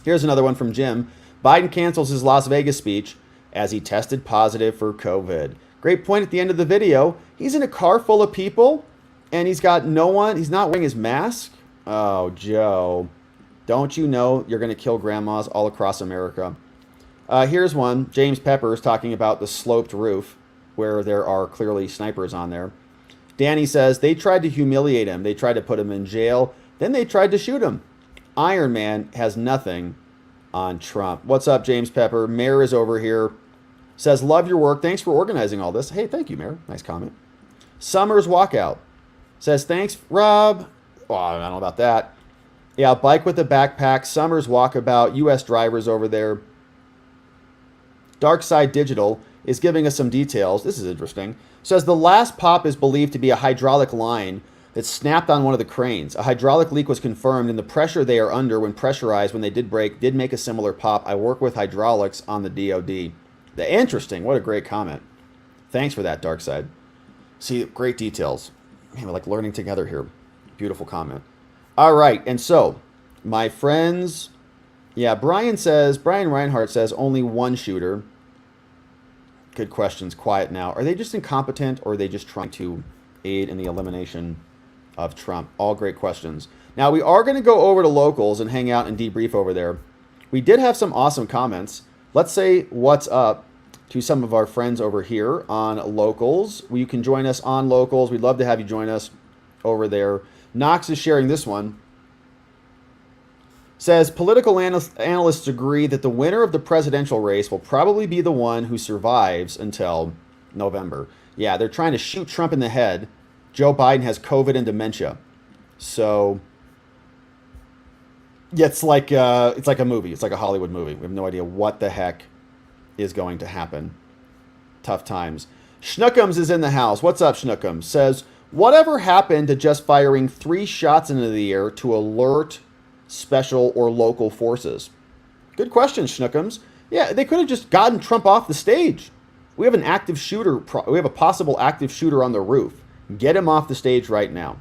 Here's another one from Jim. Biden cancels his Las Vegas speech as he tested positive for COVID. Great point at the end of the video. He's in a car full of people and he's got no one. He's not wearing his mask. Oh, Joe. Don't you know you're going to kill grandmas all across America? Here's one. James Peppers talking about the sloped roof where there are clearly snipers on there. Danny says they tried to humiliate him. They tried to put him in jail. Then they tried to shoot him. Iron Man has nothing on Trump. What's up, James Pepper? Mayor is over here. Says, love your work. Thanks for organizing all this. Hey, thank you, Mayor. Nice comment. Summers Walkout says, thanks, Rob. Oh, I don't know about that. Yeah, bike with the backpack. Summers Walkabout. U.S. drivers over there. Dark Side Digital is giving us some details. This is interesting. Says the last pop is believed to be a hydraulic line that snapped on one of the cranes. A hydraulic leak was confirmed, and the pressure they are under when pressurized when they did break did make a similar pop. I work with hydraulics on the DOD. Interesting. What a great comment. Thanks for that, Dark Side. See, great details. Man, we're like learning together here. Beautiful comment. All right, and so, my friends, yeah, Brian Reinhardt says only one shooter. Good questions. Quiet now. Are they just incompetent or are they just trying to aid in the elimination of Trump? All great questions. Now, we are going to go over to locals and hang out and debrief over there. We did have some awesome comments. Let's say what's up to some of our friends over here on locals. You can join us on locals. We'd love to have you join us over there. Knox is sharing this one. Says, political analysts agree that the winner of the presidential race will probably be the one who survives until November. Yeah, they're trying to shoot Trump in the head. Joe Biden has COVID and dementia. So, yeah, it's like a movie. It's like a Hollywood movie. We have no idea what the heck is going to happen. Tough times. Schnookums is in the house. What's up, Schnookums? Says, whatever happened to just firing 3 shots into the air to alert special or local forces? Good question, Schnookums. Yeah, they could have just gotten Trump off the stage. We have an active shooter. We have a possible active shooter on the roof. Get him off the stage right now.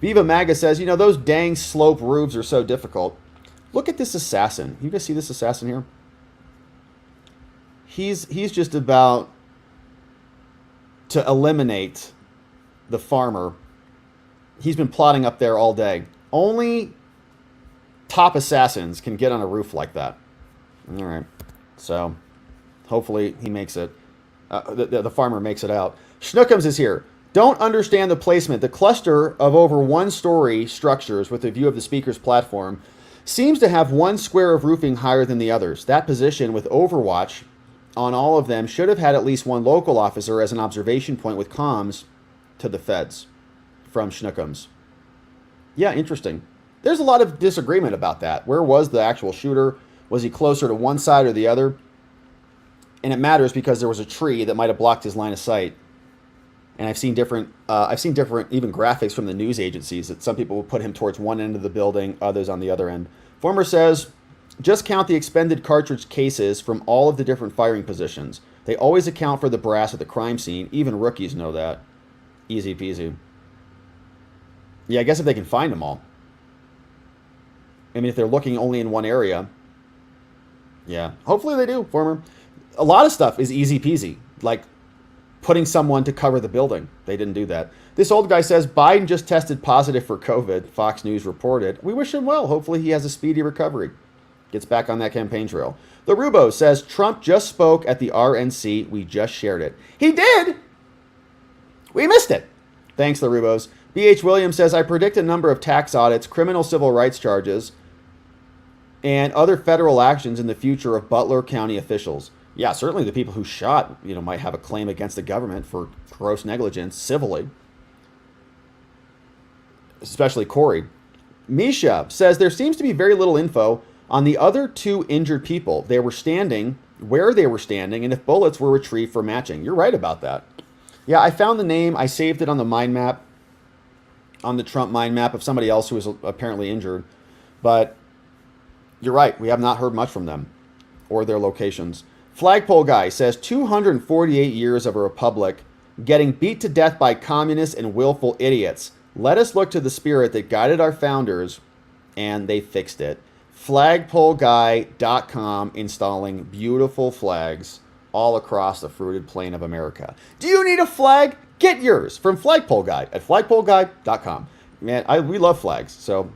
Viva Maga says, you know, those dang slope roofs are so difficult. Look at this assassin. You guys see this assassin here? He's just about to eliminate the farmer. He's been plotting up there all day. Only top assassins can get on a roof like that. All right. So hopefully he makes it. The farmer makes it out. Schnookums is here. Don't understand the placement. The cluster of over 1-story structures with a view of the speaker's platform seems to have 1 square of roofing higher than the others. That position with overwatch on all of them should have had at least 1 local officer as an observation point with comms to the feds. From Schnookums. Yeah, interesting. There's a lot of disagreement about that. Where was the actual shooter? Was he closer to one side or the other? And it matters because there was a tree that might have blocked his line of sight. And I've seen different even graphics from the news agencies that some people will put him towards one end of the building, others on the other end. Former says, just count the expended cartridge cases from all of the different firing positions. They always account for the brass at the crime scene. Even rookies know that. Easy peasy. Yeah, I guess if they can find them all. I mean, if they're looking only in one area. Yeah, hopefully they do, former. A lot of stuff is easy peasy. Like putting someone to cover the building. They didn't do that. This old guy says, Biden just tested positive for COVID, Fox News reported. We wish him well. Hopefully he has a speedy recovery. Gets back on that campaign trail. The Rubo says, Trump just spoke at the RNC. We just shared it. He did! We missed it. Thanks, the Rubos. B.H. Williams says, I predict a number of tax audits, criminal civil rights charges, and other federal actions in the future of Butler County officials. Yeah, certainly the people who shot, might have a claim against the government for gross negligence civilly. Especially Corey. Misha says there seems to be very little info on the other 2 injured people. They were standing, where they were standing, and if bullets were retrieved for matching. You're right about that. Yeah, I found the name. I saved it on the mind map, on the Trump mind map of somebody else who was apparently injured. But you're right. We have not heard much from them or their locations. Flagpole guy says 248 years of a republic getting beat to death by communists and willful idiots. Let us look to the spirit that guided our founders, and they fixed it. Flagpoleguy.com installing beautiful flags all across the fruited plain of America. Do you need a flag? Get yours from Flagpole Guy at flagpoleguy.com. Man, we love flags, so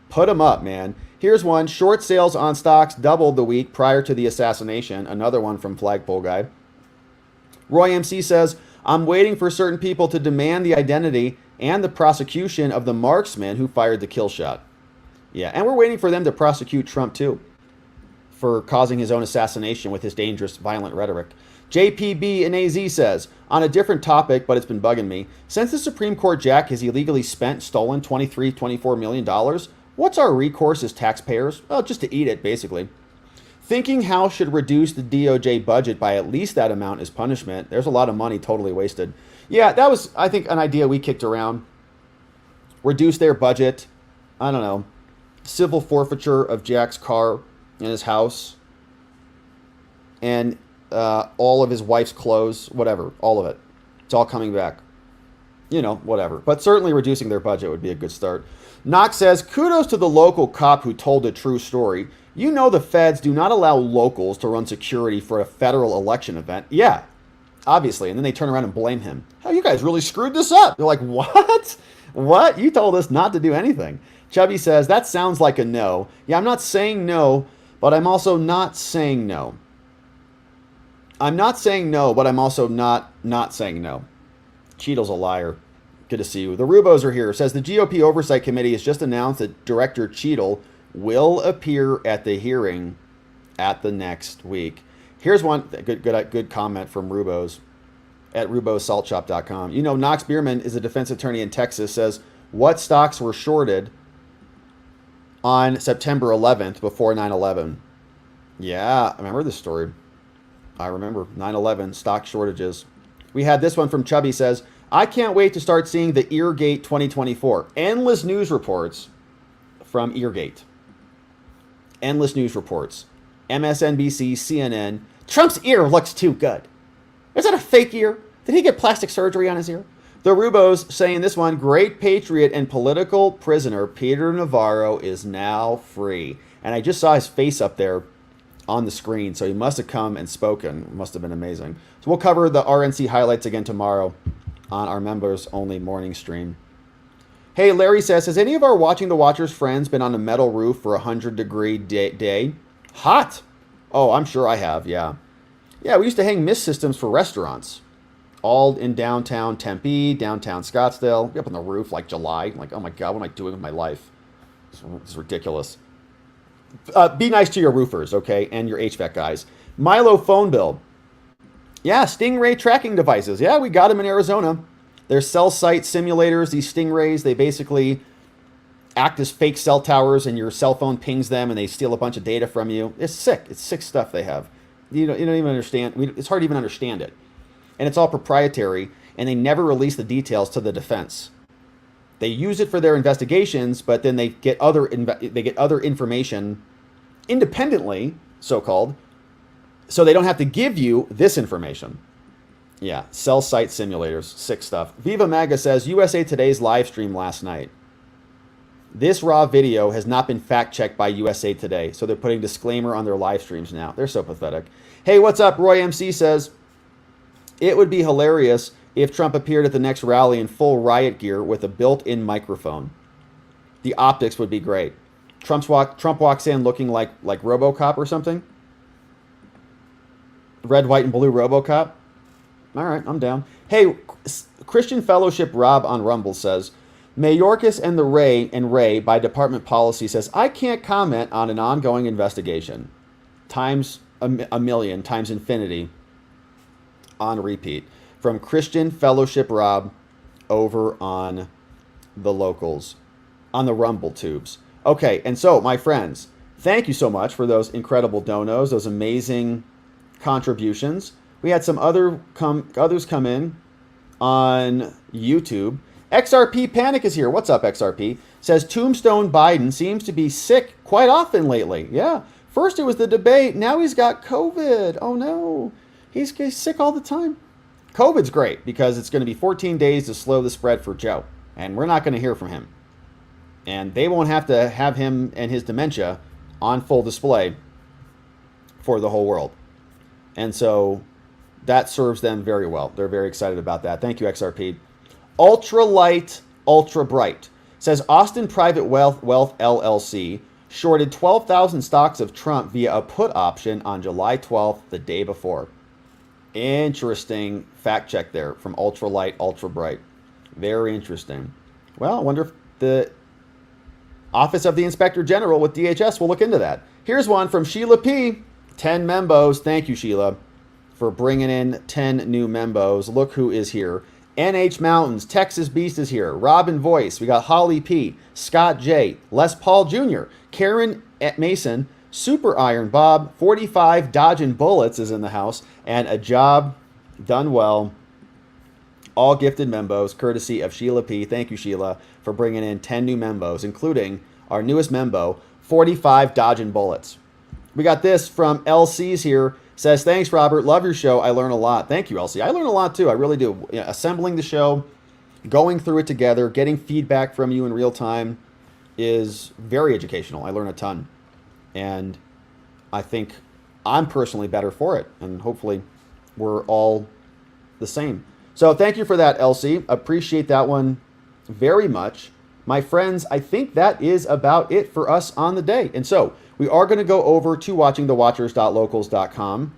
put them up, man. Here's one. Short sales on stocks doubled the week prior to the assassination. Another one from Flagpole Guy. Roy MC says, I'm waiting for certain people to demand the identity and the prosecution of the marksman who fired the kill shot. Yeah, and we're waiting for them to prosecute Trump, too, for causing his own assassination with his dangerous, violent rhetoric. JPB and AZ says, on a different topic, but it's been bugging me, since the Supreme Court Jack has illegally stolen $24 million, what's our recourse as taxpayers? Well, just to eat it, basically. Thinking how should reduce the DOJ budget by at least that amount as punishment. There's a lot of money totally wasted. Yeah, that was, I think, an idea we kicked around. Reduce their budget. I don't know. Civil forfeiture of Jack's car in his house. And all of his wife's clothes. Whatever. All of it. It's all coming back. Whatever. But certainly reducing their budget would be a good start. Knox says, kudos to the local cop who told a true story. The feds do not allow locals to run security for a federal election event. Yeah. obviously. And then they turn around and blame him. Oh, you guys really screwed this up. They're like, what? What? You told us not to do anything. Chubby says, that sounds like a no. Yeah, I'm not saying no, but I'm also not saying no. I'm not saying no, but I'm also not saying no. Cheatle's a liar. Good to see you. The Rubos are here. It says the GOP Oversight Committee has just announced that Director Cheatle will appear at the hearing at the next week. Here's one good comment from Rubos at rubosaltshop.com. You know, Knox Bierman is a defense attorney in Texas, says what stocks were shorted on September 11th before 9/11. Yeah, I remember this story. I remember 9/11 stock shortages. We had this one from Chubby, says, I can't wait to start seeing the Eargate 2024. Endless news reports from Eargate. Endless news reports. MSNBC, CNN. Trump's ear looks too good. Is that a fake ear? Did he get plastic surgery on his ear? The Rubos saying this one, great patriot and political prisoner Peter Navarro is now free. And I just saw his face up there on the screen, so he must have come and spoken. It must have been amazing. So we'll cover the RNC highlights again tomorrow on our members-only morning stream. Hey, Larry says, has any of our Watching the Watchers friends been on a metal roof for a 100-degree day? Hot! Oh, I'm sure I have, yeah. Yeah, we used to hang mist systems for restaurants. All in downtown Tempe, downtown Scottsdale. Be up on the roof like July. Like, oh my God, what am I doing with my life? It's ridiculous. Be nice to your roofers, okay, and your HVAC guys. Milo phone bill. Yeah, Stingray tracking devices. Yeah, we got them in Arizona. They're cell site simulators. These Stingrays, they basically act as fake cell towers, and your cell phone pings them, and they steal a bunch of data from you. It's sick. It's sick stuff they have. You don't even understand. It's hard to even understand it. And it's all proprietary, and they never release the details to the defense. They use it for their investigations, but then they get other information independently, so-called, so they don't have to give you this information. Yeah, cell site simulators, sick stuff. Viva Maga says, USA Today's live stream last night. This raw video has not been fact-checked by USA Today, so they're putting disclaimer on their live streams now. They're so pathetic. Hey, what's up? Roy MC says, it would be hilarious if Trump appeared at the next rally in full riot gear with a built-in microphone. The optics would be great. Trump walks in looking like RoboCop or something. Red, white, and blue RoboCop. All right, I'm down. Hey, Christian Fellowship Rob on Rumble says, Mayorkas and Wray by department policy says, I can't comment on an ongoing investigation. Times a million, times infinity, on repeat. From Christian Fellowship Rob over on the locals, on the Rumble tubes. Okay, and so, my friends, thank you so much for those incredible donos, those amazing contributions. We had some others come in on YouTube. XRP Panic is here. What's up, XRP? Says Tombstone Biden seems to be sick quite often lately. Yeah. First it was the debate. Now he's got COVID. Oh no. He's sick all the time. COVID's great because it's going to be 14 days to slow the spread for Joe. And we're not going to hear from him. And they won't have to have him and his dementia on full display for the whole world. And so that serves them very well. They're very excited about that. Thank you, XRP. Ultra Light, Ultra Bright says Austin Private Wealth LLC shorted 12,000 stocks of Trump via a put option on July 12th, the day before. Interesting fact check there from Ultra Light, Ultra Bright. Very interesting. Well, I wonder if the Office of the Inspector General with DHS will look into that. Here's one from Sheila P. 10 membos. Thank you, Sheila, for bringing in 10 new membos. Look who is here. NH Mountains, Texas Beast is here. Robin Voice, we got Holly P, Scott J, Les Paul Jr., Karen Mason, Super Iron Bob, 45 Dodging Bullets is in the house, and A Job Done Well. All gifted membos, courtesy of Sheila P. Thank you, Sheila, for bringing in 10 new membos, including our newest membo, 45 Dodging Bullets. We got this from LC's here. Says, thanks, Robert. Love your show. I learn a lot. Thank you, LC. I learn a lot, too. I really do. You know, assembling the show, going through it together, getting feedback from you in real time is very educational. I learn a ton. And I think I'm personally better for it. And hopefully we're all the same. So thank you for that, Elsie. Appreciate that one very much. My friends, I think that is about it for us on the day. And so we are going to go over to watchingthewatchers.locals.com,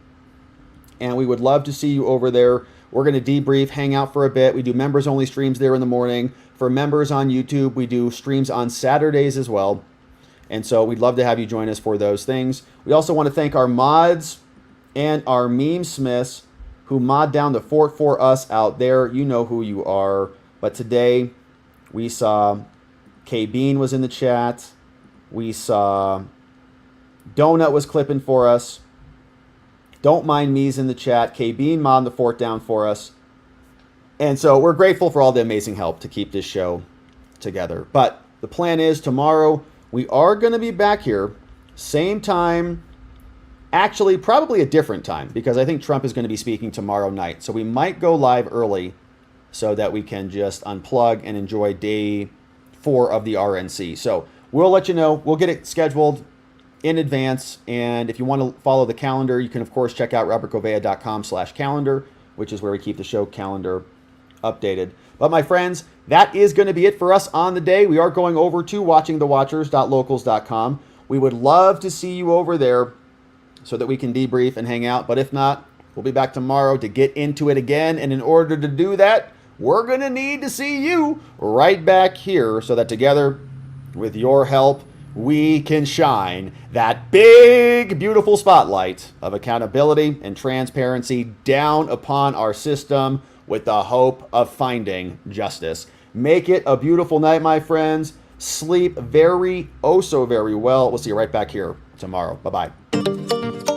and we would love to see you over there. We're going to debrief, hang out for a bit. We do members-only streams there in the morning. For members on YouTube, we do streams on Saturdays as well. And so we'd love to have you join us for those things. We also want to thank our mods and our meme smiths who mod down the fort for us out there. You know who you are. But today we saw K Bean was in the chat. We saw Donut was clipping for us. Don't Mind Me's in the chat. K Bean modding the fort down for us. And so we're grateful for all the amazing help to keep this show together. But the plan is tomorrow we are going to be back here, same time, actually probably a different time, because I think Trump is going to be speaking tomorrow night. So we might go live early so that we can just unplug and enjoy day 4 of the RNC. So we'll let you know. We'll get it scheduled in advance. And if you want to follow the calendar, you can, of course, check out robertgovea.com/calendar, which is where we keep the show calendar updated. But my friends, that is going to be it for us on the day. We are going over to watchingthewatchers.locals.com. We would love to see you over there so that we can debrief and hang out. But if not, we'll be back tomorrow to get into it again. And in order to do that, we're going to need to see you right back here so that together, with your help, we can shine that big, beautiful spotlight of accountability and transparency down upon our system with the hope of finding justice. Make it a beautiful night, my friends. Sleep very, oh so very well. We'll see you right back here tomorrow. Bye-bye.